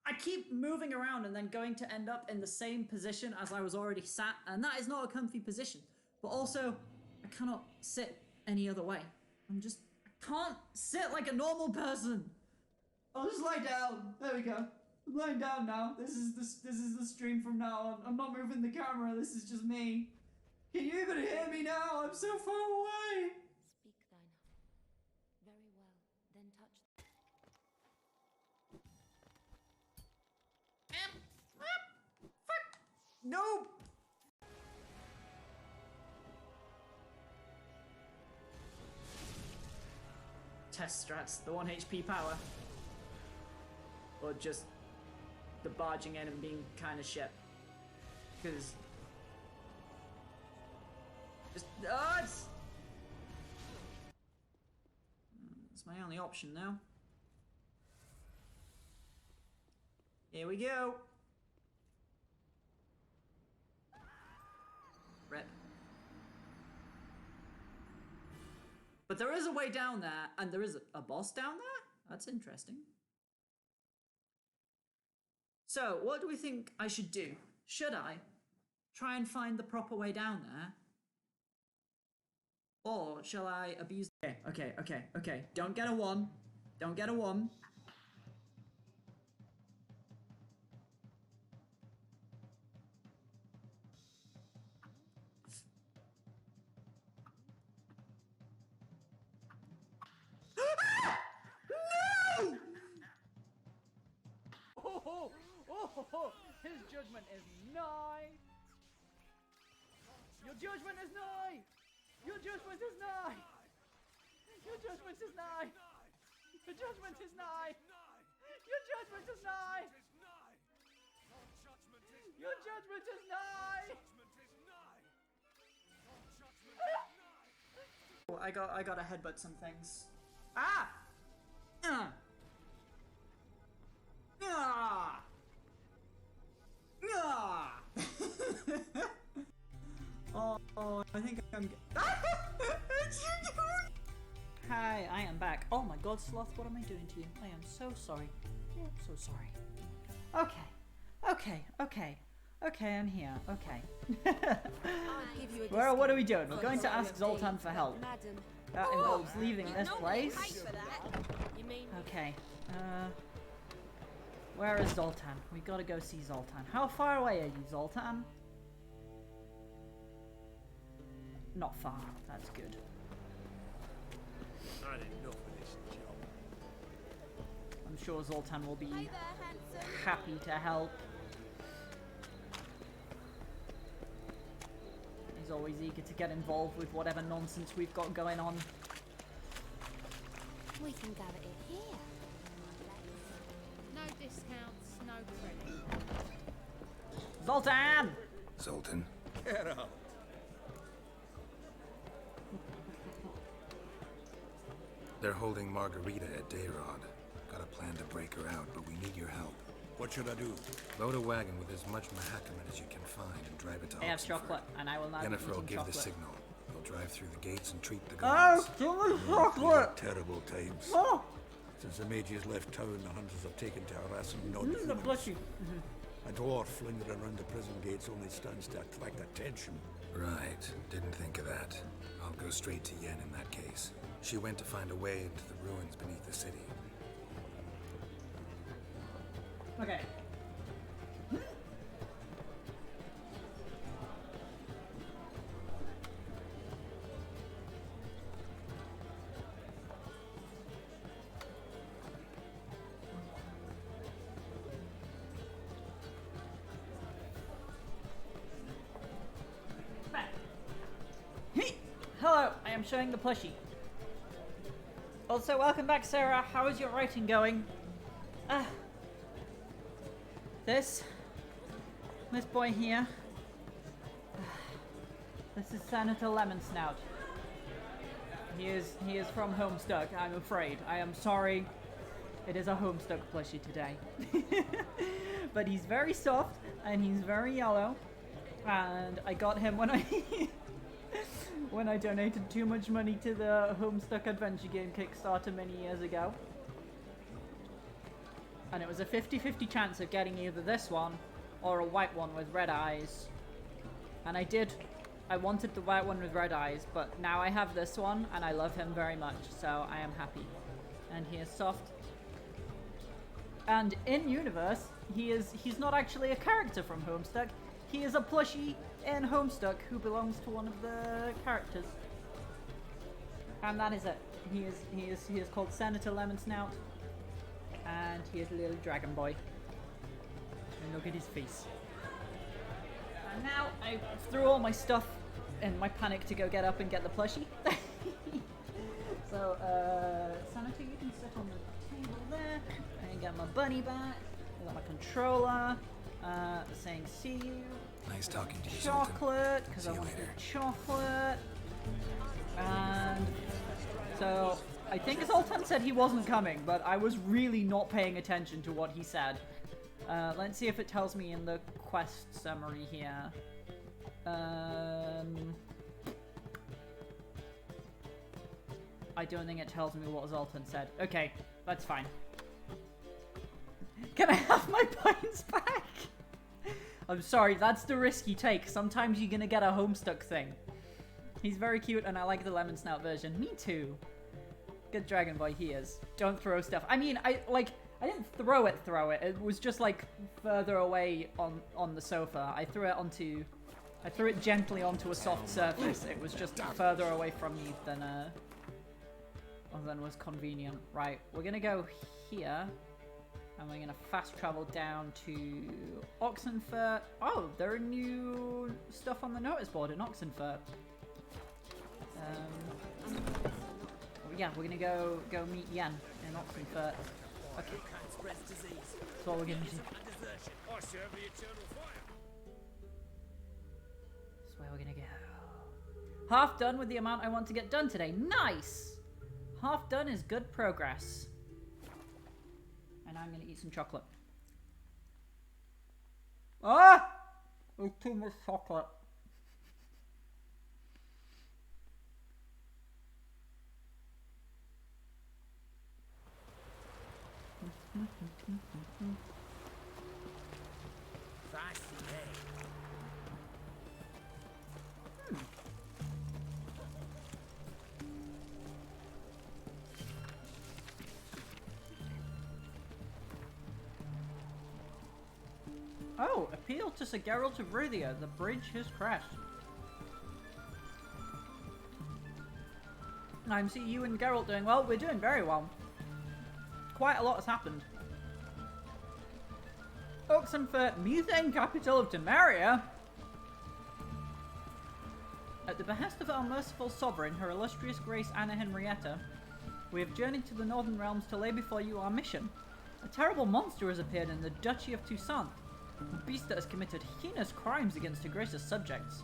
I keep moving around and then going to end up in the same position as I was already sat, and that is not a comfy position. But also, I cannot sit any other way. I can't sit like a normal person. I'll just lie down. There we go. I'm lying down now. This is the stream from now on. I'm not moving the camera. This is just me. Can you even hear me now? I'm so far away. Speak thine. Very well. Then touch. Fuck. No. Test strats. The 1 HP power. Or just the barging in and being kind of shit. Because... it's my only option now. Here we go. Rip. But there is a way down there, and there is a boss down there? That's interesting. So, what do we think I should do? Should I try and find the proper way down there? Or shall I abuse... Okay. Don't get a 1. Don't get a 1. No! Oh, his judgment is nigh. Your judgment is nigh. Your judgment is nigh! Your judgment is nigh! Your judgment is nigh! Your judgment is nigh! Your judgment is nigh! Oh, I gotta headbutt some things. Ah! Oh, I think I'm... Hi, I am back. Oh my god, Sloth, what am I doing to you? I am so sorry. I am so sorry. Okay, I'm here. Okay. Well, what are we doing? We're going to ask Zoltan for help. That involves leaving this place. Okay. Where is Zoltan? We gotta go see Zoltan. How far away are you, Zoltan? Not far. That's good. I had enough of this job. I'm sure Zoltan will be happy to help. He's always eager to get involved with whatever nonsense we've got going on. We can go at it here. No discounts, no credit. Zoltan! Zoltan? Get up. They're holding Margarita at Dayrod. Got a plan to break her out, but we need your help. What should I do? Load a wagon with as much mahakaman as you can find and drive it to I have Oxenford. chocolate, and I will not be Yennefer will eating give chocolate. the signal. They'll drive through the gates and treat the Oh, guards. give me We've chocolate! had terrible times. Oh! Since the mages left town, the hunters have taken to harassing This is a non-humans. plushie. A dwarf lingering around the prison gates only stands to attract attention. Right. Didn't think of that. I'll go straight to Yen in that case. She went to find a way into the ruins beneath the city. Okay. Hello, I am showing the plushie. Also, welcome back, Sarah. How is your writing going? This boy here. This is Senator Lemonsnout. He is from Homestuck, I'm afraid. I am sorry. It is a Homestuck plushie today. But he's very soft and he's very yellow. And I got him when I when I donated too much money to the Homestuck Adventure Game Kickstarter many years ago. And it was a 50-50 chance of getting either this one or a white one with red eyes. And I wanted the white one with red eyes, but now I have this one and I love him very much, so I am happy. And he is soft. And in universe, he's not actually a character from Homestuck. He is a plushie in Homestuck who belongs to one of the characters. And that is it. He is called Senator Lemonsnout. And he is a little dragon boy. And look at his face. And now I threw all my stuff in my panic to go get up and get the plushie. So, Senator, you can sit on the table there. I get my bunny back. I got my controller. Saying see you. Nice talking to you, Zoltan. Chocolate, because I See you want later. chocolate. And so I think Zoltan said he wasn't coming, but I was really not paying attention to what he said. Let's see if it tells me in the quest summary here. I don't think it tells me what Zoltan said. Okay, that's fine. Can I have my points back? I'm sorry, that's the risk you take. Sometimes you're gonna get a Homestuck thing. He's very cute and I like the Lemonsnout version. Me too. Good dragon boy he is. Don't throw stuff. I mean, I didn't throw it. It was just like further away on the sofa. I threw it gently onto a soft surface. It was just further away from me than was convenient. Right, we're gonna go here. And we're gonna fast travel down to Oxenfurt. Oh, there are new stuff on the notice board in Oxenfurt. Yeah, we're gonna go meet Yen in Oxenfurt. Okay. That's what we're gonna do. That's where we're gonna go. Half done with the amount I want to get done today. Nice! Half done is good progress. And I'm gonna eat some chocolate. Ah! There's too much chocolate. Oh, appeal to Sir Geralt of Rivia. The bridge has crashed. I'm seeing you and Geralt doing well. We're doing very well. Quite a lot has happened. Oxenfurt, methane capital of Temeria. At the behest of our merciful sovereign, her illustrious grace Anna Henrietta, We have journeyed to the Northern Realms to lay before you our mission. A terrible monster has appeared in the Duchy of Toussaint, a beast that has committed heinous crimes against her gracious subjects.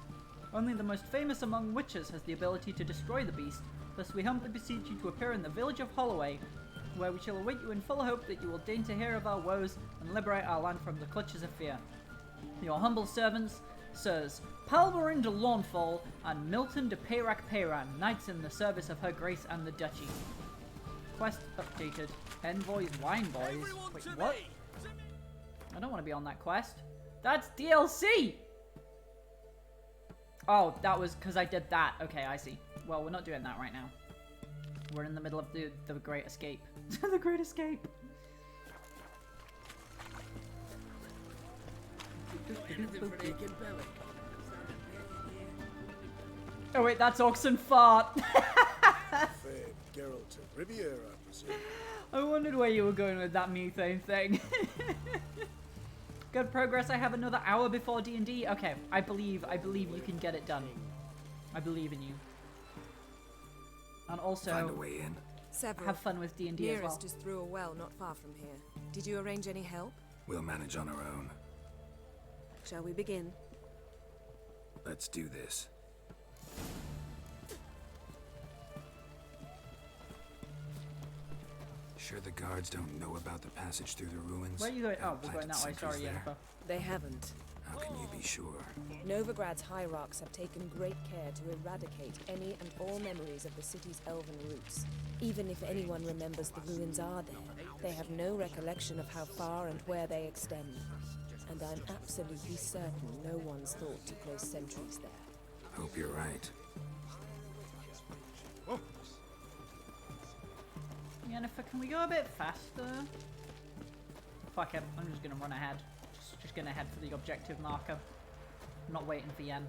Only the most famous among witches has the ability to destroy the beast, thus we humbly beseech you to appear in the village of Holloway, where we shall await you in full hope that you will deign to hear of our woes and liberate our land from the clutches of fear. Your humble servants, Sirs Palmerin de Lawnfall and Milton de Peyrac Peyran, knights in the service of her grace and the duchy. Quest updated. Envoys, wine boys. Wait, what? I don't want to be on that quest. That's DLC! Oh, that was because I did that. Okay, I see. Well, we're not doing that right now. We're in the middle of the Great Escape. The Great Escape. Oh wait, that's Oxen Fart. Geralt of Rivia, I presume. I wondered where you were going with that methane thing. Good progress. I have another hour before D&D. Okay, I believe you can get it done. I believe in you. And also, find a way in. Several. Have fun with D&D as well. Nearest is through a well not far from here. Did you arrange any help? We'll manage on our own. Shall we begin? Let's do this. Sure the guards don't know about the passage through the ruins? Where are you going? Oh, we're Planted going that way. sentries Sorry, there? Yennefer. They haven't. How can you be sure? Novigrad's hierarchs have taken great care to eradicate any and all memories of the city's elven roots. Even if anyone remembers the ruins are there, they have no recollection of how far and where they extend. And I'm absolutely certain no one's thought to place sentries there. Hope you're right. Yennefer, can we go a bit faster? Fuck it, I'm just gonna run ahead. Just gonna head for the objective marker. I'm not waiting for Yen.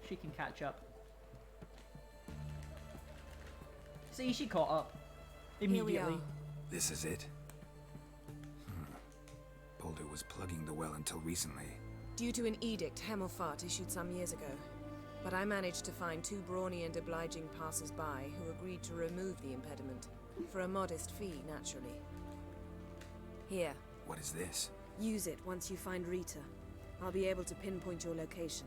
She can catch up. See, she caught up. Immediately. This is it? Boulder was plugging the well until recently. Due to an edict Hemelfart issued some years ago. But I managed to find two brawny and obliging passers-by who agreed to remove the impediment. For a modest fee, naturally. Here. What is this? Use it once you find Rita. I'll be able to pinpoint your location.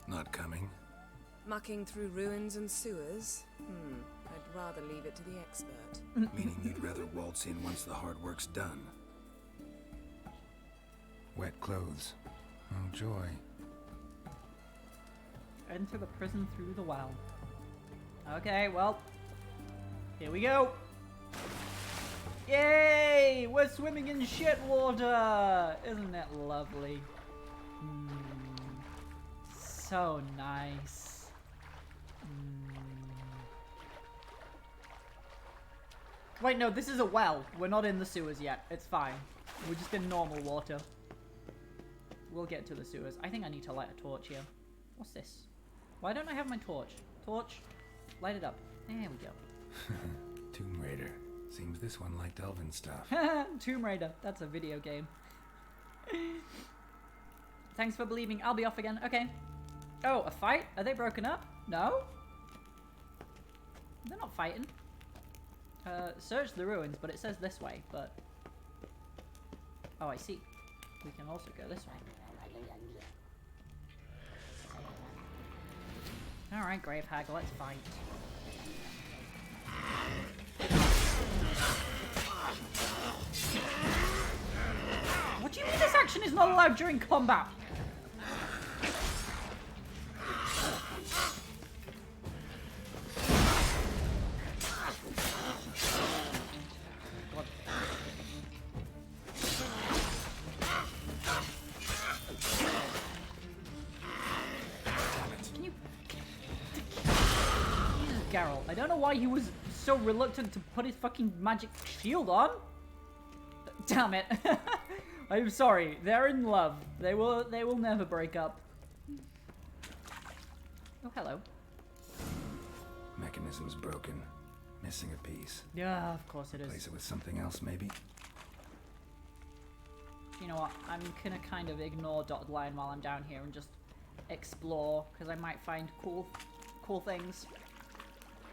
Not coming? Mucking through ruins and sewers? I'd rather leave it to the expert. Meaning you'd rather waltz in once the hard work's done. Wet clothes. Oh, joy. Enter the prison through the well. Okay, well, here we go. Yay! We're swimming in shit water! Isn't it lovely? So nice. Wait, no, this is a well. We're not in the sewers yet. It's fine. We're just in normal water. We'll get to the sewers. I think I need to light a torch here. What's this? Why don't I have my torch? Torch. Light it up. There we go. Tomb Raider. Seems this one liked elven stuff. Tomb Raider. That's a video game. Thanks for believing. I'll be off again. Okay. Oh, a fight? Are they broken up? No? They're not fighting. Search the ruins, but it says this way, but... Oh, I see. We can also go this way. Alright, Grave Hag, let's fight. What do you mean this action is not allowed during combat? Geralt. I don't know why he was so reluctant to put his fucking magic shield on. Damn it. I'm sorry. They're in love. They will never break up. Oh, hello. Mechanism's broken. Missing a piece. Yeah, of course it is. Replace it with something else, maybe? You know what? I'm gonna kind of ignore dotted line while I'm down here and just explore, because I might find cool things.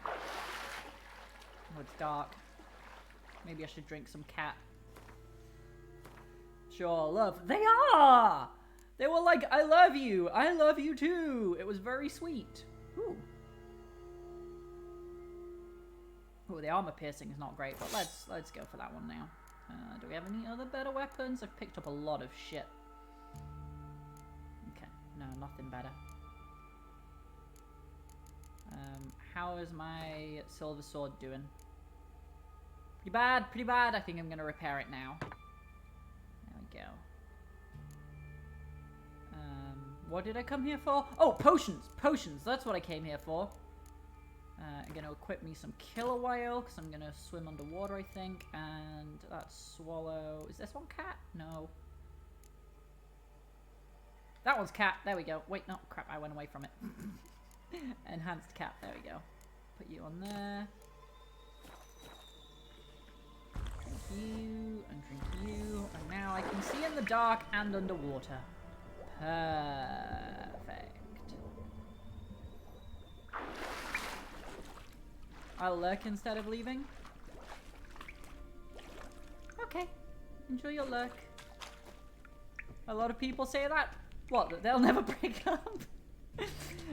Oh, it's dark. Maybe I should drink some cat. Sure, love. They are! They were like, I love you too! It was very sweet. Ooh. Oh, the armor piercing is not great, but let's go for that one now. Do we have any other better weapons? I've picked up a lot of shit. Okay, no, nothing better. How is my silver sword doing? Pretty bad, pretty bad. I think I'm gonna repair it now. There we go. What did I come here for? Oh, potions! Potions! That's what I came here for. I'm gonna equip me some killer whale, because I'm gonna swim underwater, I think. And that's swallow. Is this one cat? No. That one's cat. There we go. Wait, no, crap, I went away from it. Enhanced cat. There we go. Put you on there. Drink you, and drink you. And now I can see in the dark and underwater. Perfect. I'll lurk instead of leaving. Okay. Enjoy your lurk. A lot of people say that. What? That they'll never break up?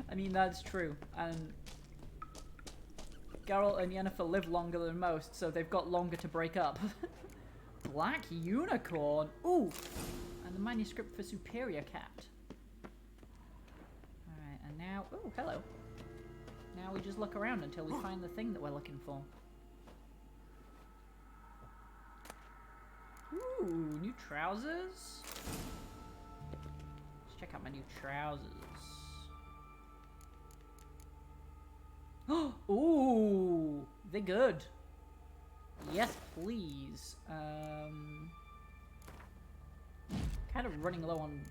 I mean, that's true. And Geralt and Yennefer live longer than most, so they've got longer to break up. Black unicorn. Ooh. And the manuscript for Superior Cat. Alright, and now... Ooh, hello. Now we just look around until we find the thing that we're looking for. Ooh, new trousers. Let's check out my new trousers. Ooh, they're good. Yes, please. Kind of running low on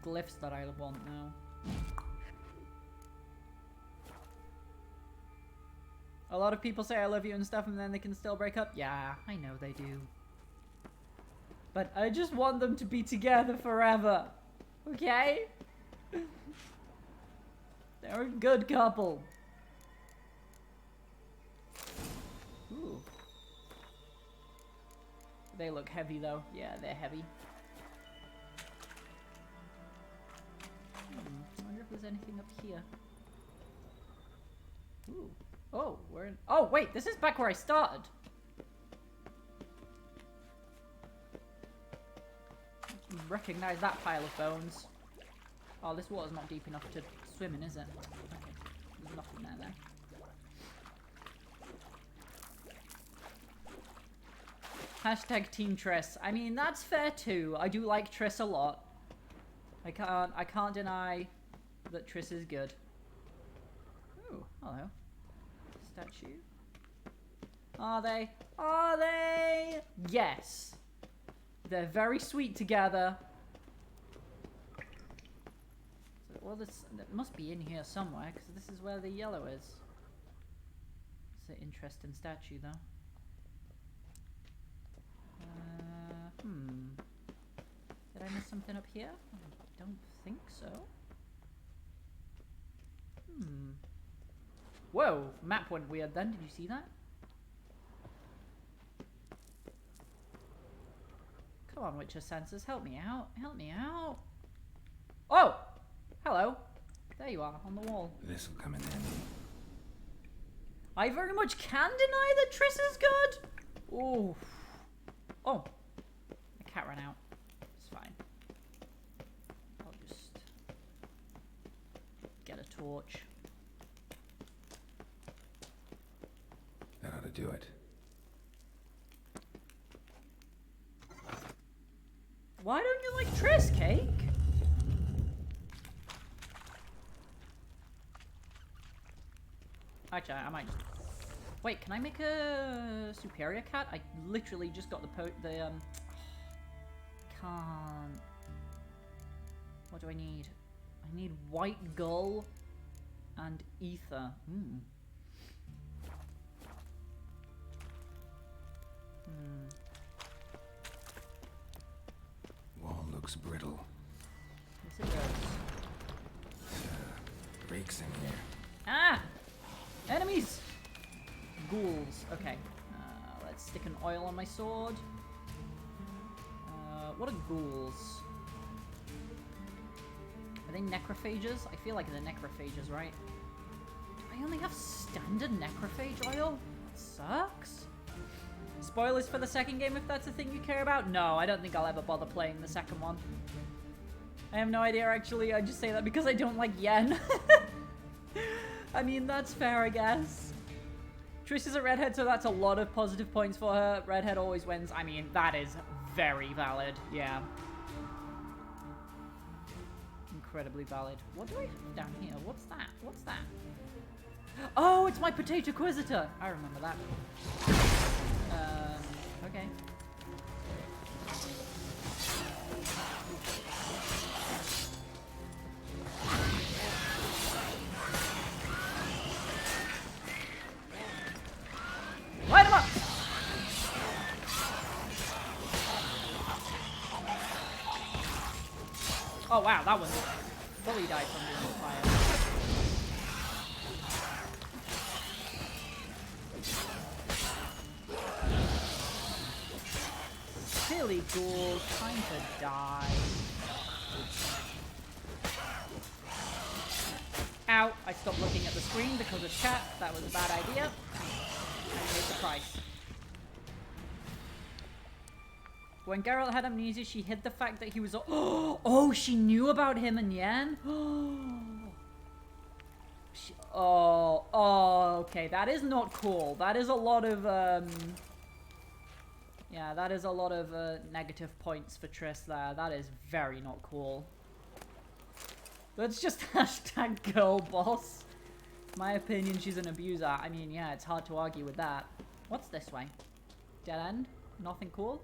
glyphs that I want now. A lot of people say I love you and stuff, and then they can still break up. Yeah, I know they do. But I just want them to be together forever. Okay? They're a good couple. Ooh. They look heavy though. Yeah, they're heavy. I wonder if there's anything up here. Ooh. Oh, we're in... Oh, wait, this is back where I started. Recognize that pile of bones. Oh, this water's not deep enough to swim in, is it? Okay, there's nothing there then. Hashtag Team Triss. I mean, that's fair too. I do like Triss a lot. I can't deny that Triss is good. Ooh, hello. Statue. Are they? Are they? Yes. They're very sweet together. So, well, this must be in here somewhere, because this is where the yellow is. It's an interesting statue, though. Did I miss something up here? I don't think so. Whoa! Map went weird then. Did you see that? Come on, Witcher Sensors. Help me out. Help me out. Oh! Hello. There you are, on the wall. This'll come in handy. I very much can deny that Triss is good. Ooh. Oh. The cat ran out. It's fine. I'll just get a torch. That ought to do it. Why don't you like Triss, Cake? Actually, I might just... Wait, can I make a superior cat? I literally just got can't... What do I need? I need white gull and ether. Wall looks brittle. Yes, it does. reeks in here. Ah! Enemies! Ghouls. Okay. Let's stick an oil on my sword. What are ghouls? Are they necrophages? I feel like they're necrophages, right? Do I only have standard necrophage oil? That sucks. Spoilers for the second game if that's a thing you care about? No, I don't think I'll ever bother playing the second one. I have no idea, actually. I just say that because I don't like yen. I mean, that's fair, I guess. Triss is a redhead, so that's a lot of positive points for her. Redhead always wins. I mean, that is very valid. Yeah. Incredibly valid. What do I have down here? What's that? What's that? Oh, it's my Potato Quisitor! I remember that. Okay. Light him up! Oh wow, that one fully died from the fire. Silly ghoul, trying to die. Ow, I stopped looking at the screen because of chat. That was a bad idea. And here's the price. When Geralt had amnesia, she hid the fact that he was... Oh, she knew about him and Yen? Okay, that is not cool. That is a lot of, yeah, that is a lot of negative points for Triss there. That is very not cool. Let's just hashtag girl boss. My opinion, she's an abuser. I mean, yeah, it's hard to argue with that. What's this way? Dead end? Nothing cool?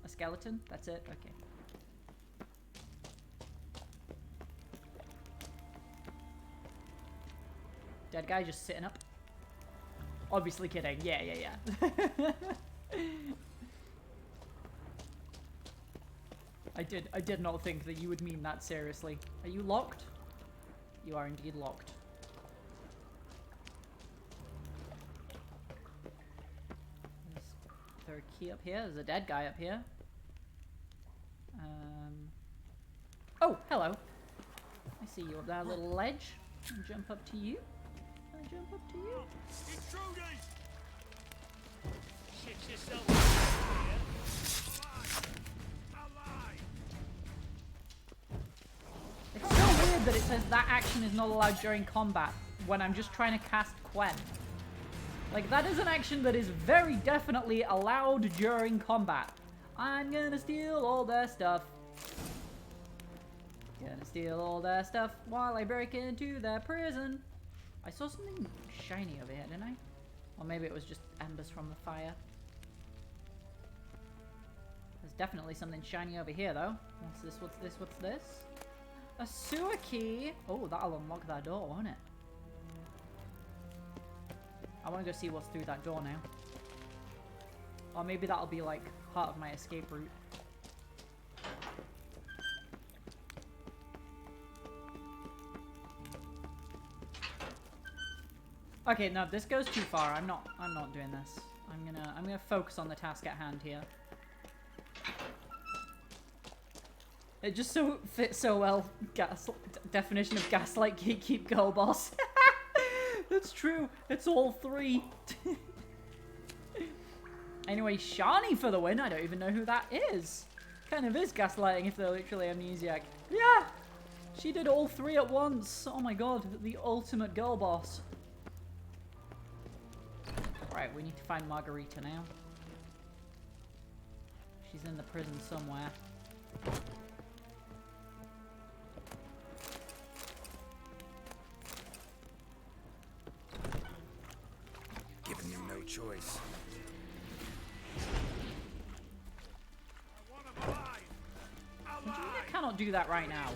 A skeleton? That's it? Okay. Dead guy just sitting up. Obviously kidding. Yeah, yeah, yeah. I did not think that you would mean that seriously. Are you locked? You are indeed locked. Is there a key up here? There's a dead guy up here. Oh, hello. I see you up there, little ledge. I'll jump up to you. I'll jump up to you. Intruders! Shit yourself. It's so weird that it says that action is not allowed during combat when I'm just trying to cast Quen. Like, that is an action that is very definitely allowed during combat. I'm gonna steal all their stuff. Gonna steal all their stuff while I break into their prison. I saw something shiny over here, didn't I? Or maybe it was just embers from the fire. There's definitely something shiny over here, though. What's this? What's this? What's this? A sewer key! Oh, that'll unlock that door, won't it? I want to go see what's through that door now. Or maybe that'll be, like, part of my escape route. Okay, no, this goes too far. I'm not doing this. I'm gonna focus on the task at hand here. It just so fits so well. Definition of gaslight, gatekeep, girl boss. That's true. It's all three. Anyway, Shani for the win. I don't even know who that is. Kind of is gaslighting if they're literally amnesiac. Yeah! She did all three at once. Oh my god, the ultimate girl boss. Right, we need to find Margarita now. She's in the prison somewhere. Giving you no choice. What do you mean I cannot do that right now?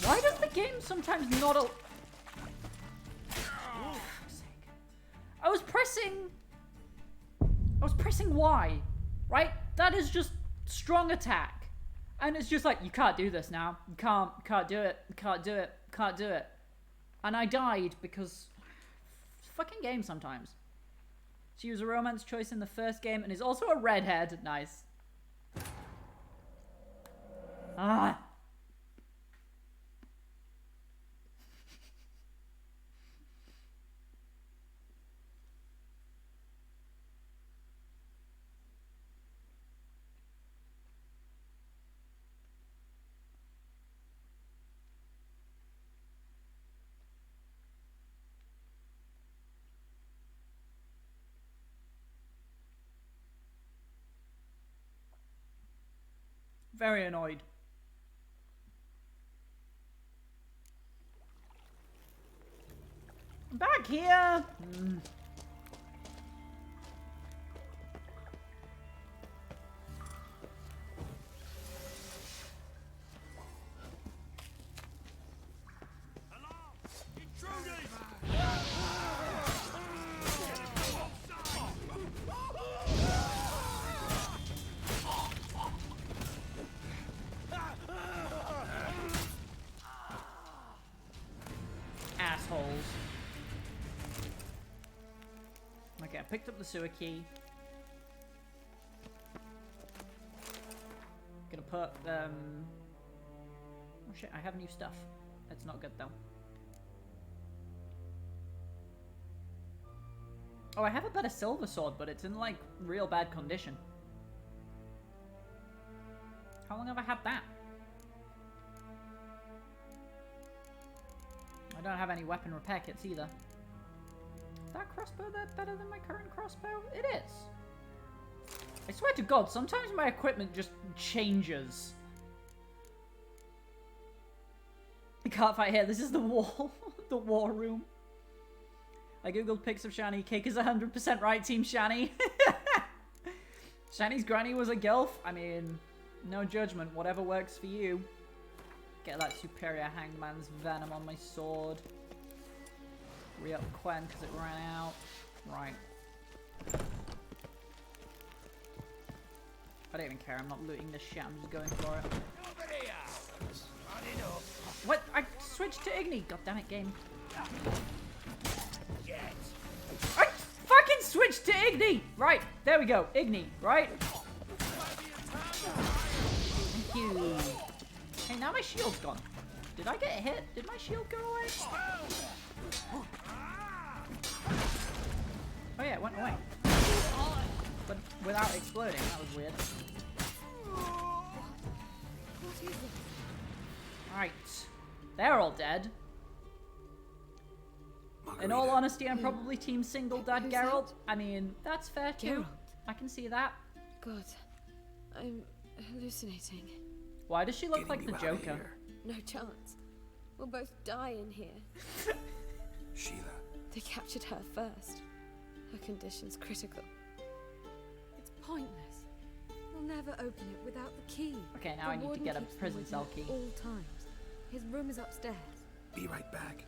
Why does the game sometimes not al- I was pressing Y, right? That is just strong attack. And it's just like, you can't do this now. You can't do it, can't do it, can't do it. And I died because fucking game sometimes. She was a romance choice in the first game and is also a redhead. Nice. Ah. Very annoyed. I'm back here. Assholes. Okay, I picked up the sewer key. Gonna put, oh shit, I have new stuff. That's not good though. Oh, I have a better silver sword, but it's in like real bad condition. How long have I had that? I don't have any weapon repair kits either. Is that crossbow better than my current crossbow? It is. I swear to God, sometimes my equipment just changes. I can't fight here. This is the wall. The war room. I googled pics of Shani. Cake is 100% right, Team Shani. Shani's granny was a gilf. I mean, no judgment. Whatever works for you. Get that superior hangman's venom on my sword. Re-up Quen because it ran out. Right. I don't even care. I'm not looting this shit. I'm just going for it. What? I switched to Igni. God damn it, game. I fucking switched to Igni. Right. There we go. Igni. Right. Thank you. Hey, now my shield's gone. Did I get hit? Did my shield go away? Oh yeah, it went away. But without exploding, that was weird. Right. They're all dead. In all honesty, I'm probably team single dad Geralt. I mean, that's fair too. I can see that. God, I'm hallucinating. Why does she look like the Joker? No chance. We'll both die in here. Sheila. They captured her first. Her condition's critical. It's pointless. We'll never open it without the key. Okay, now I need to get a prison cell key. All times. His room is upstairs. Be right back.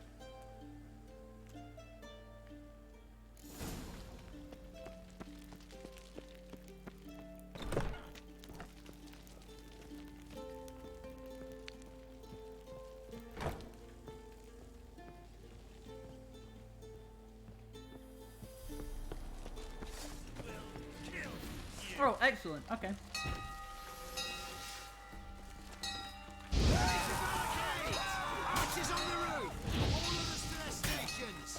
Oh, excellent. Okay. Archers on the roof! All of us to their stations!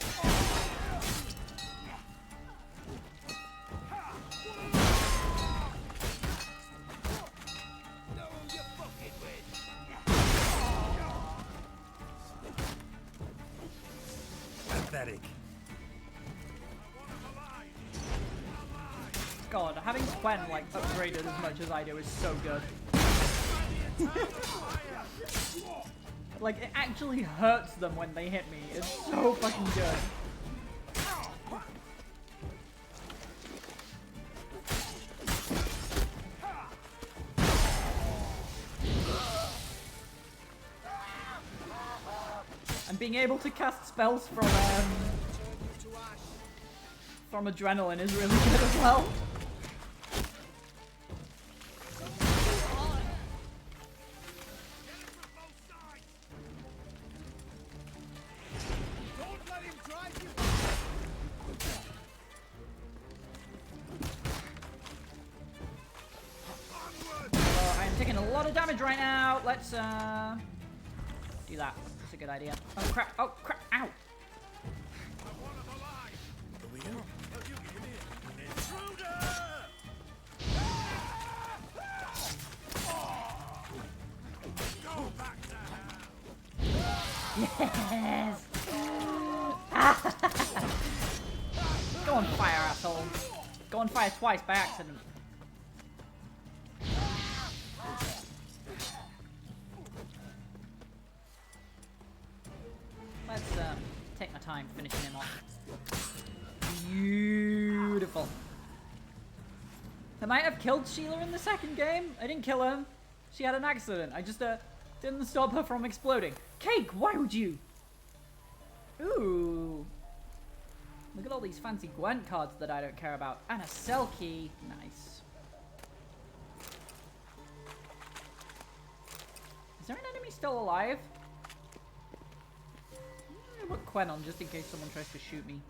Know who you're fucking with! Pathetic. God, having Quen like upgraded as much as I do is so good. Like, it actually hurts them when they hit me. It's so fucking good. And being able to cast spells from adrenaline is really good as well. Taking a lot of damage right now. Let's do that. That's a good idea. Oh crap! Oh crap! Ow! Yes! Go on fire, asshole. Go on fire twice by accident. Let's take my time finishing him off. Beautiful. I might have killed Sheila in the second game. I didn't kill her. She had an accident. I just didn't stop her from exploding. Cake, why would you? Ooh. Look at all these fancy Gwent cards that I don't care about. And a cell key. Nice. Is there an enemy still alive? I'm gonna put Quen on just in case someone tries to shoot me.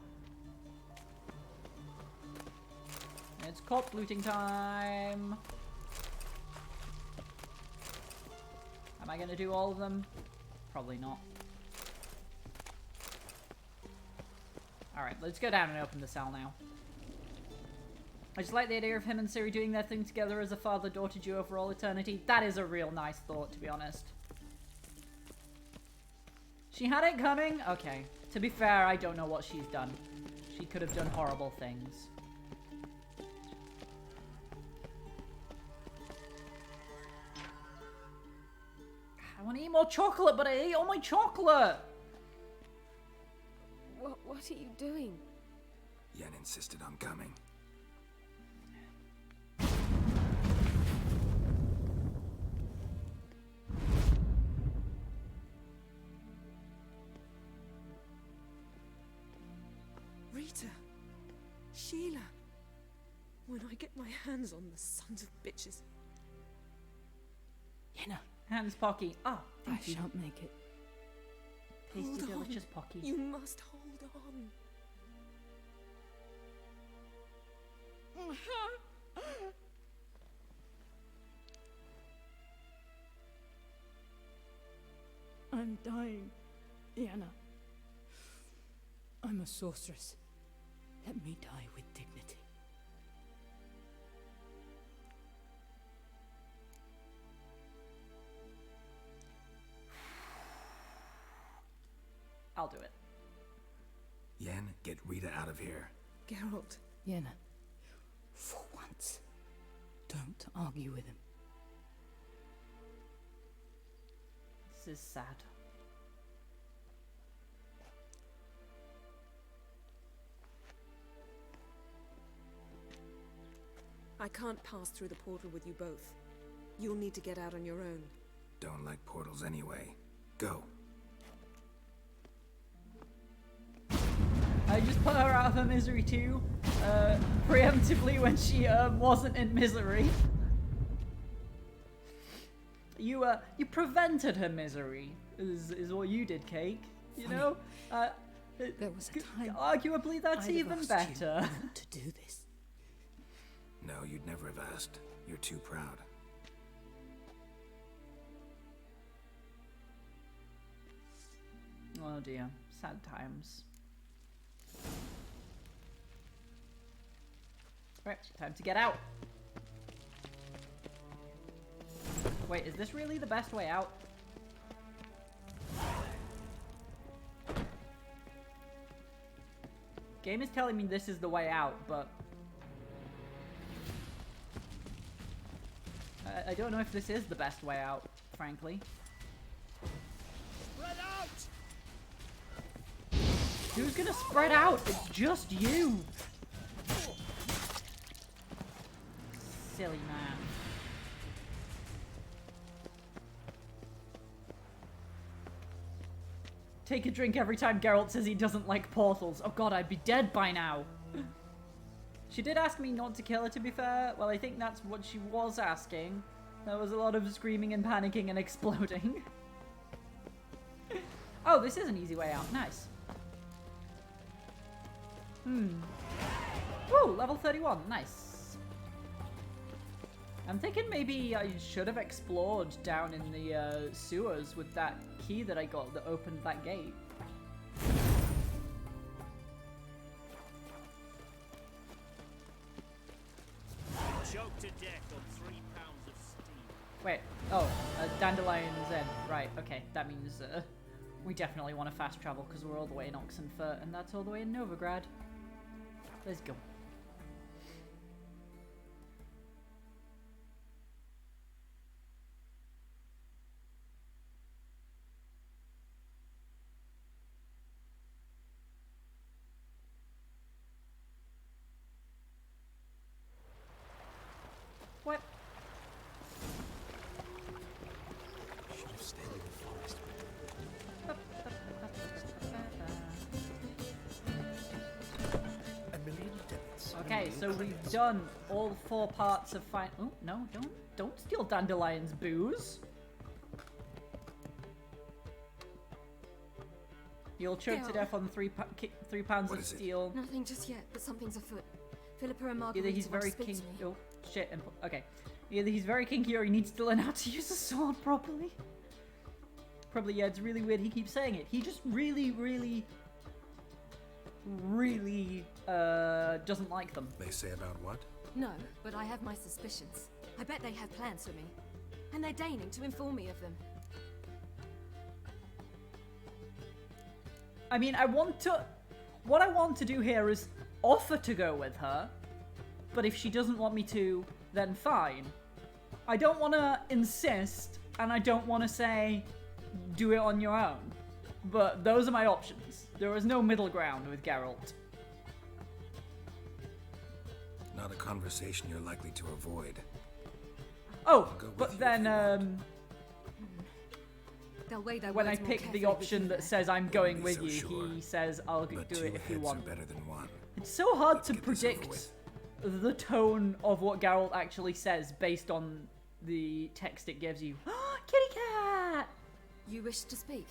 It's corpse looting time. Am I gonna do all of them? Probably not. Alright, let's go down and open the cell now. I just like the idea of him and Ciri doing their thing together as a father-daughter duo for all eternity. That is a real nice thought, to be honest. She had it coming? Okay. To be fair, I don't know what she's done. She could have done horrible things. I want to eat more chocolate, but I ate all my chocolate! What are you doing? Yen insisted on coming. Rita. Sheila. When I get my hands on the sons of bitches. Yenna. Hands, Pocky. Oh, I shan't make it. Tasty, Hold on. delicious Pocky. You must hold on. I'm dying, Yenna. I'm a sorceress. Let me die with dignity. I'll do it. Yen, get Rita out of here. Geralt. Yenna, for once, don't argue with him. This is sad. I can't pass through the portal with you both. You'll need to get out on your own. Don't like portals anyway. Go. I just put her out of her misery too, preemptively when she wasn't in misery. You prevented her misery, is what you did, Cake. You know? There was a time arguably that's I'd have even asked better. you not to do this. No, you'd never have asked. You're too proud. Oh dear, sad times. Right, time to get out. Wait, is this really the best way out? Game is telling me this is the way out, but I don't know if this is the best way out, frankly. Spread out! Who's gonna spread out? It's just you! Silly man. Take a drink every time Geralt says he doesn't like portals. Oh god, I'd be dead by now. She did ask me not to kill her, to be fair. Well, I think that's what she was asking. There was a lot of screaming and panicking and exploding. Oh, this is an easy way out. Nice. Woo, level 31. Nice. I'm thinking maybe I should have explored down in the sewers with that key that I got that opened that gate. Choked to death on 3 pounds of steam. Wait, oh, Dandelion's End. Right, okay, that means we definitely want to fast travel because we're all the way in Oxenfurt and that's all the way in Novigrad. Let's go. What? Should have stayed in the forest. A million debits. Okay, so we've done all 4 parts of fine. Oh no! Don't steal Dandelion's booze. You'll choke to Geralt. death on 3 pounds What of is it? steel. Nothing just yet, but something's afoot. Philippa and Marguerite Either he's want to very speak kinky. to me. Oh shit! Okay. Either he's very kinky or he needs to learn how to use a sword properly. Probably, yeah. It's really weird. He keeps saying it. He just really doesn't like them. They say about what? No, but I have my suspicions. I bet they have plans for me. And they're deigning to inform me of them. I mean, what I want to do here is offer to go with her, but if she doesn't want me to, then fine. I don't want to insist, and I don't want to say, do it on your own. But those are my options. There is no middle ground with Geralt. Not a conversation you're likely to avoid. Oh, I'll go with but you then, if you They'll weigh their when I words more pick the carefully option with that you. says I'm going be with so you, sure. he says I'll But do 2 it if you heads want. are better than 1. It's so hard Let's to get this over predict the tone of what Geralt actually says based on the text it gives you. Kitty cat! You wish to speak?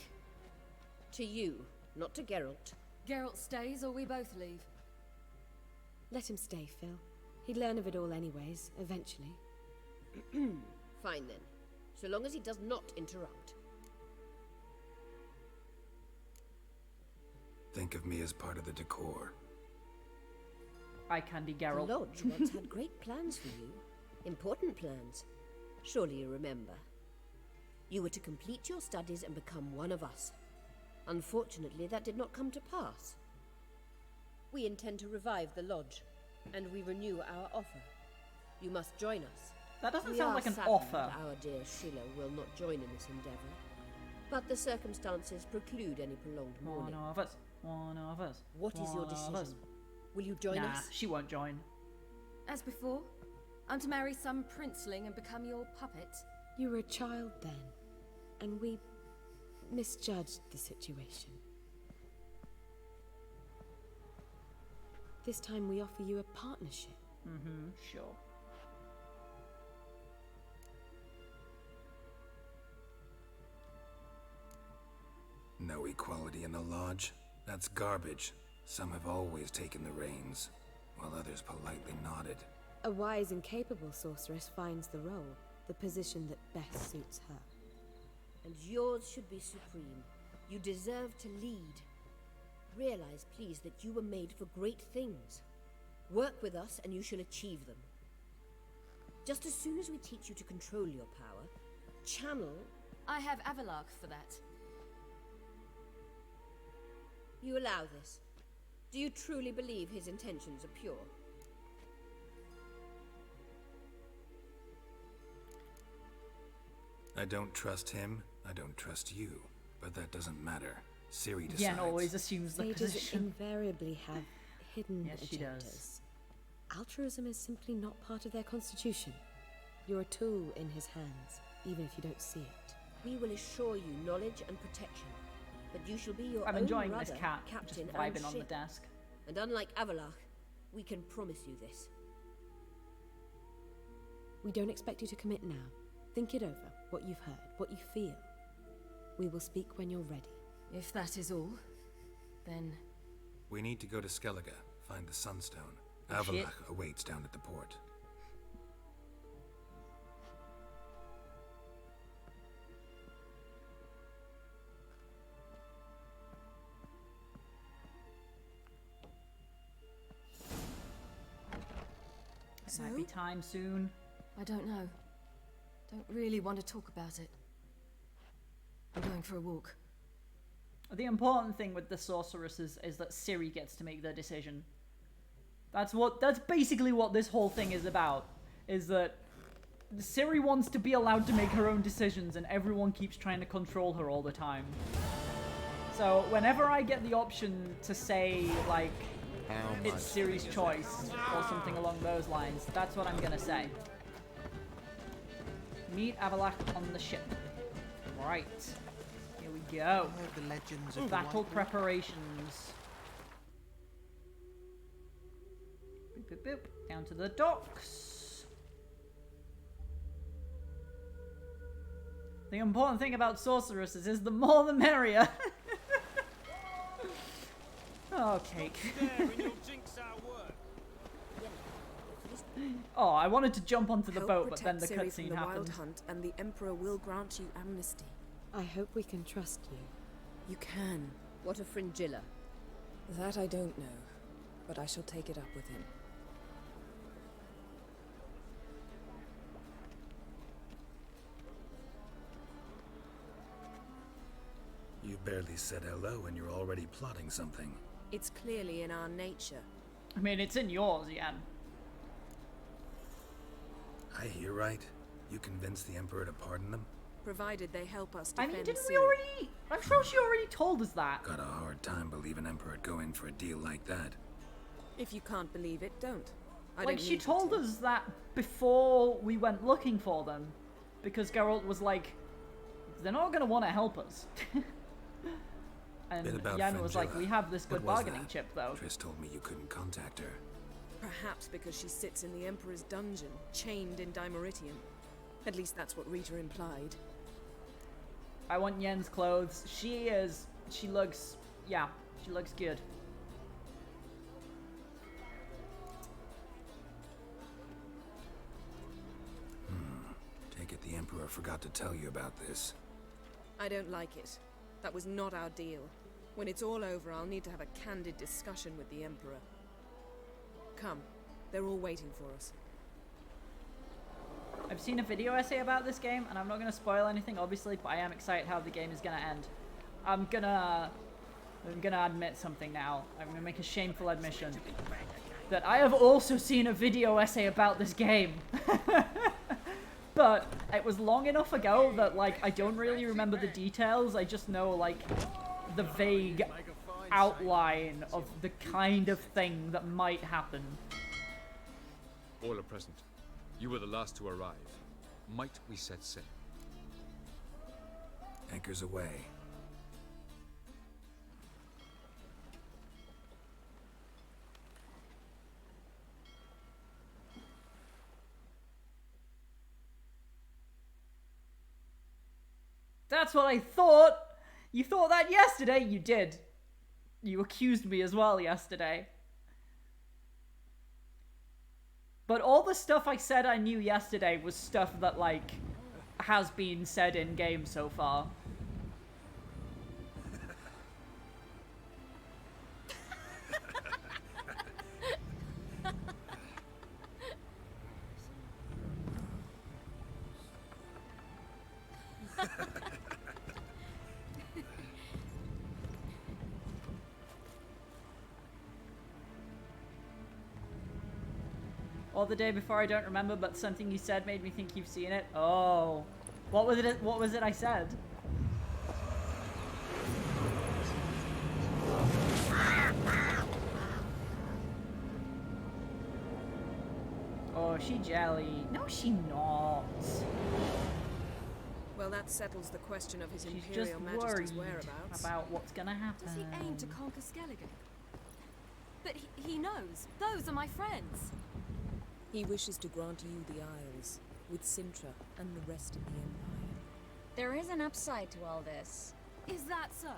To you, not to Geralt. Geralt stays or we both leave? Let him stay, Phil. He'd learn of it all anyways, eventually. Fine then. So long as he does not interrupt. Think of me as part of the decor. Eye candy The Geralt. Lodge once had great plans for you. Important plans. Surely you remember. You were to complete your studies and become one of us. Unfortunately, that did not come to pass. We intend to revive the Lodge, and we renew our offer. You must join us. That doesn't We sound are like an saddened offer. that our dear Sheila will not join in this endeavour. But the circumstances preclude any prolonged mourning. One of us. One of us. What is your One of us. decision? Will you join Nah, us? she won't join. As before? I'm to marry some princeling and become your puppet? You were a child then, and we misjudged the situation. This time we offer you a partnership. Mm-hmm, sure. No equality in the lodge? That's garbage. Some have always taken the reins, while others politely nodded. A wise and capable sorceress finds the role, the position that best suits her. And yours should be supreme. You deserve to lead. Realize, please, that you were made for great things. Work with us and you shall achieve them. Just as soon as we teach you to control your power, channel... I have Avalark for that. You allow this? Do you truly believe his intentions are pure? I don't trust him, I don't trust you. But that doesn't matter. Ciri decides. Yen always assumes the Sages position. invariably have hidden Yes, she agendas. does. Altruism is simply not part of their constitution. You're a tool in his hands, even if you don't see it. We will assure you knowledge and protection, but you shall be your I'm own enjoying rudder, this cat captain, just vibing and on the ship. desk. And unlike Avalark, we can promise you this. We don't expect you to commit now. Think it over, what you've heard, what you feel. We will speak when you're ready. If that is all, then... We need to go to Skellige, find the Sunstone. Oh, shit. Avalach awaits down at the port. It might be time soon. I don't know. Don't really want to talk about it. I'm going for a walk. The important thing with the sorceresses is that Ciri gets to make the decision. That's basically what this whole thing is about. Is that Ciri wants to be allowed to make her own decisions and everyone keeps trying to control her all the time. So whenever I get the option to say, like, it's Ciri's choice or something along those lines, that's what I'm gonna say. Meet Avalak on the ship. Right. Here we go. The legends of Battle the preparations. Boop, boop, boop. Down to the docks. The important thing about sorceresses is the more the merrier. Oh, cake. Oh, I wanted to jump onto the boat, but then the cutscene happened. Wild hunt, and the Emperor will grant you amnesty. I hope we can trust you. You can. What of Fringilla? That I don't know, but I shall take it up with him. You barely said hello and you're already plotting something. It's clearly in our nature. I mean, it's in yours, Yen. I hear right. You convinced the Emperor to pardon them? Provided they help us I defend mean, didn't Ciri. we already... I'm sure she already told us that. Got a hard time believing Emperor'd go in for a deal like that. If you can't believe it, don't. I Like, don't she need you told to. us that before we went looking for them. Because Geralt was like, they're not going to want to help us. And Bit about Yen was like, Fringilla. we have this good What was bargaining that? chip, though. Triss told me you couldn't contact her. Perhaps because she sits in the Emperor's dungeon, chained in Dimeritium. At least that's what Rita implied. I want Yen's clothes. She looks, yeah, she looks good. Take it the Emperor forgot to tell you about this. I don't like it. That was not our deal. When it's all over, I'll need to have a candid discussion with the Emperor. Come, they're all waiting for us. I've seen a video essay about this game, and I'm not going to spoil anything, obviously, but I am excited how the game is going to end. I'm gonna admit something now. I'm gonna make a shameful admission. That I have also seen a video essay about this game. But it was long enough ago that, like, I don't really remember the details. I just know, like, the vague outline of the kind of thing that might happen. All are present. You were the last to arrive. Might we set sail? Anchors away. That's what I thought! You thought that yesterday? You did. You accused me as well yesterday. But all the stuff I said I knew yesterday was stuff that, like, has been said in game so far. Or the day before, I don't remember, but something you said made me think you've seen it. Oh. What was it? What was it I said? Oh, she jelly. No, she not. Well, that settles the question of his She's Imperial just Majesty's worried whereabouts. about what's gonna happen. Does he aim to conquer Skellige? But he knows. Those are my friends. He wishes to grant you the Isles, with Sintra and the rest of the Empire. There is an upside to all this. Is that so?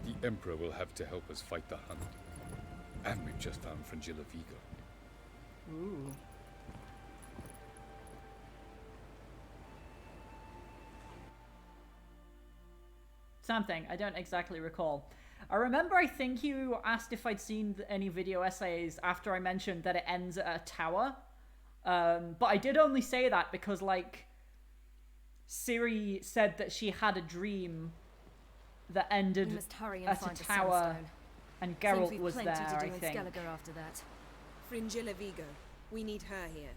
The Emperor will have to help us fight the Hunt. And we've just found Fringilla Vigo. Ooh. Something. I don't exactly recall. I remember I think you asked if I'd seen any video essays after I mentioned that it ends at a tower. But I did only say that because, like, Ciri said that she had a dream that ended We must hurry and at find a the tower, Sunstone. and Seems Geralt we've was plenty there, to do I in think. Skellige after that. Fringilla Vigo. We need her here.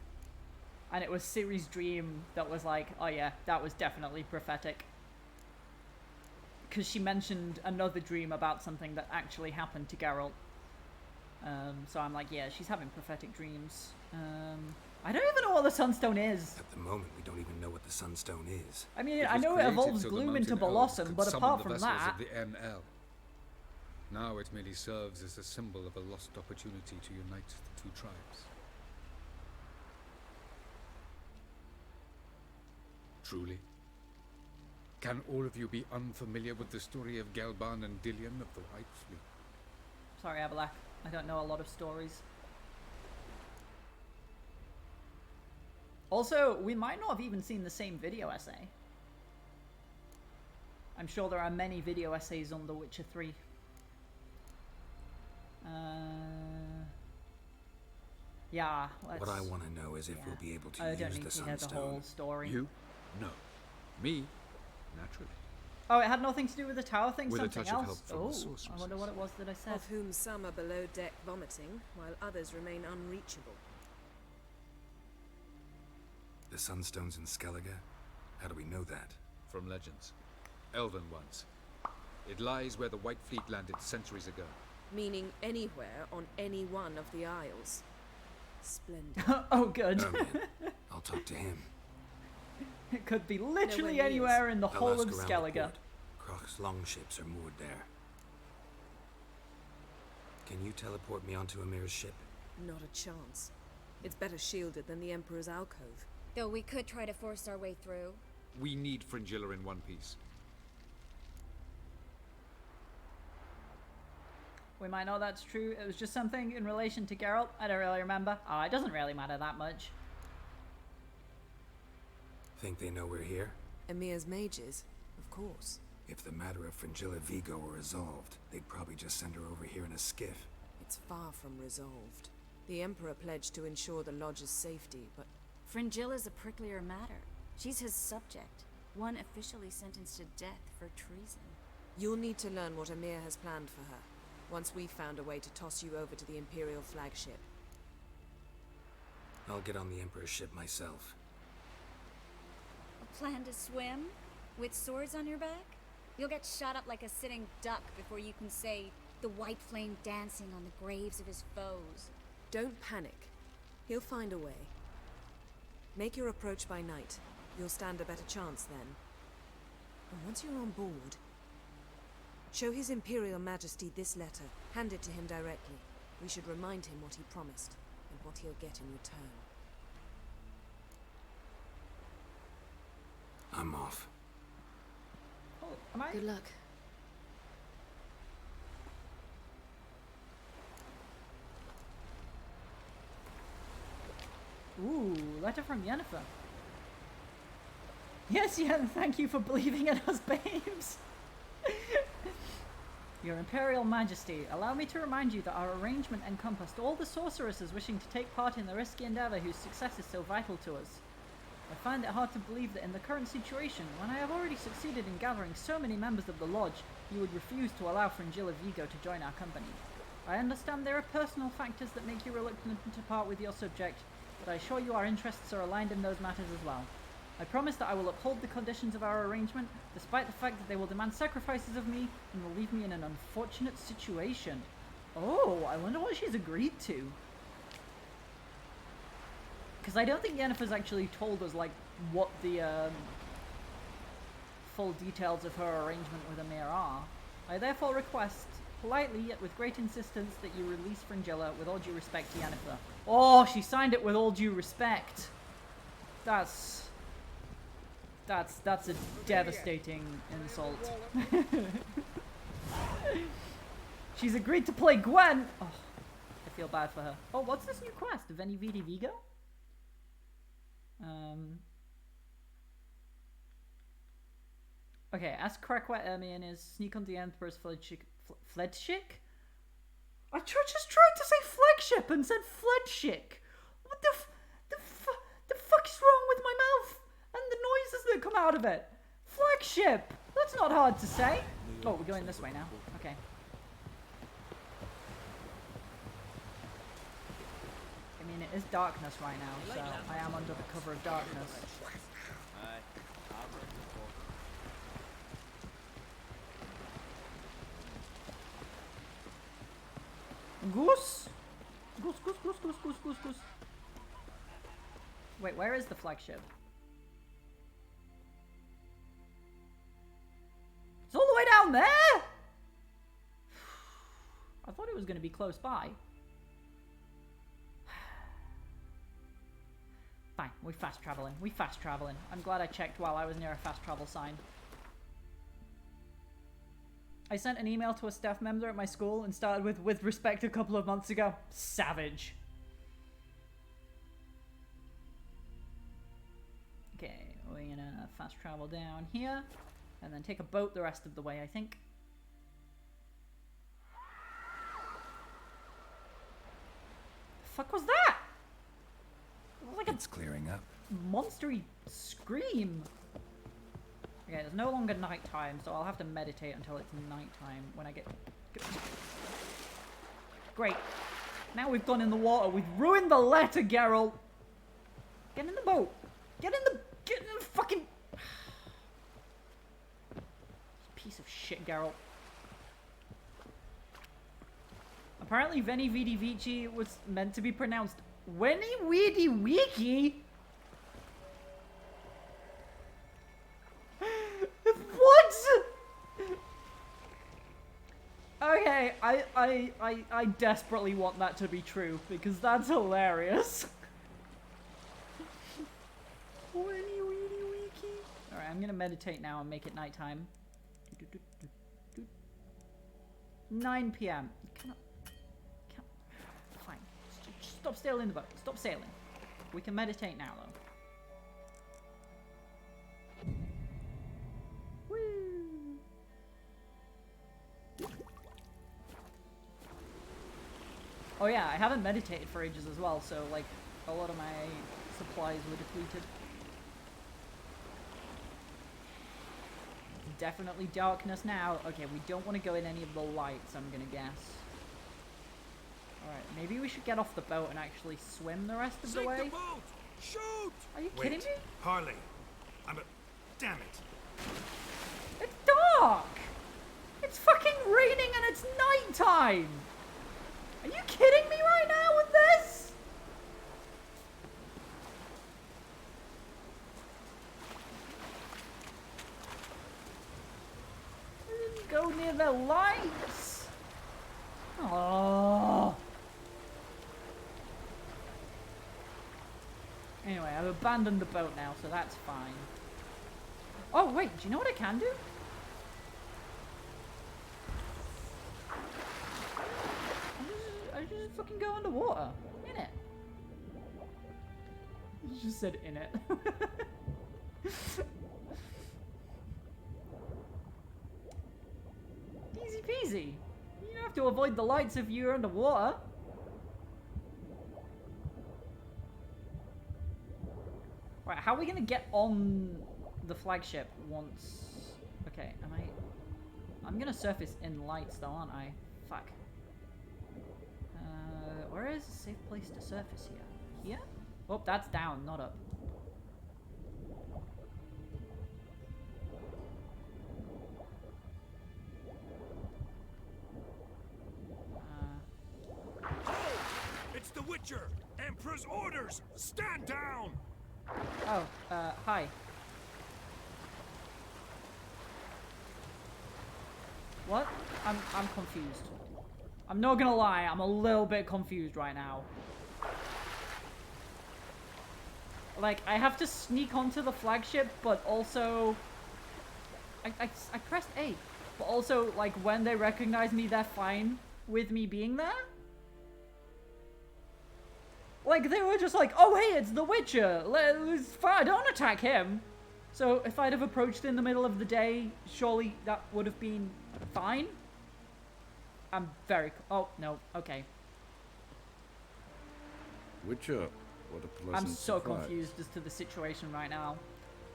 And it was Ciri's dream that was like, oh yeah, that was definitely prophetic. Because she mentioned another dream about something that actually happened to Geralt. So I'm like, yeah, she's having prophetic dreams. I don't even know what the Sunstone is. At the moment, we don't even know what the Sunstone is. I mean, It I was know it created evolves so the gloom into mountain elves blossom, could but summon apart the from vessels that... of the NL. Now it merely serves as a symbol of a lost opportunity to unite the two tribes. Truly? Can all of you be unfamiliar with the story of Gelban and Dillion of the White Fleet? Sorry, Avalak. I don't know a lot of stories. Also, we might not have even seen the same video essay. I'm sure there are many video essays on The Witcher 3. Yeah, let's... What I want to know is if we'll be able to I use don't the need to hear the Sunstone. whole story. You? No. Me? Naturally. Oh, it had nothing to do with the tower thing? With a something touch of else? help from the Oh, sorceresses. I wonder what it was that I said. Of whom some are below deck vomiting, while others remain unreachable. The Sunstone's in Skellige? How do we know that? From legends. Elven ones. It lies where the White Fleet landed centuries ago. Meaning anywhere on any one of the Isles. Splendid. Oh, good. I'll talk to him. It could be literally Nowhere anywhere in the I'll whole ask of around the Skellige. port. Croc's longships are moored there. Can you teleport me onto Amir's ship? Not a chance. It's better shielded than the Emperor's alcove. Though we could try to force our way through. We need Fringilla in one piece. We might know that's true. It was just something in relation to Geralt. I don't really remember. Oh, it doesn't really matter that much. Think they know we're here? Emir's mages, of course. If the matter of Fringilla Vigo were resolved, they'd probably just send her over here in a skiff. It's far from resolved. The Emperor pledged to ensure the Lodge's safety, but... Fringilla's a pricklier matter. She's his subject, one officially sentenced to death for treason. You'll need to learn what Emir has planned for her, once we've found a way to toss you over to the Imperial flagship. I'll get on the Emperor's ship myself. A plan to swim? With swords on your back? You'll get shot up like a sitting duck before you can say, the white flame dancing on the graves of his foes. Don't panic. He'll find a way. Make your approach by night. You'll stand a better chance then. And once you're on board, show His Imperial Majesty this letter. Hand it to him directly. We should remind him what he promised, and what he'll get in return. I'm off. Oh, am I? Good luck. Ooh, letter from Yennefer. Yes, Yen, thank you for believing in us, babes. Your Imperial Majesty, allow me to remind you that our arrangement encompassed all the sorceresses wishing to take part in the risky endeavor whose success is so vital to us. I find it hard to believe that in the current situation, when I have already succeeded in gathering so many members of the Lodge, you would refuse to allow Fringilla Vigo to join our company. I understand there are personal factors that make you reluctant to part with your subject, but I assure you our interests are aligned in those matters as well. I promise that I will uphold the conditions of our arrangement, despite the fact that they will demand sacrifices of me and will leave me in an unfortunate situation. Oh, I wonder what she's agreed to. Because I don't think Yennefer's actually told us, like, what the full details of her arrangement with Amir are. I therefore request, politely yet with great insistence, that you release Fringilla with all due respect to Yennefer. Oh, she signed it with all due respect. That's a devastating insult. She's agreed to play Gwen. Oh, I feel bad for her. Oh, what's this new quest? Veni Vidi Vigo? Okay, ask Krakwet Ermion is sneak onto the Emperor's Fledshik? I just tried to say flagship and said Fledshik. What the fuck is wrong with my mouth? And the noises that come out of it. Flagship! That's not hard to say. Oh, we're going this way now. Okay. I mean, it is darkness right now, so I am under the cover of darkness. Goose? Goose. Wait, where is the flagship? It's all the way down there? I thought it was going to be close by. Fine, we're fast traveling. I'm glad I checked while I was near a fast travel sign. I sent an email to a staff member at my school and started with respect a couple of months ago. Savage. Okay, we're gonna fast travel down here and then take a boat the rest of the way, I think. The fuck was that? It was like it's clearing up. Monstery scream. Okay, it's no longer nighttime, so I'll have to meditate until it's nighttime when I get... Great. Now we've gone in the water. We've ruined the letter, Geralt. Get in the boat. Get in the fucking... Piece of shit, Geralt. Apparently Veni Vidi Vici was meant to be pronounced Weni Weedy Wiki. What? Okay, I desperately want that to be true because that's hilarious. Alright, I'm gonna meditate now and make it nighttime. 9 p.m. Fine. Just stop sailing the boat. Stop sailing. We can meditate now, though. Oh yeah, I haven't meditated for ages as well, so like a lot of my supplies were depleted. Definitely darkness now. Okay, we don't want to go in any of the lights, I'm gonna guess. Alright, maybe we should get off the boat and actually swim the rest of the way. The boat! Shoot! Are you kidding me? Harley, damn it. It's dark! It's fucking raining and it's nighttime! Are you kidding me right now with this? I didn't go near the lights. Oh. Anyway, I've abandoned the boat now, so that's fine. Oh, wait, do you know what I can do? I just fucking go underwater. In it. You just said in it. Easy peasy. You don't have to avoid the lights if you're underwater. Right, how are we gonna get on the flagship once... Okay, I'm gonna surface in lights though, aren't I? Fuck. Where is a safe place to surface here? Here? Oh, that's down, not up. It's the Witcher! Emperor's orders! Stand down! Oh, hi. What? I'm confused. I'm not gonna lie, I'm a little bit confused right now. Like, I have to sneak onto the flagship, but also... I pressed A. But also, like, when they recognize me, they're fine with me being there? Like, they were just like, oh, hey, it's the Witcher. It's fine, don't attack him. So, if I'd have approached in the middle of the day, surely that would have been fine? I'm very... Oh, no. Okay. Witcher, what a pleasant I'm so surprise. confused as to the situation right now.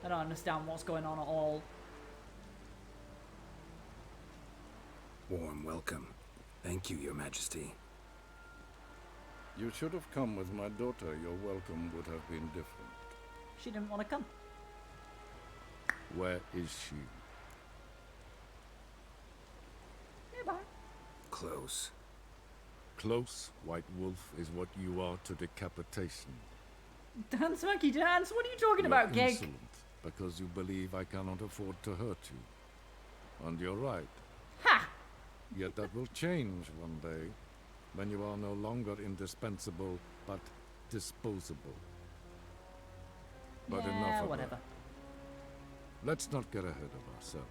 I don't understand what's going on at all. Warm welcome. Thank you, Your Majesty. You should have come with my daughter. Your welcome would have been different. She didn't want to come. Where is she? Nearby. Close. Close, White Wolf, is what you are to decapitation. Dance, monkey, dance! What are you talking You're about, Gig? insolent because you believe I cannot afford to hurt you. And you're right. Ha! Yet that will change one day, when you are no longer indispensable, but disposable. But Yeah, enough of whatever. that. Let's not get ahead of ourselves.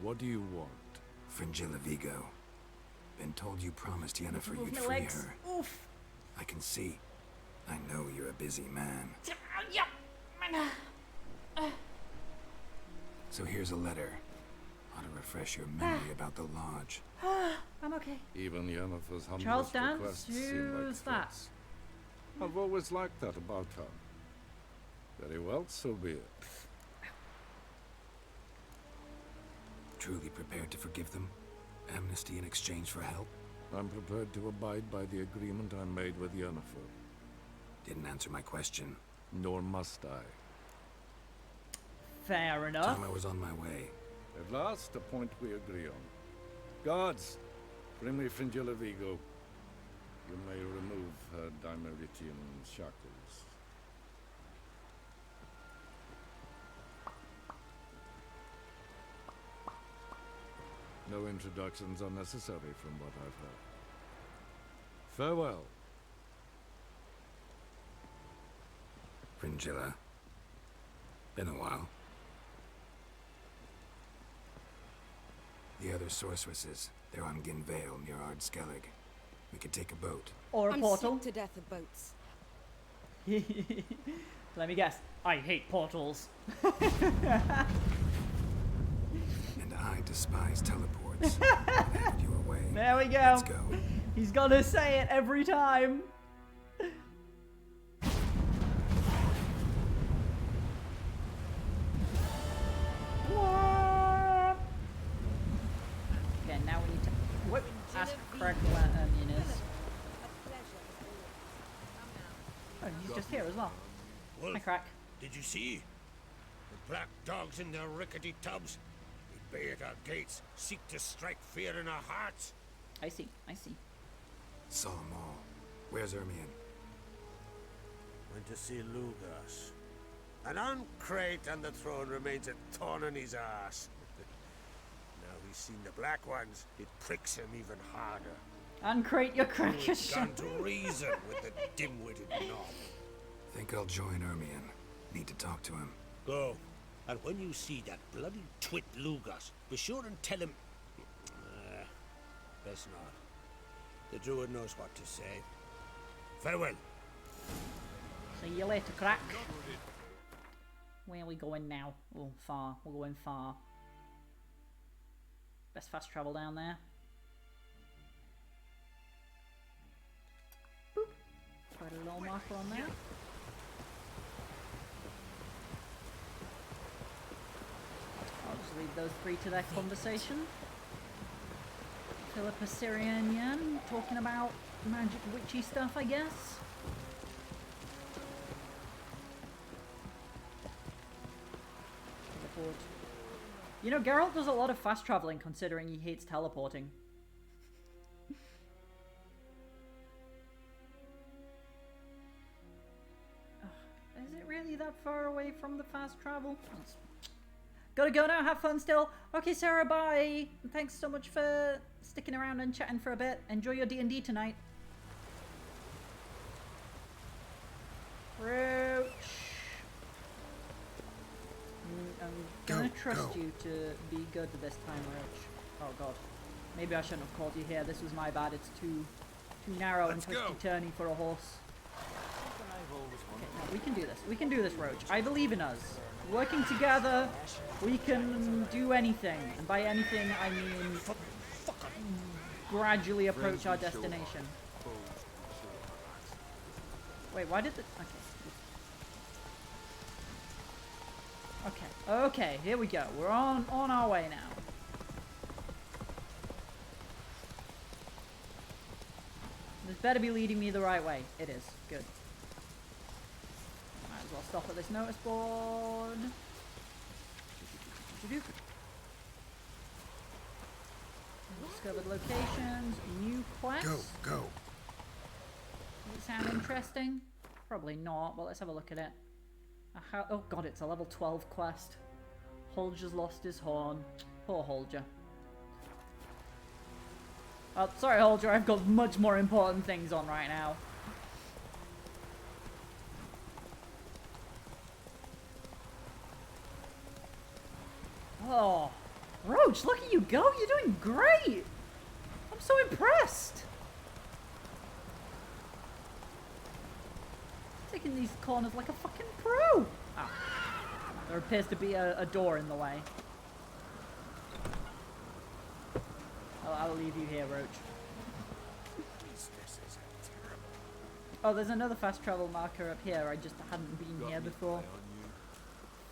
What do you want? Fringilla Vigo. Been told you promised Yennefer Move you'd my free legs. her. Oof. I can see. I know you're a busy man. Yep. So here's a letter. Ought to refresh your memory about the lodge. I'm okay. Even Yennefer's Charles humblest Dance? requests seem like Who's that? threats. I've always liked that about her. Very well, so be it. Truly prepared to forgive them? Amnesty in exchange for help? I'm prepared to abide by the agreement I made with Yennefer. Didn't answer my question. Nor must I. Fair enough. Time I was on my way. At last, a point we agree on. Guards, bring me Fringilla Vigo. You may remove her Dimeritian shackles. No introductions are necessary from what I've heard. Farewell. Fringilla. Been a while. The other sorceresses, they're on Ginvale near Ardskellig. We could take a boat. Or a portal. I'm sick to death of boats. Let me guess. I hate portals. And I despise teleports. Have you away. There we go. Let's go. He's gonna say it every time. What? Okay, now we need to ask Craig where Ermion is. Oh, he's just here as well. Wolf, Hi, Crack. did you see? The black dogs in their rickety tubs. They bay at our gates, seek to strike fear in our hearts. I see, I see. Saw 'em all. Where's Ermion? Went to see Lugas. An uncrate on the throne remains a thorn in his ass. Now he's seen the black ones, it pricks him even harder. Uncrate your crackers. Gone to reason with the dim-witted knob. Think I'll join Ermion. Need to talk to him. Go. And when you see that bloody twit Lugas, be sure and tell him... best not. The druid knows what to say. Farewell. See you later, Crack. Where are we going now? Oh, far. We're going far. Best fast travel down there. Boop. Put a little marker on there. I'll just leave those three to their conversation. Philippa Syrianian talking about magic witchy stuff, I guess. Teleport. You know, Geralt does a lot of fast traveling considering he hates teleporting. Is it really that far away from the fast travel? Gotta go now, have fun still. Okay, Sarah, bye. Thanks so much for sticking around and chatting for a bit. Enjoy your D&D tonight. Roach. I'm gonna trust you to be good this time, Roach. Oh god. Maybe I shouldn't have called you here. This was my bad. It's too narrow and twisty-turny for a horse. Okay, no, we can do this. We can do this, Roach. I believe in us. Working together, we can do anything. And by anything, I mean gradually approach our destination. Wait, why did the... Okay. Okay, here we go. We're on our way now. This better be leading me the right way. It is. Good. Might as well stop at this notice board. Discovered locations, new quests. Go. Does it sound interesting? Probably not, but let's have a look at it. Oh god, it's a level 12 quest. Holger's lost his horn. Poor Holger. Oh, sorry Holger, I've got much more important things on right now. Oh, Roach, look at you go! You're doing great! I'm so impressed! Taking these corners like a fucking pro! Ah. There appears to be a door in the way. I'll leave you here, Roach. Oh, there's another fast travel marker up here. I just hadn't been here before.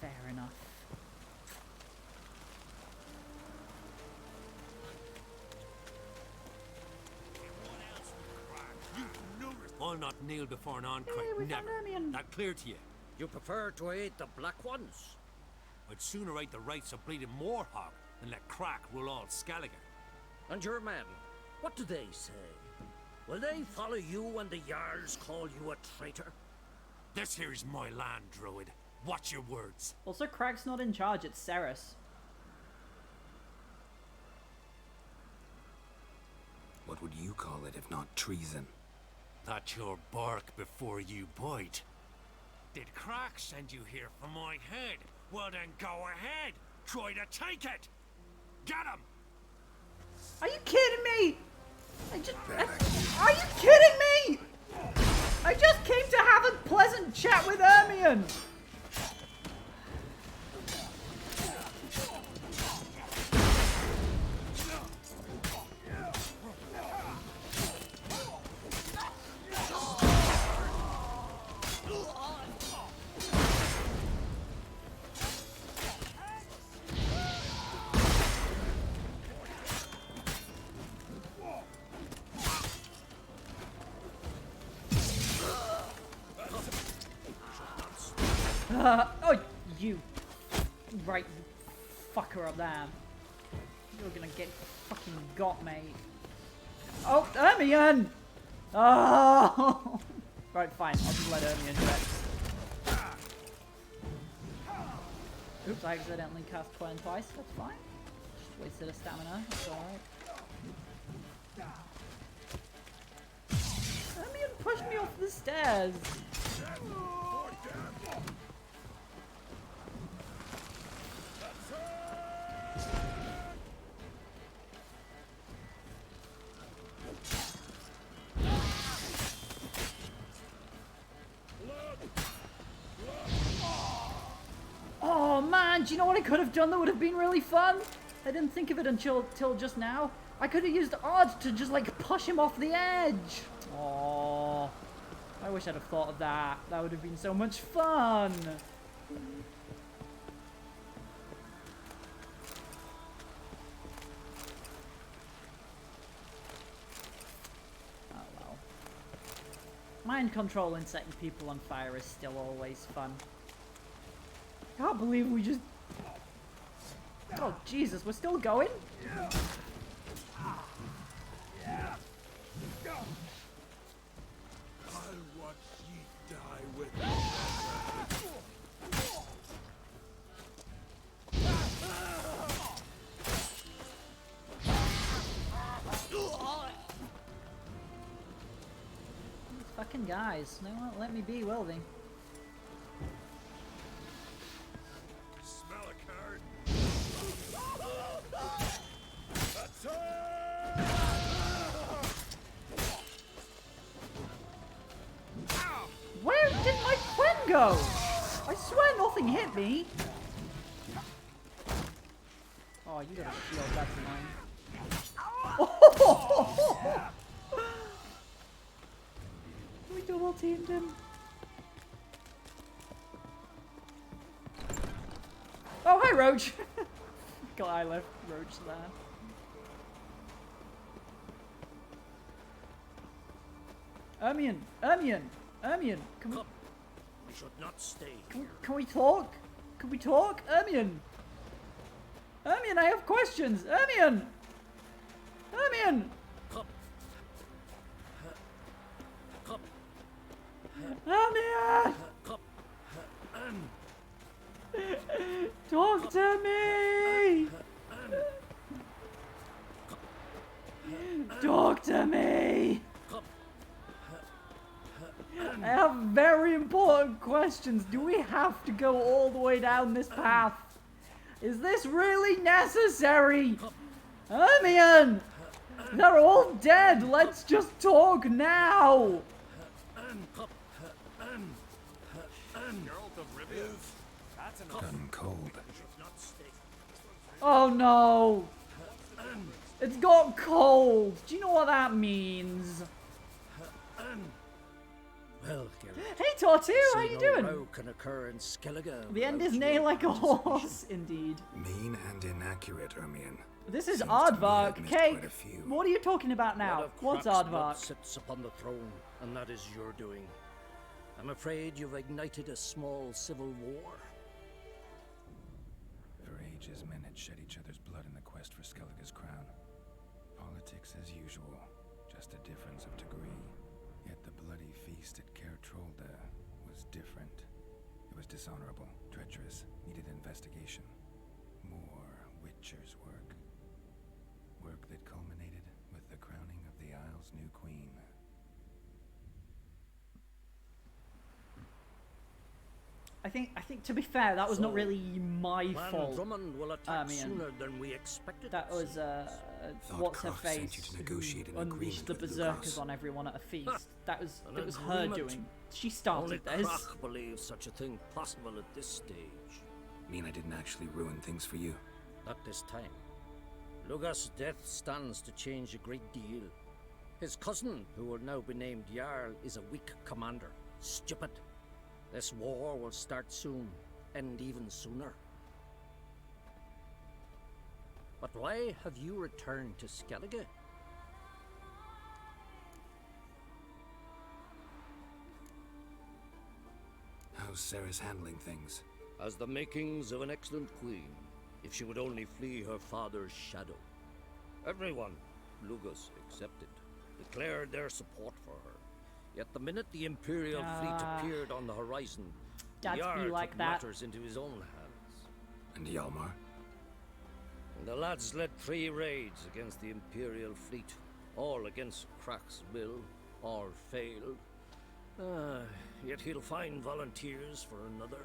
Fair enough. I'll not kneel before an Ancrate, never. That clear to you? You prefer to aid the Black Ones? I'd sooner aid the rights of bleeding Moorhog than let Crack rule all Skellige. And your men, what do they say? Will they follow you when the Jarls call you a traitor? This here is my land, Druid. Watch your words. Also, Crack's not in charge, it's Ceres. What would you call it if not treason? That's your bark before you bite. Did Crack send you here for my head? Well then go ahead. Try to take it. Get him! Are you kidding me? Are you kidding me? I just came to have a pleasant chat with Ermion. Oh, you. Right, you fucker up there. You're gonna get fucking got, mate. Oh, Ermion! Oh! Right, fine. I'll just let Ermion do it. Oops, I accidentally cast Twin twice. That's fine. Just wasted a stamina. That's alright. Ermion pushed me off the stairs. Oh man, do you know what I could have done that would have been really fun? I didn't think of it until just now. I could have used Odd to just like push him off the edge. Oh, I wish I'd have thought of that. That would have been so much fun. Oh well. Mind control and setting people on fire is still always fun. I can't believe we just... Oh, Jesus, we're still going? I'll watch ye die with These fucking guys. They won't let me be, will they? Smell a card. Where did my Quinn go? I swear nothing hit me. Oh, you got a shield, that's annoying. Oh, guillotined him. Oh, hi, Roach! God, I left Roach there. Ermion! Can we... We should not stay Can we talk? Can we talk? Ermion, I have questions! Ermion! Come. Ermion! Talk to me! Talk to me! I have very important questions. Do we have to go all the way down this path? Is this really necessary? Ermion! They're all dead. Let's just talk now. Geralt of Rivia. That's enough. Done cold. Oh no. It's got cold. Do you know what that means? Well, Geralt. Hey Tortu, how you doing? Row can occur in Skellige The end is without neigh your like a participation. horse, indeed. Mean and inaccurate, Ermion. This is Seems to me I've Aardvark. missed Cake, quite a few. what are you talking about now? Lord of What's Crack's blood Aardvark? sits upon the throne, and that is your doing. I'm afraid you've ignited a small civil war. For ages, men had shed each other's blood in the quest for Skellige's crown. Politics as usual, just a difference of degree. Yet the bloody feast at Caer Trolda was different. It was dishonorable, treacherous, needed investigation. More Witcher's work. Work that culminated with the crowning of the Isle's new queen. I think to be fair, that was not really my Clan fault. Drummond will attack Ermion. sooner than we expected. That was what's her Croft sent face you to negotiate who an unleashed the agreement with berserkers Lugos. on everyone at a feast. That was An it was her agreement? doing. She started Only this. Crach believes such a thing possible at this stage. Mean I didn't actually ruin things for you? Not this time. Lugos' death stands to change a great deal. His cousin, who will now be named Jarl, is a weak commander. Stupid. This war will start soon, end even sooner. But why have you returned to Skellige? How's Sarah's handling things? Has the makings of an excellent queen, if she would only flee her father's shadow. Everyone, Lugos excepted, declared their support for her. Yet the minute the Imperial fleet appeared on the horizon, Dads be Jarl like took that. matters into his own hands. And Hjalmar? And the lads led 3 raids against the Imperial fleet, all against Crach's will, all failed. Yet he'll find volunteers for another.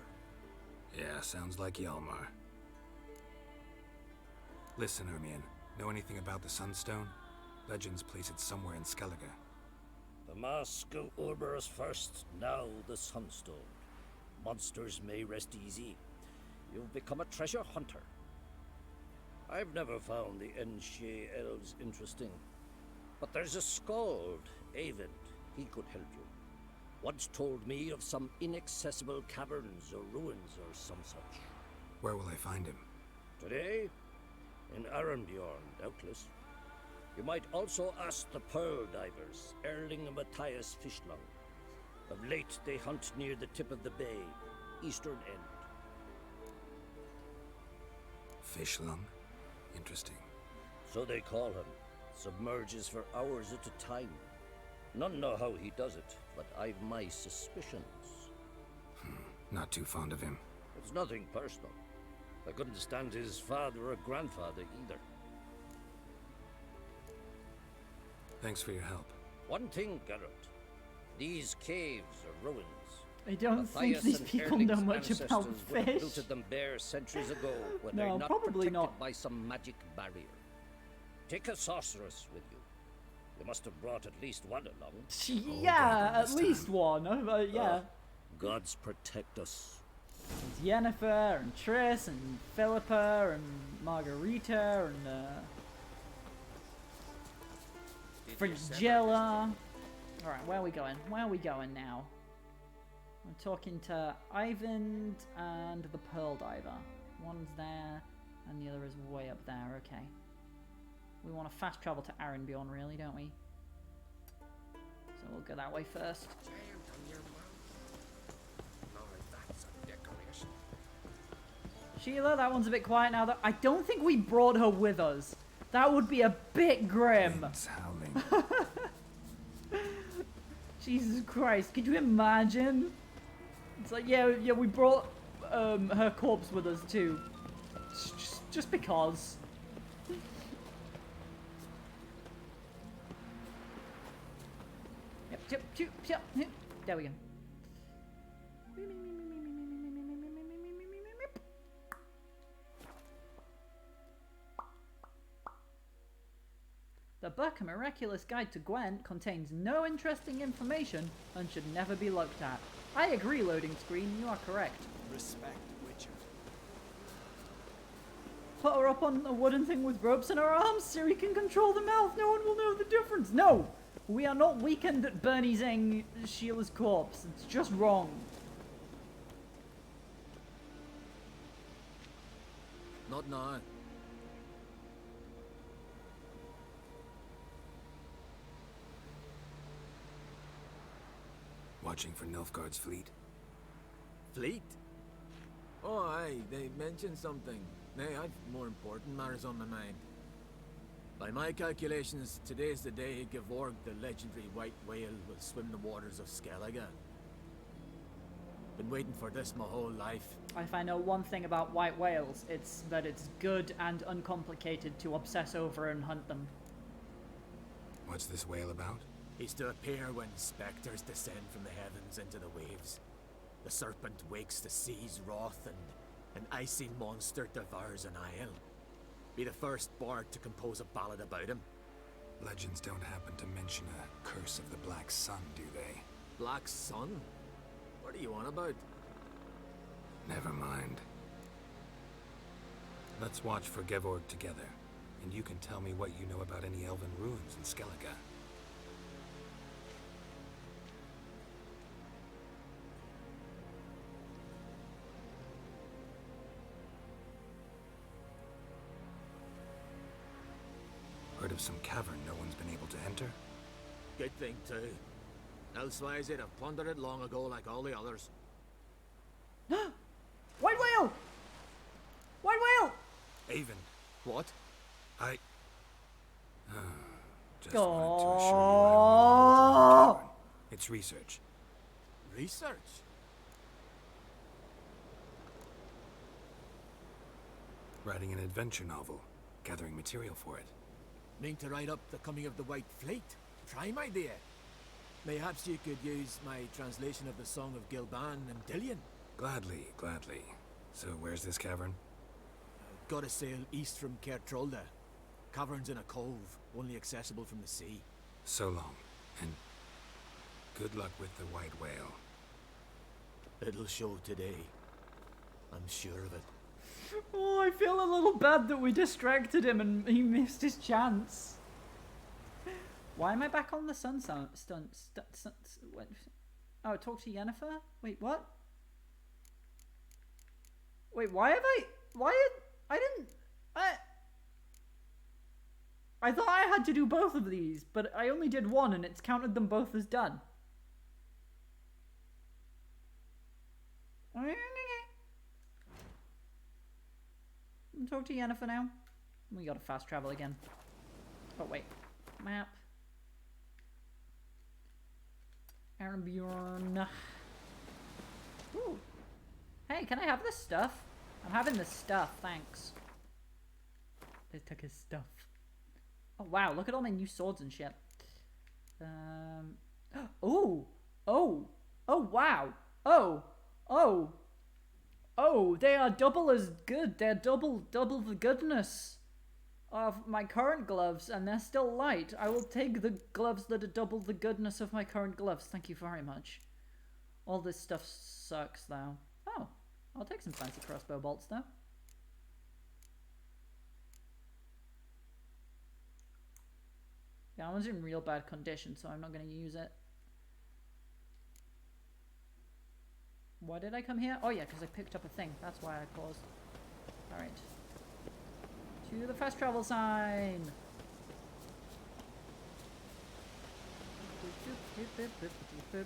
Yeah, sounds like Hjalmar. Listen, Ermion, know anything about the Sunstone? Legends place it somewhere in Skellige. The Mask of Urberus first, now the Sunstone. Monsters may rest easy. You've become a treasure hunter. I've never found the Enshe elves interesting. But there's a skald, Avid. He could help you. Once told me of some inaccessible caverns or ruins or some such. Where will I find him? Today? In Arenbjorn, doubtless. You might also ask the Pearl Divers, Erling and Matthias Fishlung. Of late, they hunt near the tip of the bay, eastern end. Fishlung? Interesting. So they call him. Submerges for hours at a time. None know how he does it, but I've my suspicions. Not too fond of him. It's nothing personal. I couldn't stand his father or grandfather either. Thanks for your help. One thing, Geralt. These caves are ruins. I don't think Matthias these and people Erling's know much about ancestors would have fish. looted them bare centuries ago when No, they're not probably protected not. by some magic barrier. Take a sorceress with you. You must have brought at least one along. Yeah, at least one. Yeah. Gods protect us. There's Yennefer and Triss and Philippa and Margarita and Frigilla. Alright, where are we going? Where are we going now? I'm talking to Ivan and the Pearl Diver. One's there, and the other is way up there. Okay. We want to fast travel to Arenbjorn, really, don't we? So we'll go that way first. Sheila, that one's a bit quiet now. I don't think we brought her with us. That would be a bit grim. Jesus Christ, could you imagine? It's like, yeah, we brought her corpse with us too. Just because. Yep. There we go. The book, A Miraculous Guide to Gwent, contains no interesting information and should never be looked at. I agree, loading screen, you are correct. Respect, Witcher. Put her up on a wooden thing with ropes in her arms, Ciri can control the mouth, no one will know the difference. No! We are not weakened at Bernie's-ing Sheila's corpse, it's just wrong. Not now. Watching for Nilfgaard's fleet. Fleet? Oh, aye, they mentioned something. Nay, I've more important matters on my mind. By my calculations, today's the day Gevorg, the legendary white whale, will swim the waters of Skellige. Been waiting for this my whole life. If I know one thing about white whales, it's that it's good and uncomplicated to obsess over and hunt them. What's this whale about? He's to appear when spectres descend from the heavens into the waves. The serpent wakes the sea's wrath, and an icy monster devours an isle. Be the first bard to compose a ballad about him. Legends don't happen to mention a curse of the Black Sun, do they? Black Sun? What are you on about? Never mind. Let's watch for Gevorg together, and you can tell me what you know about any elven ruins in Skellige. Heard of some cavern no one's been able to enter? Good thing, too. Elsewise, they'd have plundered it long ago like all the others. White whale! White whale! Avon. What? I... just Oh. wanted to assure you I am not. It's research. Research? Writing an adventure novel. Gathering material for it. Mean to write up the coming of the White Fleet? Prime idea. Mayhaps you could use my translation of the Song of Gilban and Dillion. Gladly. So where's this cavern? Gotta sail east from Kertrolda. Cavern's in a cove, only accessible from the sea. So long, and good luck with the white whale. It'll show today. I'm sure of it. Oh, I feel a little bad that we distracted him and he missed his chance. Why am I back on the sun what? Oh, talk to Yennefer? Wait, what? Wait, why have I thought I had to do both of these, but I only did one and it's counted them both as done. Talk to Yennefer now. We gotta fast travel again. Oh wait. Map. Arenbjorn. Ooh. Hey, can I have this stuff? I'm having this stuff, thanks. They took his stuff. Oh wow, look at all my new swords and shit. Oh! Oh! Oh wow! Oh, they are double as good. They're double the goodness of my current gloves, and they're still light. I will take the gloves that are double the goodness of my current gloves. Thank you very much. All this stuff sucks, though. Oh, I'll take some fancy crossbow bolts, though. Yeah, that one's in real bad condition, so I'm not going to use it. Why did I come here? Oh yeah, because I picked up a thing. That's why I paused. Alright. To the fast travel sign!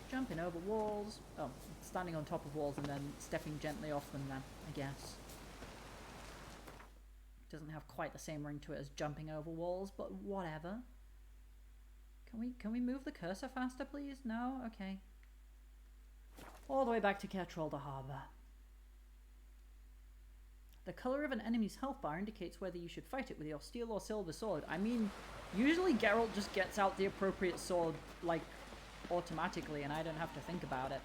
Jumping over walls. Oh, standing on top of walls and then stepping gently off them then, I guess. Doesn't have quite the same ring to it as jumping over walls, but whatever. Can we move the cursor faster, please? No? Okay. All the way back to Kertrolda Harbour. The colour of an enemy's health bar indicates whether you should fight it with your steel or silver sword. I mean, usually Geralt just gets out the appropriate sword, like, automatically, and I don't have to think about it.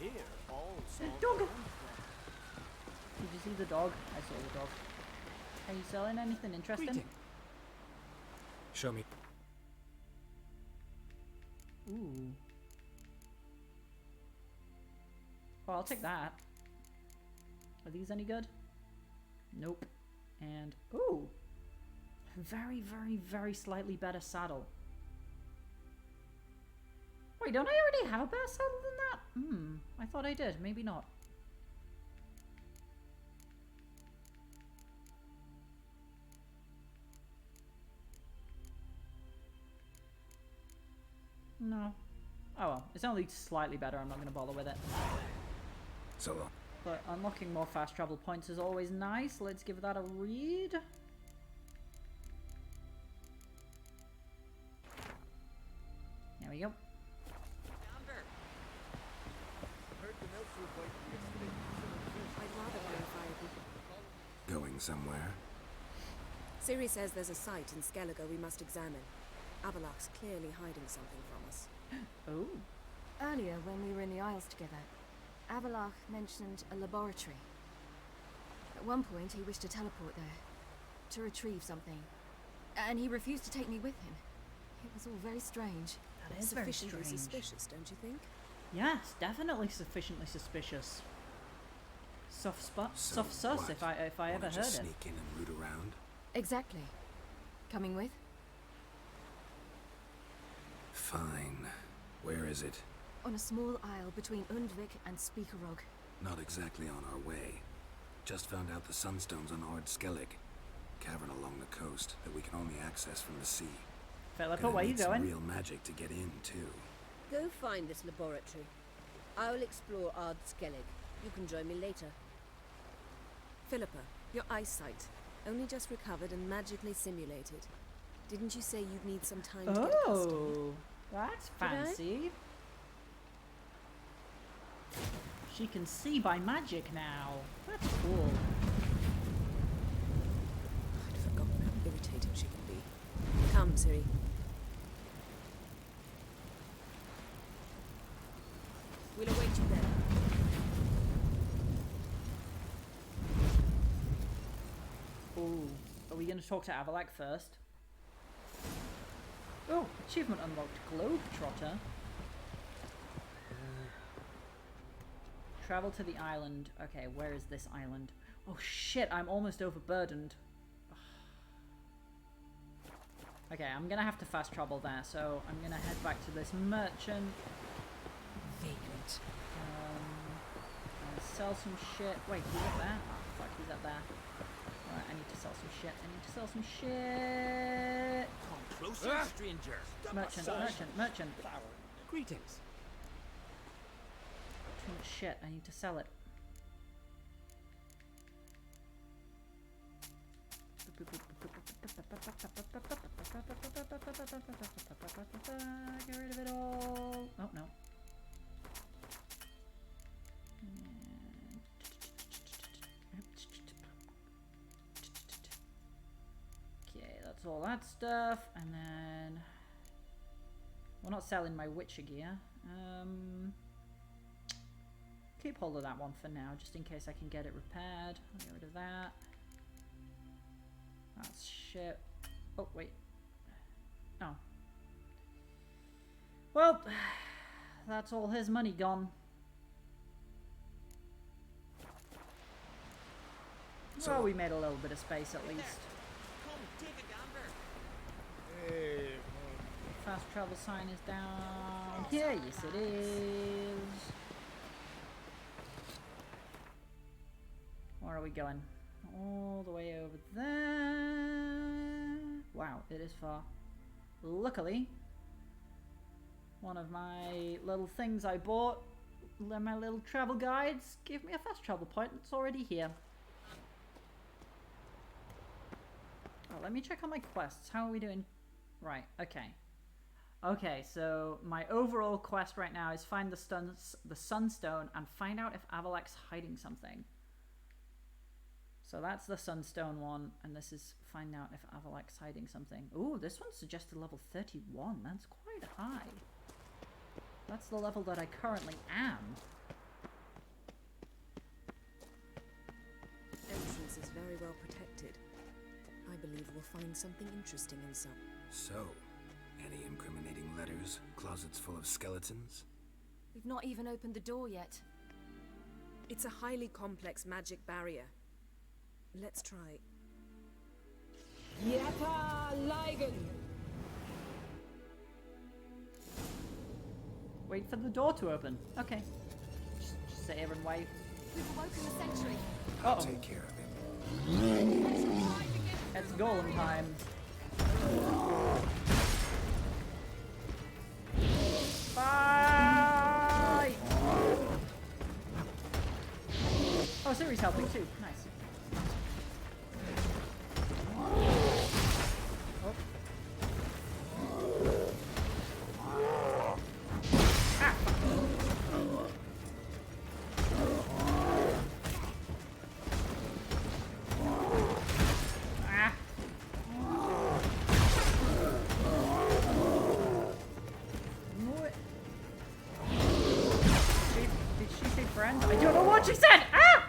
Here, all Dog! Did you see the dog? I saw the dog. Are you selling anything interesting? Greeting. Show me. Ooh. Oh, I'll take that. Are these any good? Nope. And, ooh! Very, very, very slightly better saddle. Wait, don't I already have a better saddle than that? I thought I did. Maybe not. No. Oh well, it's only slightly better. I'm not going to bother with it. So long. But unlocking more fast travel points is always nice. Let's give that a read. There we go. Going somewhere? Ciri says there's a site in Skellige we must examine. Avallac's clearly hiding something from us. Oh. Earlier, when we were in the Isles together, Avallach mentioned a laboratory. At one point, he wished to teleport there, to retrieve something. And he refused to take me with him. It was all very strange. That is very Sufficiently strange. suspicious, don't you think? Yes, definitely sufficiently suspicious. Soft sus what? if I ever Wanna heard just it. sneak in and root around? Exactly. Coming with? Fine. Where is it? On a small isle between Undvik and Speakerog. Not exactly on our way. Just found out the sunstones on Ard Skellig. Cavern along the coast that we can only access from the sea. Philippa, Gonna where you need some going? real magic to get in, too. Go find this laboratory. I'll explore Ard Skellig. You can join me later. Philippa, your eyesight. Only just recovered and magically simulated. Didn't you say you'd need some time to get accustomed? Oh, that's fancy. She can see by magic now. That's cool. I'd forgotten how irritating she can be. Come, Ciri. We'll await you there. Oh, are we going to talk to Avallach first? Oh, achievement unlocked. Globetrotter. Travel to the island. Okay, where is this island? Oh shit, I'm almost overburdened. Okay, I'm gonna have to fast travel there, so I'm gonna head back to this merchant. Vagrant. And sell some shit. Wait, he's up there? Oh, fuck, he's up there. Right, I need to sell some shit. I need to sell some shit. Come closer, stranger. Merchant. Greetings. Too much shit. I need to sell it. Get rid of it all. Oh, no. Okay, that's all that stuff. And then... we're not selling my Witcher gear. Keep hold of that one for now, just in case I can get it repaired. I'll get rid of that. That's shit. Oh, wait. Oh. Well, that's all his money gone. So well, we made a little bit of space at least. Come, take a gander. Fast travel sign is down. Yeah, yes it is. Where are we going? All the way over there. Wow, it is far. Luckily, one of my little things I bought, my little travel guides, give me a fast travel point. It's already here. Oh, let me check on my quests. How are we doing? Right, okay. Okay, so my overall quest right now is find the Sunstone and find out if Avalak's hiding something. So that's the Sunstone one, and this is find out if Avalak's hiding something. Ooh, this one suggested level 31. That's quite high. That's the level that I currently am. Entrance is very well protected. I believe we'll find something interesting inside. So, any incriminating letters? Closets full of skeletons? We've not even opened the door yet. It's a highly complex magic barrier. Let's try. Yata Ligen! Wait for the door to open. Okay. Just sit here and wait. We've awoken the sentry. I'll take care of him. It's golem time. Bye! Oh, Siri's helping too. Nice. I don't know what she said! Ah!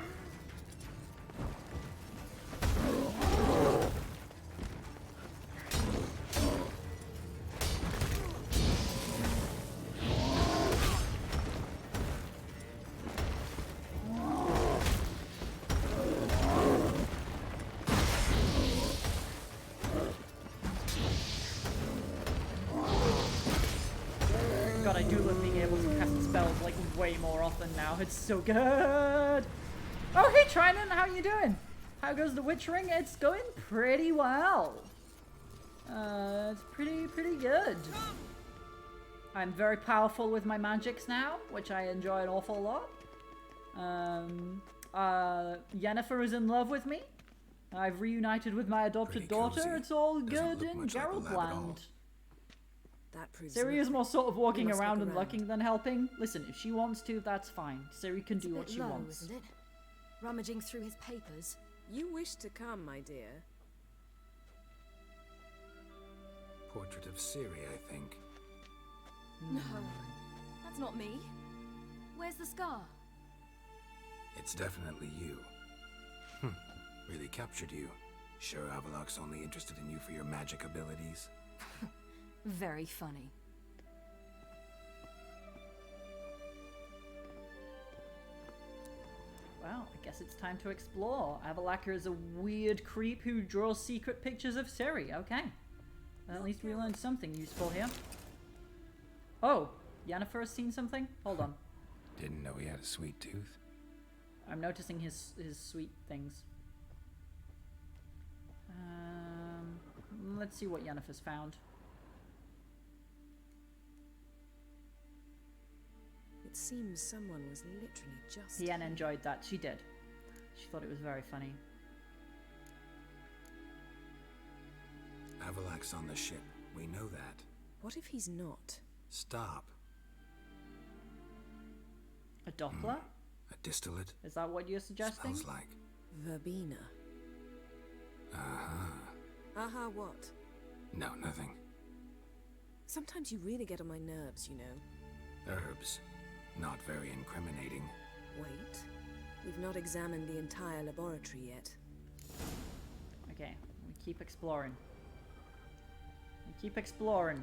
God, I do love being able to cast spells like way more often now. It's so good. Oh, hey Trinan, how you doing? How goes the witch ring? It's going pretty well. It's pretty good. I'm very powerful with my magics now, which I enjoy an awful lot. Yennefer is in love with me. I've reunited with my adopted daughter. It's all good in Geralt land. That proves Ciri is more sort of walking must around look and around. looking than helping. Listen, if she wants to, that's fine. Ciri can do what she low, wants. Isn't it? Rummaging through his papers. You wish to come, my dear. Portrait of Ciri, I think. No, that's not me. Where's the scar? It's definitely you. Really captured you. Sure Avalok's only interested in you for your magic abilities? Very funny. Well, I guess it's time to explore. Avalaka is a weird creep who draws secret pictures of Ciri. Okay. At least we learned something useful here. Oh, Yennefer has seen something? Hold on. Didn't know he had a sweet tooth. I'm noticing his sweet things. Let's see what Yennefer's found. It seems someone was literally just... Hien enjoyed that. She did. She thought it was very funny. Avalak's on the ship. We know that. What if he's not? Stop. A Doppler? A distillate? Is that what you're suggesting? Smells like. Verbena. Aha, what? No, nothing. Sometimes you really get on my nerves, you know. Herbs. Not very incriminating. Wait. We've not examined the entire laboratory yet. Okay, we keep exploring. We keep exploring.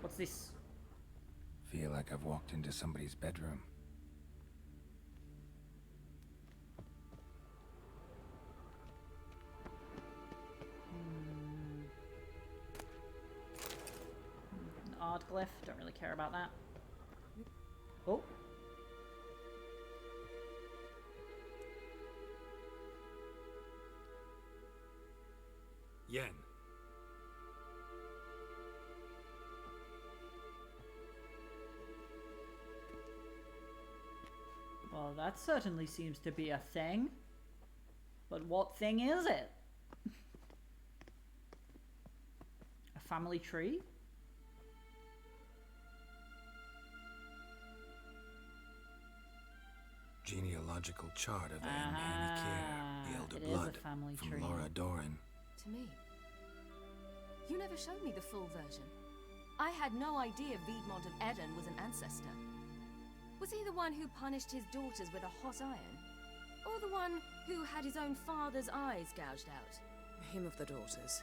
What's this? Feel like I've walked into somebody's bedroom. An art glyph. Don't really care about that. Oh. Yen. Well, that certainly seems to be a thing. But what thing is it? A family tree? Genealogical chart of Anne Care, the elder it is a blood family from tree. Laura Doran. To me. You never showed me the full version. I had no idea Viedmont of Eden was an ancestor. Was he the one who punished his daughters with a hot iron? Or the one who had his own father's eyes gouged out? Him of the daughters.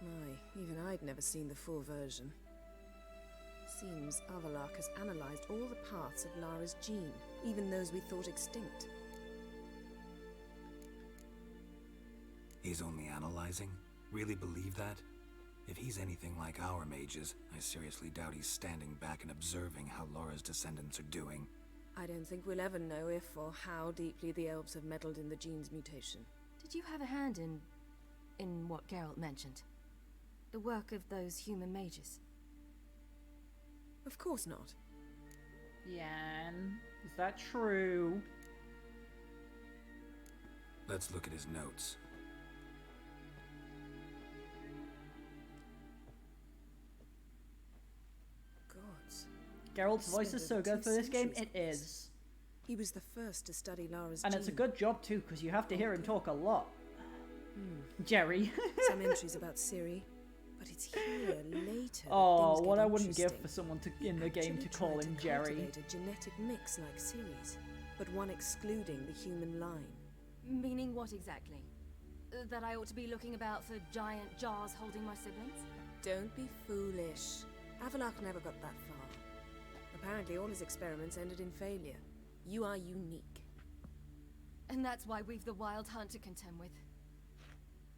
My, even I'd never seen the full version. Seems Avalok has analysed all the parts of Lara's gene, even those we thought extinct. He's only analyzing? Really believe that? If he's anything like our mages, I seriously doubt he's standing back and observing how Laura's descendants are doing. I don't think we'll ever know if or how deeply the elves have meddled in the gene's mutation. Did you have a hand in what Geralt mentioned? The work of those human mages? Of course not. Yan, is that true? Let's look at his notes. Gods. Geralt's voice is so good for this game, it centuries is. He was the first to study Lara's And gene. it's a good job too, because you have to hear him talk a lot. Jerry. Some entries about Ciri, but it's here later. Oh, what I wouldn't give for someone to in the game to call him Jerry. A genetic mix like Ciri's, but one excluding the human line. Meaning what exactly? That I ought to be looking about for giant jars holding my siblings? Don't be foolish. Avalok never got that far. Apparently all his experiments ended in failure. You are unique. And that's why we've the Wild Hunt to contend with.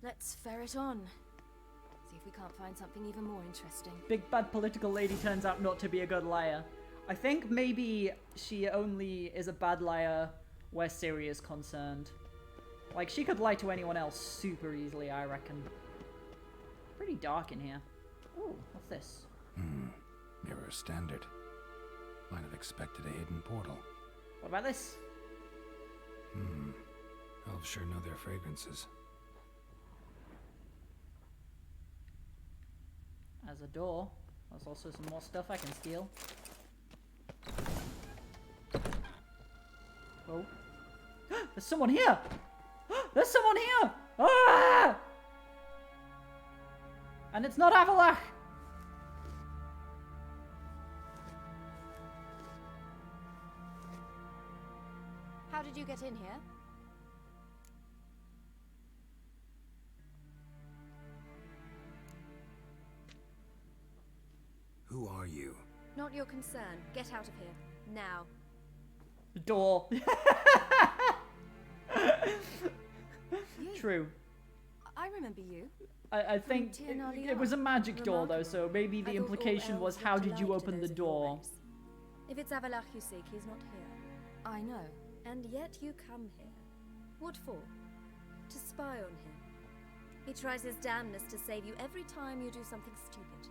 Let's ferret on. See if we can't find something even more interesting. Big bad political lady turns out not to be a good liar. I think maybe she only is a bad liar where Ciri is concerned. Like, she could lie to anyone else super easily, I reckon. Pretty dark in here. Ooh, what's this? Mirror standard. Might have expected a hidden portal. What about this? Elves sure know their fragrances. As a door. There's also some more stuff I can steal. Oh. There's someone here! There's someone here! Ah! And it's not Avalok! How did you get in here? Who are you? Not your concern. Get out of here. Now. Door. True. I remember you. I think it was a magic door though, so maybe the implication was how did you open the door? If it's Avalok you seek, he's not here. I know. And yet you come here. What for? To spy on him. He tries his damnedest to save you every time you do something stupid.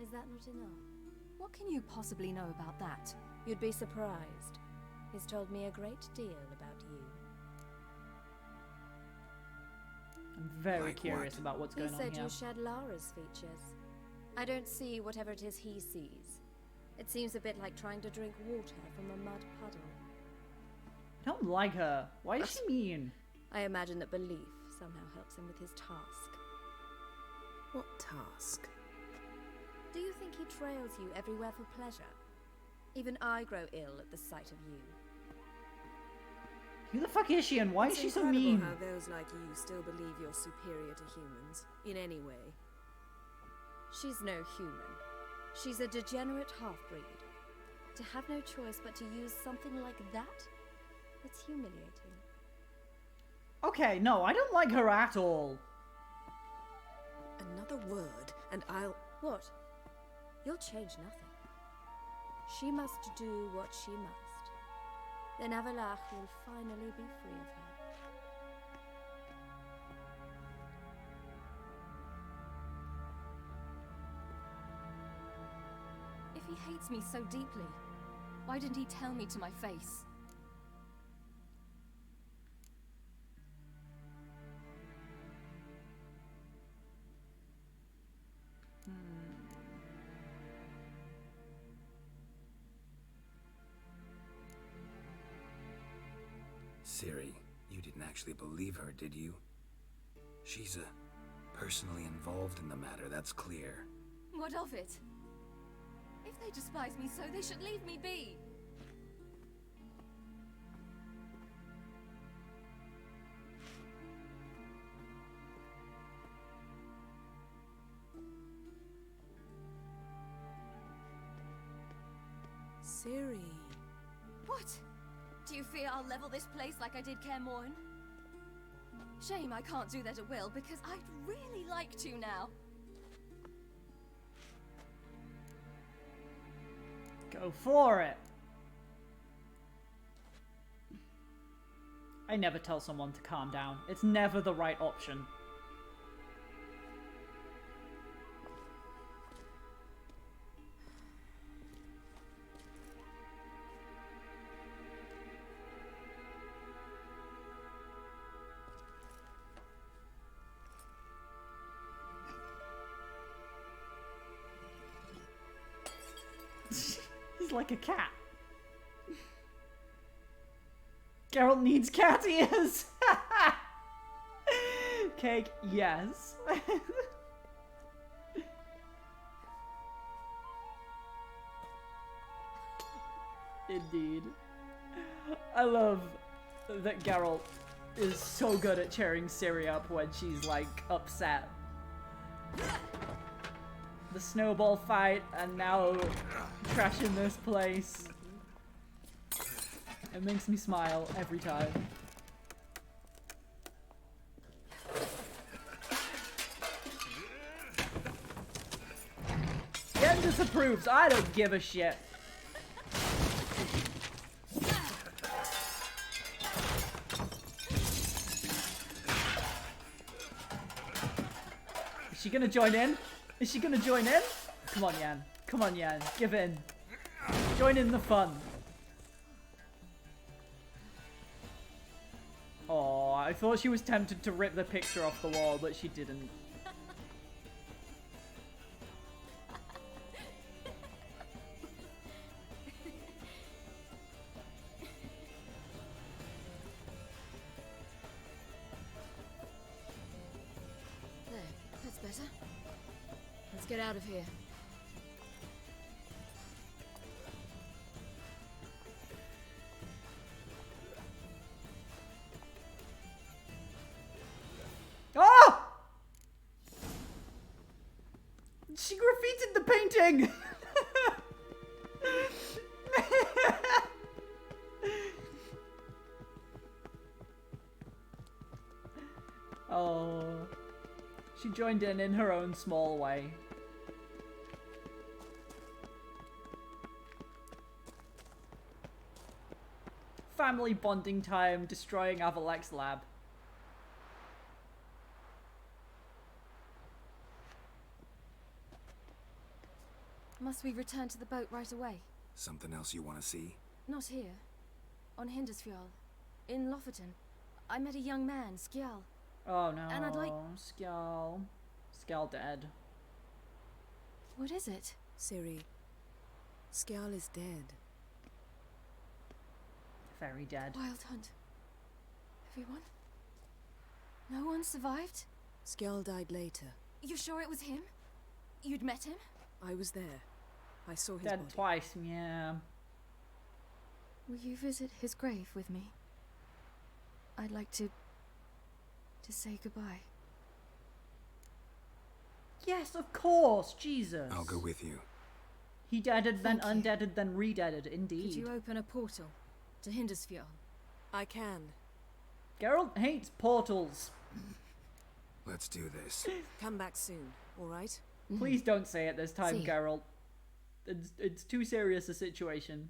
Is that not enough? What can you possibly know about that? You'd be surprised. He's told me a great deal about you. I'm very curious about what's going on here. He said you shared Lara's features. I don't see whatever it is he sees. It seems a bit like trying to drink water from a mud puddle. I don't like her. Why is she mean? I imagine that belief somehow helps him with his task. What task? Do you think he trails you everywhere for pleasure? Even I grow ill at the sight of you. Who the fuck is she and why is she so mean? How those like you still believe you're superior to humans, in any way. She's no human. She's a degenerate half-breed. To have no choice but to use something like that? It's humiliating. Okay, no, I don't like her at all. Another word, and I'll... What? You'll change nothing. She must do what she must. Then Avalach will finally be free of her. If he hates me so deeply, why didn't he tell me to my face? Ciri, you didn't actually believe her, did you? She's personally involved in the matter, that's clear. What of it? If they despise me so, they should leave me be. Ciri. What? Do you fear I'll level this place like I did Kaer Morhen? Shame I can't do that at will, because I'd really like to now. Go for it. I never tell someone to calm down. It's never the right option. He's like a cat. Geralt needs cat ears. Cake, yes. Indeed. I love that Geralt is so good at cheering Ciri up when she's like upset. The snowball fight, and now trashing this place. It makes me smile every time. Yen disapproves. I don't give a shit. Is she gonna join in? Is she gonna join in? Come on, Yen. Come on, Yen. Give in. Join in the fun. Oh, I thought she was tempted to rip the picture off the wall, but she didn't. There, that's better. Let's get out of here. Oh! She graffitied the painting! Oh. She joined in her own small way. Family bonding time, destroying Avalak's lab. Must we return to the boat right away? Something else you want to see? Not here. On Hindersfjall. In Lofoten. I met a young man, Skjal. Oh no. And I'd like... Skjal. Skjal dead. What is it? Ciri. Skjal is dead. Very dead. Wild hunt. Everyone? No one survived? Skjal died later. You sure it was him? You'd met him? I was there. I saw his Dead body. twice, yeah. Will you visit his grave with me? I'd like to say goodbye. Yes, of course, Jesus. I'll go with you. He deaded, then Thank you. undeaded, then redeaded, indeed. Could you open a portal to Hindersfjall? I can. Geralt hates portals. Let's do this. Come back soon, all right? Please don't say it this time, See. Geralt. It's too serious a situation.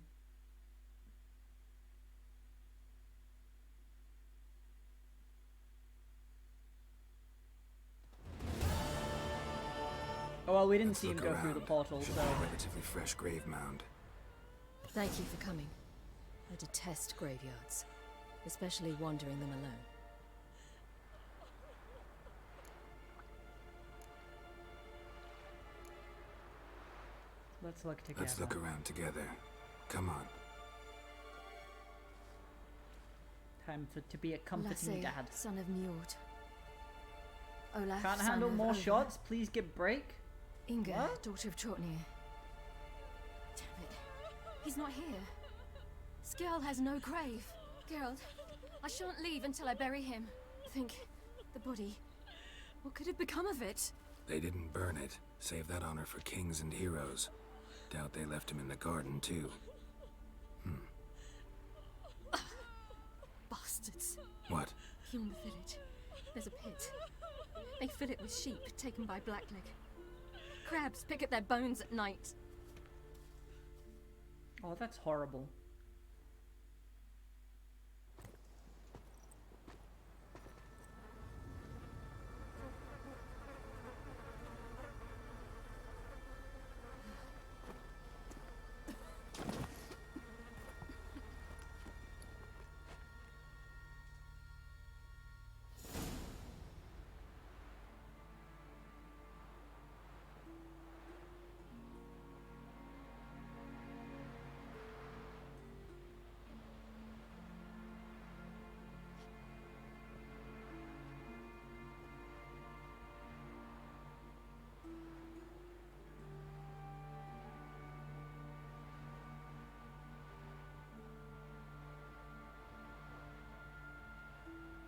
Oh well, we didn't see him go through the portal, Should so... be a relatively fresh grave mound. Thank you for coming. I detest graveyards, especially wandering them alone. Let's look together. Let's look around together. Come on. Time to be a comforting Lasse, dad. son of Njord. Olaf, Can't son handle of more Ove. shots? Please give break. Inga, What? daughter of Trotnir. Damn it. He's not here. Skjall has no grave. Geralt, I shan't leave until I bury him. Think, the body. What could have become of it? They didn't burn it. Save that honor for kings and heroes. Doubt they left him in the garden, too. Bastards. What? Beyond the village, there's a pit. They fill it with sheep taken by Blackleg. Crabs pick at their bones at night. Oh, that's horrible.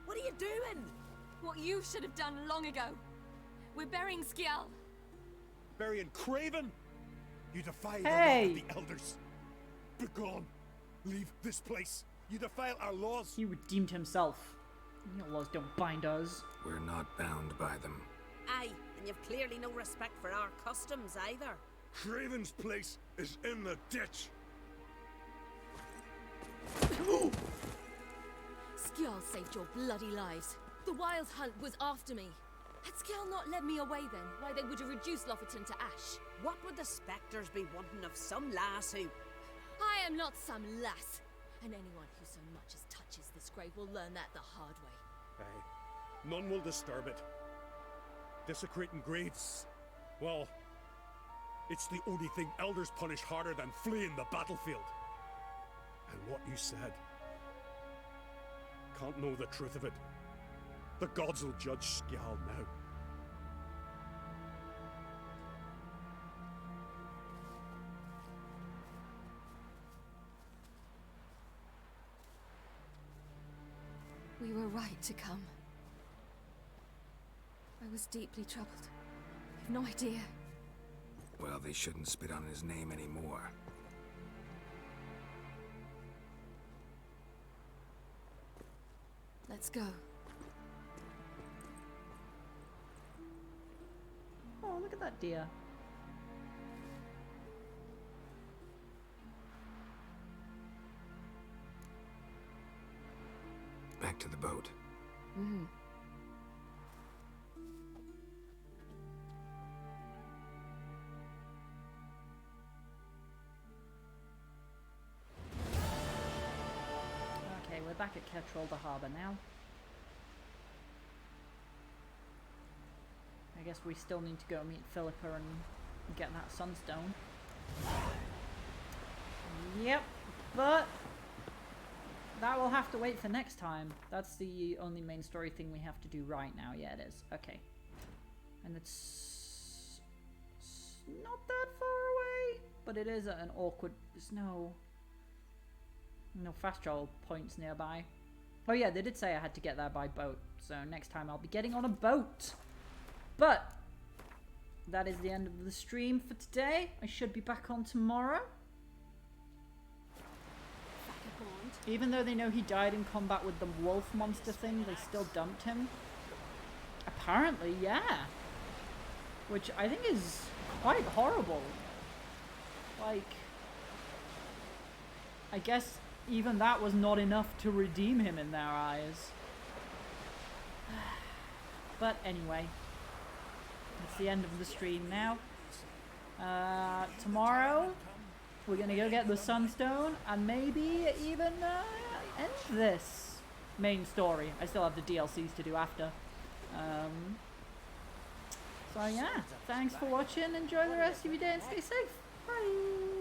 What are you doing? What you should have done long ago. We're burying Skjall. Burying Craven? You defy Hey! the law of the elders. Begone. Leave this place. You defile our laws. He redeemed himself. Your laws don't bind us. We're not bound by them. Aye, and you've clearly no respect for our customs either. Craven's place is in the ditch. Skjall saved your bloody lives. The Wild Hunt was after me. Had Skjall not led me away then, why they would have reduced Lofoten to ash. What would the spectres be wanting of some lass who... I am not some lass, and anyone who so much as touches this grave will learn that the hard way. Aye, none will disturb it. Desecrating graves, well, it's the only thing elders punish harder than fleeing the battlefield. And what you said, can't know the truth of it. The gods will judge Skjall now. We were right to come. I was deeply troubled. You've no idea. Well, they shouldn't spit on his name anymore. Let's go. Oh, look at that deer. Back to the boat. Mm-hmm. Okay, we're back at Ketrol, the harbour now. I guess we still need to go meet Philippa and get that sunstone. Yep, but that will have to wait for next time. That's the only main story thing we have to do right now. Yeah, it is. Okay. And it's not that far away, but it is at an awkward... There's no fast travel points nearby. Oh yeah, they did say I had to get there by boat, so next time I'll be getting on a boat. But that is the end of the stream for today. I should be back on tomorrow. Even though they know he died in combat with the wolf monster thing, they still dumped him. Apparently, yeah. Which I think is quite horrible. Like, I guess even that was not enough to redeem him in their eyes. But anyway, it's the end of the stream now. Tomorrow, we're gonna go get the Sunstone and maybe even end this main story. I still have the DLCs to do after. So yeah, thanks for watching. Enjoy the rest of your day and stay safe. Bye.